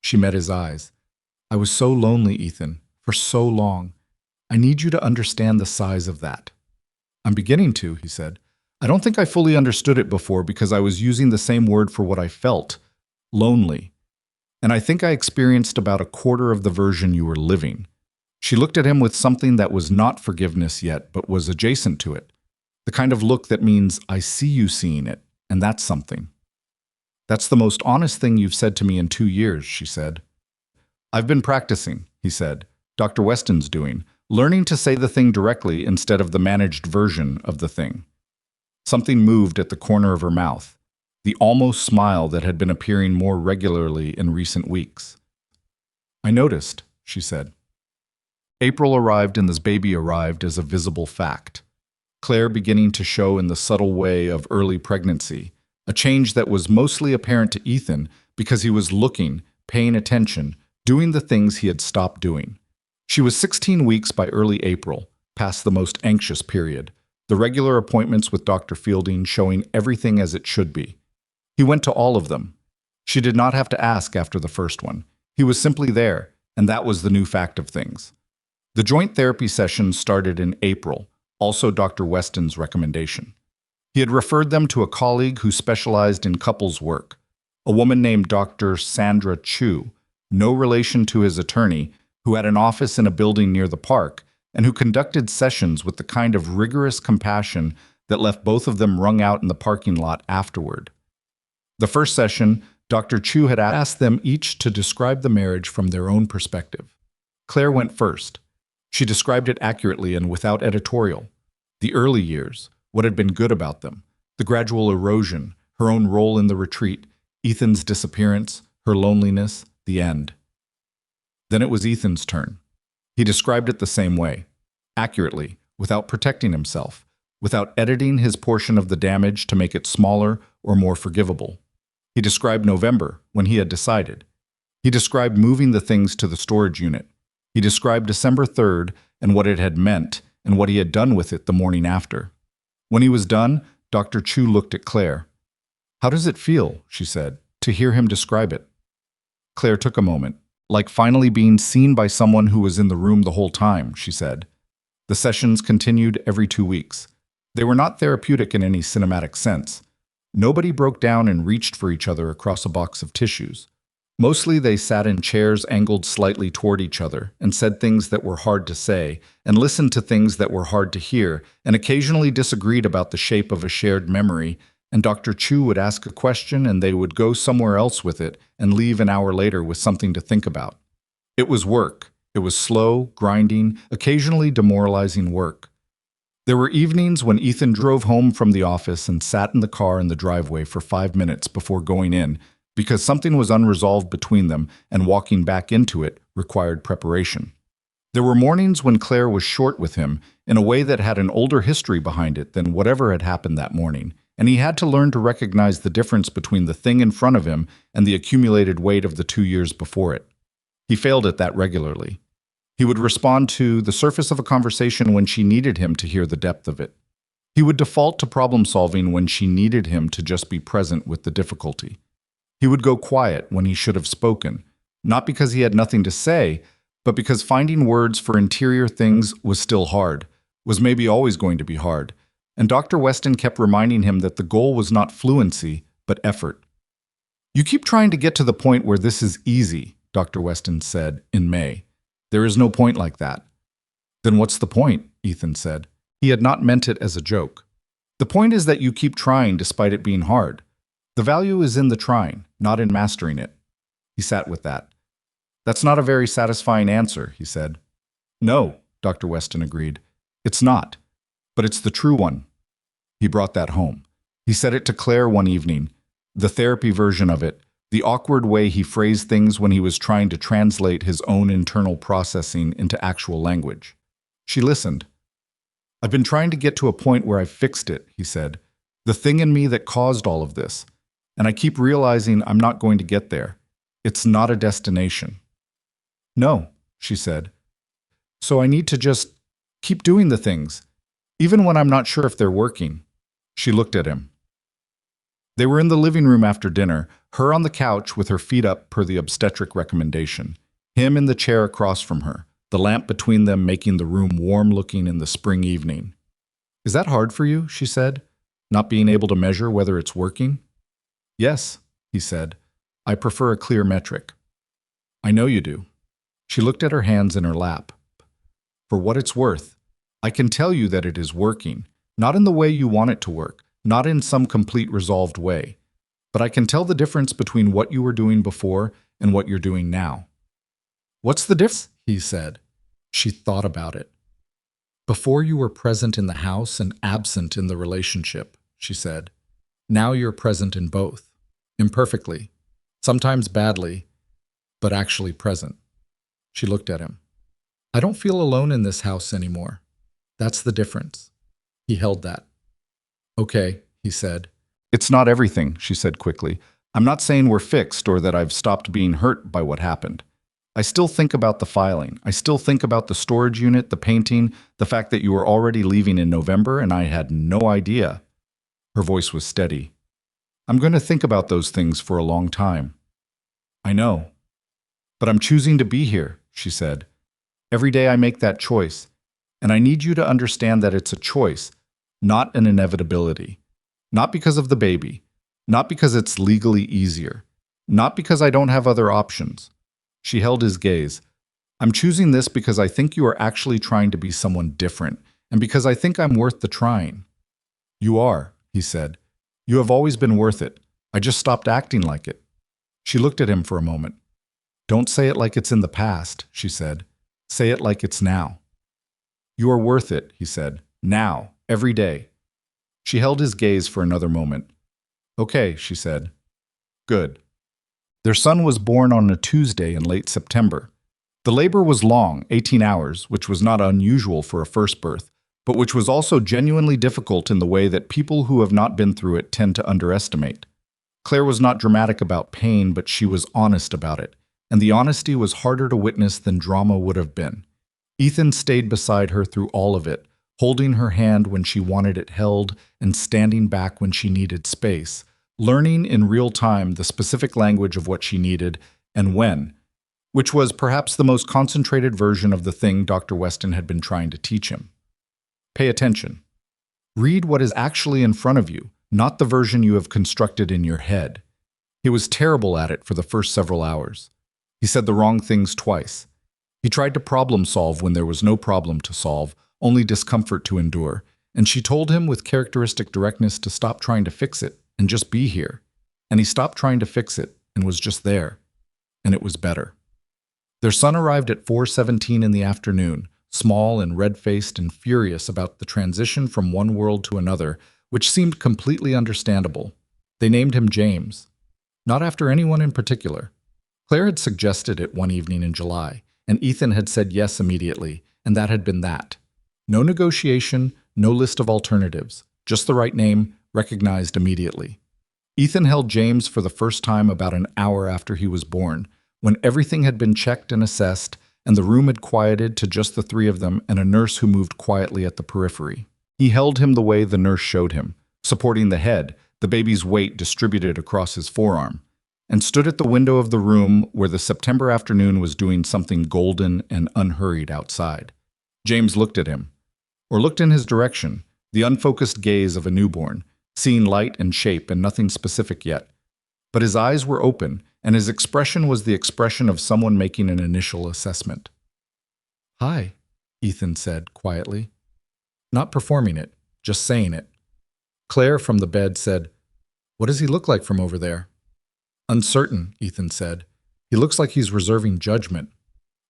She met his eyes. "I was so lonely, Ethan, for so long. I need you to understand the size of that." "I'm beginning to," he said. "I don't think I fully understood it before because I was using the same word for what I felt, lonely. And I think I experienced about a quarter of the version you were living." She looked at him with something that was not forgiveness yet, but was adjacent to it. The kind of look that means, "I see you seeing it, and that's something." "That's the most honest thing you've said to me in 2 years," she said. "I've been practicing," he said. "Dr. Weston's doing, learning to say the thing directly instead of the managed version of the thing." Something moved at the corner of her mouth, the almost smile that had been appearing more regularly in recent weeks. "I noticed," she said. April arrived and this baby arrived as a visible fact. Claire beginning to show in the subtle way of early pregnancy, a change that was mostly apparent to Ethan because he was looking, paying attention, doing the things he had stopped doing. She was 16 weeks by early April, past the most anxious period, the regular appointments with Dr. Fielding showing everything as it should be. He went to all of them. She did not have to ask after the first one. He was simply there, and that was the new fact of things. The joint therapy sessions started in April, also Dr. Weston's recommendation. He had referred them to a colleague who specialized in couples work, a woman named Dr. Sandra Chu, no relation to his attorney, who had an office in a building near the park, and who conducted sessions with the kind of rigorous compassion that left both of them wrung out in the parking lot afterward. The first session, Dr. Chu had asked them each to describe the marriage from their own perspective. Claire went first. She described it accurately and without editorial. The early years, what had been good about them, the gradual erosion, her own role in the retreat, Ethan's disappearance, her loneliness, the end. Then it was Ethan's turn. He described it the same way, accurately, without protecting himself, without editing his portion of the damage to make it smaller or more forgivable. He described November, when he had decided. He described moving the things to the storage unit. He described December 3rd and what it had meant and what he had done with it the morning after. When he was done, Dr. Chu looked at Claire. "How does it feel," she said, "to hear him describe it?" Claire took a moment, like finally being seen by someone who was in the room the whole time, she said. The sessions continued every 2 weeks. They were not therapeutic in any cinematic sense. Nobody broke down and reached for each other across a box of tissues. Mostly they sat in chairs angled slightly toward each other and said things that were hard to say and listened to things that were hard to hear and occasionally disagreed about the shape of a shared memory, and Dr. Chu would ask a question and they would go somewhere else with it and leave an hour later with something to think about. It was work. It was slow, grinding, occasionally demoralizing work. There were evenings when Ethan drove home from the office and sat in the car in the driveway for 5 minutes before going in, because something was unresolved between them and walking back into it required preparation. There were mornings when Claire was short with him in a way that had an older history behind it than whatever had happened that morning, and he had to learn to recognize the difference between the thing in front of him and the accumulated weight of the 2 years before it. He failed at that regularly. He would respond to the surface of a conversation when she needed him to hear the depth of it. He would default to problem solving when she needed him to just be present with the difficulty. He would go quiet when he should have spoken, not because he had nothing to say, but because finding words for interior things was still hard, was maybe always going to be hard, and Dr. Weston kept reminding him that the goal was not fluency, but effort. "You keep trying to get to the point where this is easy," Dr. Weston said in May. "There is no point like that." "Then what's the point?" Ethan said. He had not meant it as a joke. "The point is that you keep trying despite it being hard. The value is in the trying, not in mastering it." He sat with that. "That's not a very satisfying answer," he said. "No," Dr. Weston agreed. "It's not. But it's the true one." He brought that home. He said it to Claire one evening, the therapy version of it, the awkward way he phrased things when he was trying to translate his own internal processing into actual language. She listened. I've been trying to get to a point where I've fixed it, he said. The thing in me that caused all of this. And I keep realizing I'm not going to get there. It's not a destination. No, she said. So I need to just keep doing the things, even when I'm not sure if they're working. She looked at him. They were in the living room after dinner, her on the couch with her feet up per the obstetric recommendation, him in the chair across from her, the lamp between them making the room warm-looking in the spring evening. Is that hard for you? She said, not being able to measure whether it's working. Yes, he said. I prefer a clear metric. I know you do. She looked at her hands in her lap. For what it's worth, I can tell you that it is working, not in the way you want it to work, not in some complete resolved way, but I can tell the difference between what you were doing before and what you're doing now. What's the difference? He said. She thought about it. Before you were present in the house and absent in the relationship, she said. Now you're present in both, imperfectly, sometimes badly, but actually present. She looked at him. I don't feel alone in this house anymore. That's the difference. He held that. Okay, he said. It's not everything, she said quickly. I'm not saying we're fixed or that I've stopped being hurt by what happened. I still think about the filing. I still think about the storage unit, the painting, the fact that you were already leaving in November and I had no idea. Her voice was steady. I'm going to think about those things for a long time. I know. But I'm choosing to be here, she said. Every day I make that choice, and I need you to understand that it's a choice, not an inevitability. Not because of the baby, not because it's legally easier, not because I don't have other options. She held his gaze. I'm choosing this because I think you are actually trying to be someone different, and because I think I'm worth the trying. You are, he said. You have always been worth it. I just stopped acting like it. She looked at him for a moment. Don't say it like it's in the past, she said. Say it like it's now. You are worth it, he said. Now, every day. She held his gaze for another moment. Okay, she said. Good. Their son was born on a Tuesday in late September. The labor was long, 18 hours, which was not unusual for a first birth, but which was also genuinely difficult in the way that people who have not been through it tend to underestimate. Claire was not dramatic about pain, but she was honest about it, and the honesty was harder to witness than drama would have been. Ethan stayed beside her through all of it, holding her hand when she wanted it held and standing back when she needed space, learning in real time the specific language of what she needed and when, which was perhaps the most concentrated version of the thing Dr. Weston had been trying to teach him. Pay attention. Read what is actually in front of you, not the version you have constructed in your head. He was terrible at it for the first several hours. He said the wrong things twice. He tried to problem solve when there was no problem to solve, only discomfort to endure, and she told him with characteristic directness to stop trying to fix it and just be here. And he stopped trying to fix it and was just there. And it was better. Their son arrived at 4:17 in the afternoon, small and red-faced and furious about the transition from one world to another, which seemed completely understandable. They named him James. Not after anyone in particular. Claire had suggested it one evening in July, and Ethan had said yes immediately, and that had been that. No negotiation, no list of alternatives, just the right name, recognized immediately. Ethan held James for the first time about an hour after he was born, when everything had been checked and assessed, and the room had quieted to just the three of them and a nurse who moved quietly at the periphery. He held him the way the nurse showed him, supporting the head, the baby's weight distributed across his forearm, and stood at the window of the room where the September afternoon was doing something golden and unhurried outside. James looked at him, or looked in his direction, the unfocused gaze of a newborn, seeing light and shape and nothing specific yet. But his eyes were open, and his expression was the expression of someone making an initial assessment. Hi, Ethan said quietly. Not performing it, just saying it. Claire from the bed said, What does he look like from over there? Uncertain, Ethan said. He looks like he's reserving judgment.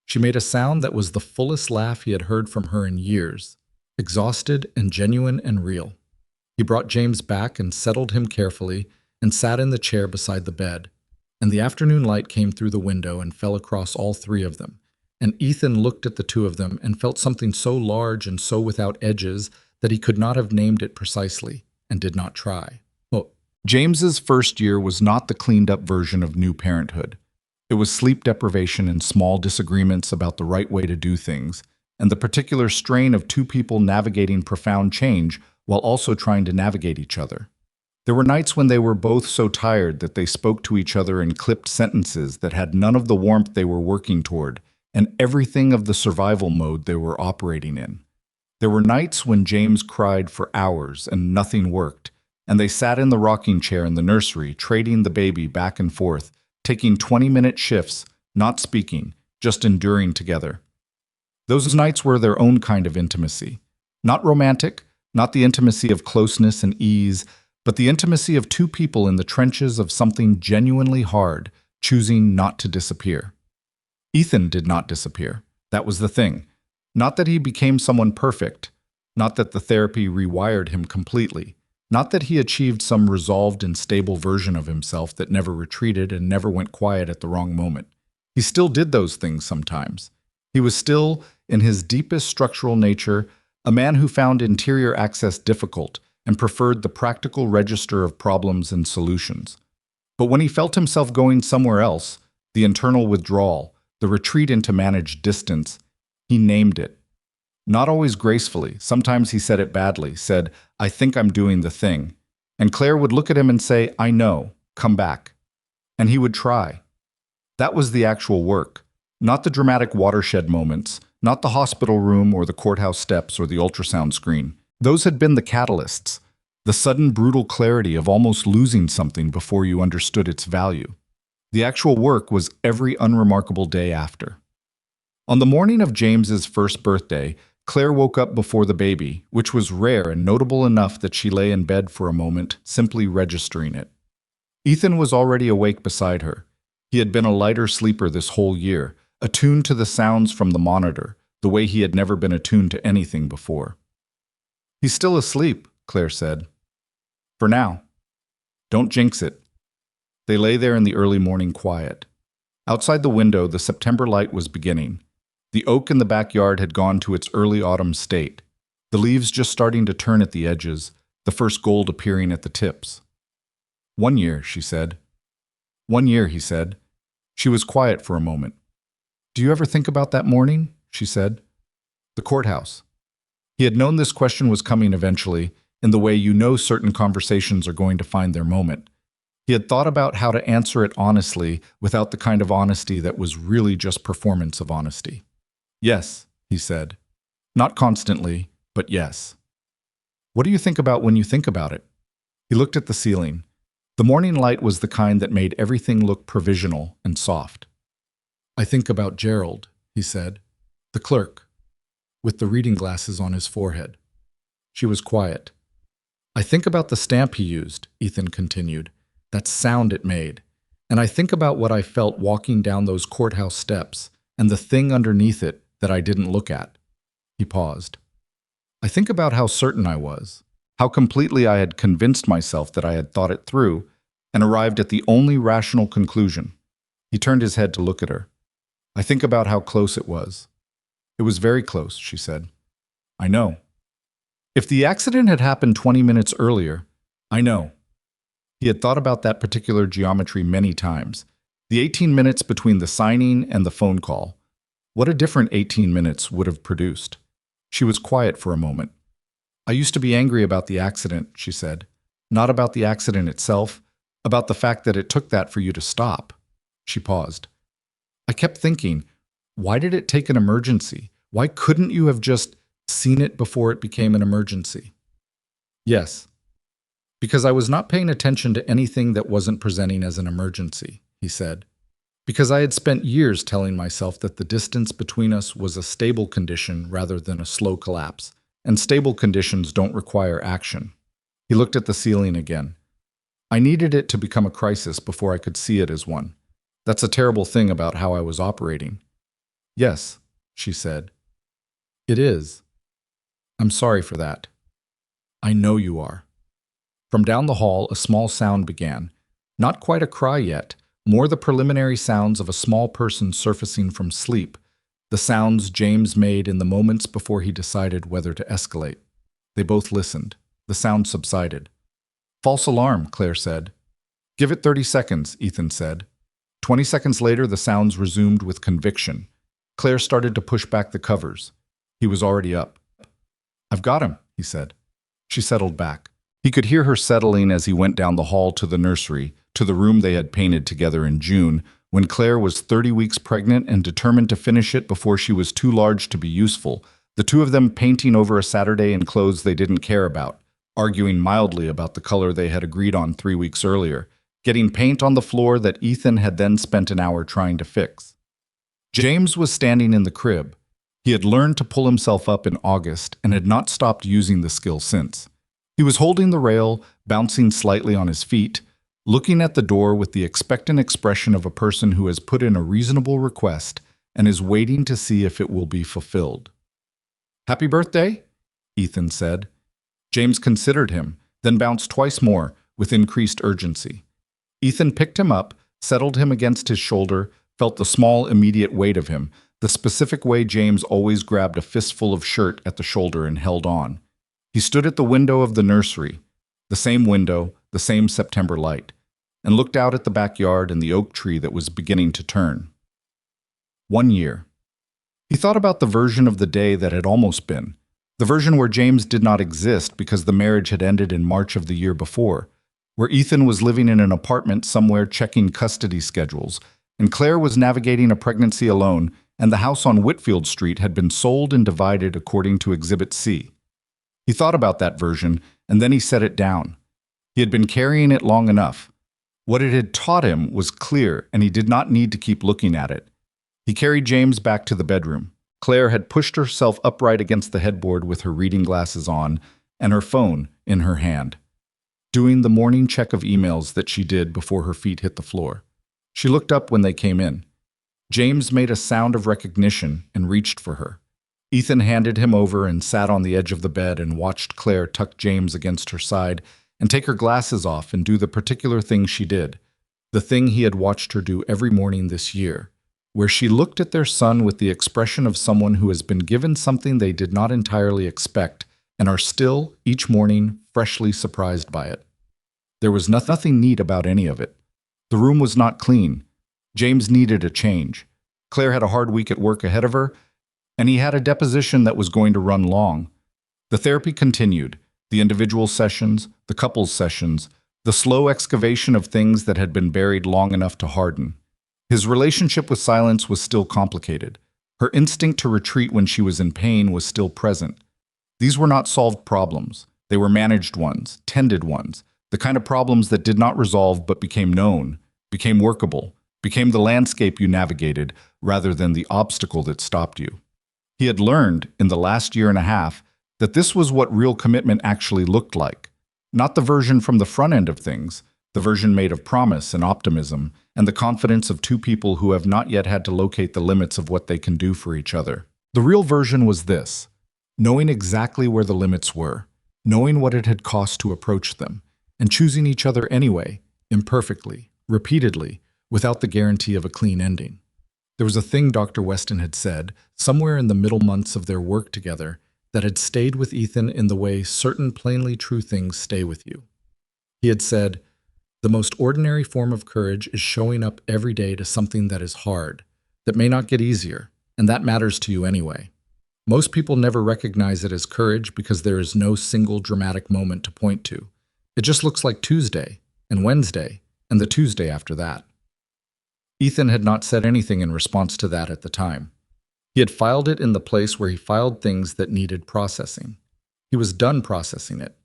She made a sound that was the fullest laugh he had heard from her in years, exhausted and genuine and real. He brought James back and settled him carefully and sat in the chair beside the bed, and the afternoon light came through the window and fell across all three of them, And Ethan looked at the two of them and felt something so large and so without edges that he could not have named it precisely and did not try. Well, James's first year was not the cleaned-up version of new parenthood. It was sleep deprivation and small disagreements about the right way to do things, and the particular strain of two people navigating profound change while also trying to navigate each other. There were nights when they were both so tired that they spoke to each other in clipped sentences that had none of the warmth they were working toward, and everything of the survival mode they were operating in. There were nights when James cried for hours and nothing worked, and they sat in the rocking chair in the nursery, trading the baby back and forth, taking 20-minute shifts, not speaking, just enduring together. Those nights were their own kind of intimacy. Not romantic, not the intimacy of closeness and ease, but the intimacy of two people in the trenches of something genuinely hard, choosing not to disappear. Ethan did not disappear. That was the thing. Not that he became someone perfect, not that the therapy rewired him completely, not that he achieved some resolved and stable version of himself that never retreated and never went quiet at the wrong moment. He still did those things sometimes. He was still, in his deepest structural nature, a man who found interior access difficult and preferred the practical register of problems and solutions. But when he felt himself going somewhere else, the internal withdrawal, the retreat into managed distance, he named it. Not always gracefully, sometimes he said it badly, said, "I think I'm doing the thing." And Claire would look at him and say, "I know, come back." And he would try. That was the actual work, not the dramatic watershed moments, not the hospital room or the courthouse steps or the ultrasound screen. Those had been the catalysts, the sudden brutal clarity of almost losing something before you understood its value. The actual work was every unremarkable day after. On the morning of James's first birthday, Claire woke up before the baby, which was rare and notable enough that she lay in bed for a moment, simply registering it. Ethan was already awake beside her. He had been a lighter sleeper this whole year, attuned to the sounds from the monitor, the way he had never been attuned to anything before. "He's still asleep," Claire said. "For now. Don't jinx it." They lay there in the early morning quiet. Outside the window, the September light was beginning. The oak in the backyard had gone to its early autumn state, the leaves just starting to turn at the edges, the first gold appearing at the tips. "1 year," she said. "1 year," he said. She was quiet for a moment. "Do you ever think about that morning?" she said. "The courthouse." He had known this question was coming eventually, in the way you know certain conversations are going to find their moment. He had thought about how to answer it honestly without the kind of honesty that was really just performance of honesty. "Yes," he said. "Not constantly, but yes." "What do you think about when you think about it?" He looked at the ceiling. The morning light was the kind that made everything look provisional and soft. "I think about Gerald," he said. "The clerk, with the reading glasses on his forehead." She was quiet. "I think about the stamp he used," Ethan continued, "that sound it made. And I think about what I felt walking down those courthouse steps and the thing underneath it that I didn't look at." He paused. "I think about how certain I was, how completely I had convinced myself that I had thought it through and arrived at the only rational conclusion." He turned his head to look at her. "I think about how close it was." "It was very close," she said. "I know." "If the accident had happened 20 minutes earlier, I know." He had thought about that particular geometry many times. The 18 minutes between the signing and the phone call. What a different 18 minutes would have produced. She was quiet for a moment. "I used to be angry about the accident," she said. "Not about the accident itself, about the fact that it took that for you to stop." She paused. "I kept thinking, why did it take an emergency? Why couldn't you have just seen it before it became an emergency?" "Yes. Because I was not paying attention to anything that wasn't presenting as an emergency," he said. "Because I had spent years telling myself that the distance between us was a stable condition rather than a slow collapse, and stable conditions don't require action." He looked at the ceiling again. "I needed it to become a crisis before I could see it as one. That's a terrible thing about how I was operating." "Yes," she said. "It is. I'm sorry for that." "I know you are." From down the hall, a small sound began. Not quite a cry yet, more the preliminary sounds of a small person surfacing from sleep, the sounds James made in the moments before he decided whether to escalate. They both listened. The sound subsided. "False alarm," Claire said. "Give it 30 seconds," Ethan said. 20 seconds later, the sounds resumed with conviction. Claire started to push back the covers. He was already up. "I've got him," he said. She settled back. He could hear her settling as he went down the hall to the nursery, to the room they had painted together in June, when Claire was 30 weeks pregnant and determined to finish it before she was too large to be useful, the two of them painting over a Saturday in clothes they didn't care about, arguing mildly about the color they had agreed on 3 weeks earlier, getting paint on the floor that Ethan had then spent an hour trying to fix. James was standing in the crib. He had learned to pull himself up in August and had not stopped using the skill since. He was holding the rail, bouncing slightly on his feet, looking at the door with the expectant expression of a person who has put in a reasonable request and is waiting to see if it will be fulfilled. "Happy birthday?" Ethan said. James considered him, then bounced twice more, with increased urgency. Ethan picked him up, settled him against his shoulder, felt the small, immediate weight of him, the specific way James always grabbed a fistful of shirt at the shoulder and held on. He stood at the window of the nursery, the same window, the same September light, and looked out at the backyard and the oak tree that was beginning to turn. 1 year. He thought about the version of the day that had almost been, the version where James did not exist because the marriage had ended in March of the year before, where Ethan was living in an apartment somewhere checking custody schedules, and Claire was navigating a pregnancy alone, and the house on Whitfield Street had been sold and divided according to Exhibit C. He thought about that version, and then he set it down. He had been carrying it long enough. What it had taught him was clear, and he did not need to keep looking at it. He carried James back to the bedroom. Claire had pushed herself upright against the headboard with her reading glasses on and her phone in her hand, doing the morning check of emails that she did before her feet hit the floor. She looked up when they came in. James made a sound of recognition and reached for her. Ethan handed him over and sat on the edge of the bed and watched Claire tuck James against her side and take her glasses off and do the particular thing she did, the thing he had watched her do every morning this year, where she looked at their son with the expression of someone who has been given something they did not entirely expect and are still, each morning, freshly surprised by it. There was nothing neat about any of it. The room was not clean. James needed a change. Claire had a hard week at work ahead of her, and he had a deposition that was going to run long. The therapy continued, the individual sessions, the couples sessions, the slow excavation of things that had been buried long enough to harden. His relationship with silence was still complicated. Her instinct to retreat when she was in pain was still present. These were not solved problems. They were managed ones, tended ones, the kind of problems that did not resolve but became known, became workable, became the landscape you navigated rather than the obstacle that stopped you. He had learned, in the last year and a half, that this was what real commitment actually looked like. Not the version from the front end of things, the version made of promise and optimism, and the confidence of two people who have not yet had to locate the limits of what they can do for each other. The real version was this: knowing exactly where the limits were, knowing what it had cost to approach them, and choosing each other anyway, imperfectly, repeatedly, without the guarantee of a clean ending. There was a thing Dr. Weston had said, somewhere in the middle months of their work together, that had stayed with Ethan in the way certain plainly true things stay with you. He had said, "The most ordinary form of courage is showing up every day to something that is hard, that may not get easier, and that matters to you anyway. Most people never recognize it as courage because there is no single dramatic moment to point to. It just looks like Tuesday, and Wednesday, and the Tuesday after that." Ethan had not said anything in response to that at the time. He had filed it in the place where he filed things that needed processing. He was done processing it.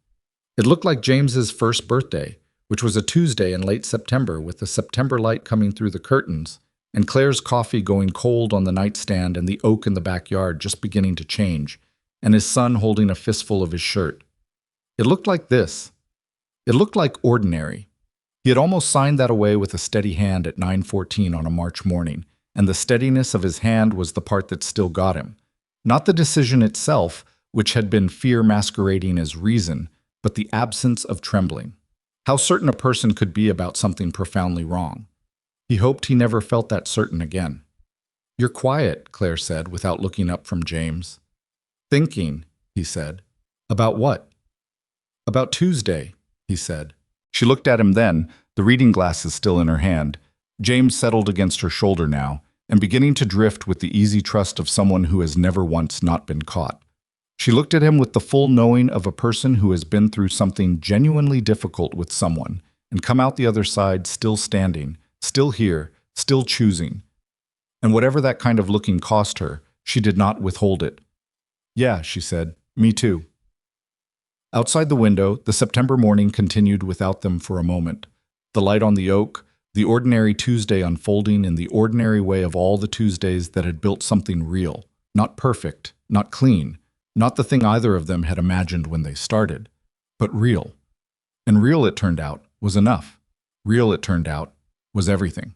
It looked like James's first birthday, which was a Tuesday in late September with the September light coming through the curtains, and Claire's coffee going cold on the nightstand and the oak in the backyard just beginning to change, and his son holding a fistful of his shirt. It looked like this. It looked like ordinary. He had almost signed that away with a steady hand at 9:14 on a March morning, and the steadiness of his hand was the part that still got him. Not the decision itself, which had been fear masquerading as reason, but the absence of trembling. How certain a person could be about something profoundly wrong. He hoped he never felt that certain again. You're quiet, Claire said without looking up from James. Thinking, he said. About what? About Tuesday, he said. She looked at him then, the reading glasses still in her hand. James settled against her shoulder now, and beginning to drift with the easy trust of someone who has never once not been caught. She looked at him with the full knowing of a person who has been through something genuinely difficult with someone, and come out the other side still standing, still here, still choosing. And whatever that kind of looking cost her, she did not withhold it. Yeah, she said, me too. Outside the window, the September morning continued without them for a moment. The light on the oak, the ordinary Tuesday unfolding in the ordinary way of all the Tuesdays that had built something real, not perfect, not clean, not the thing either of them had imagined when they started, but real. And real, it turned out, was enough. Real, it turned out, was everything.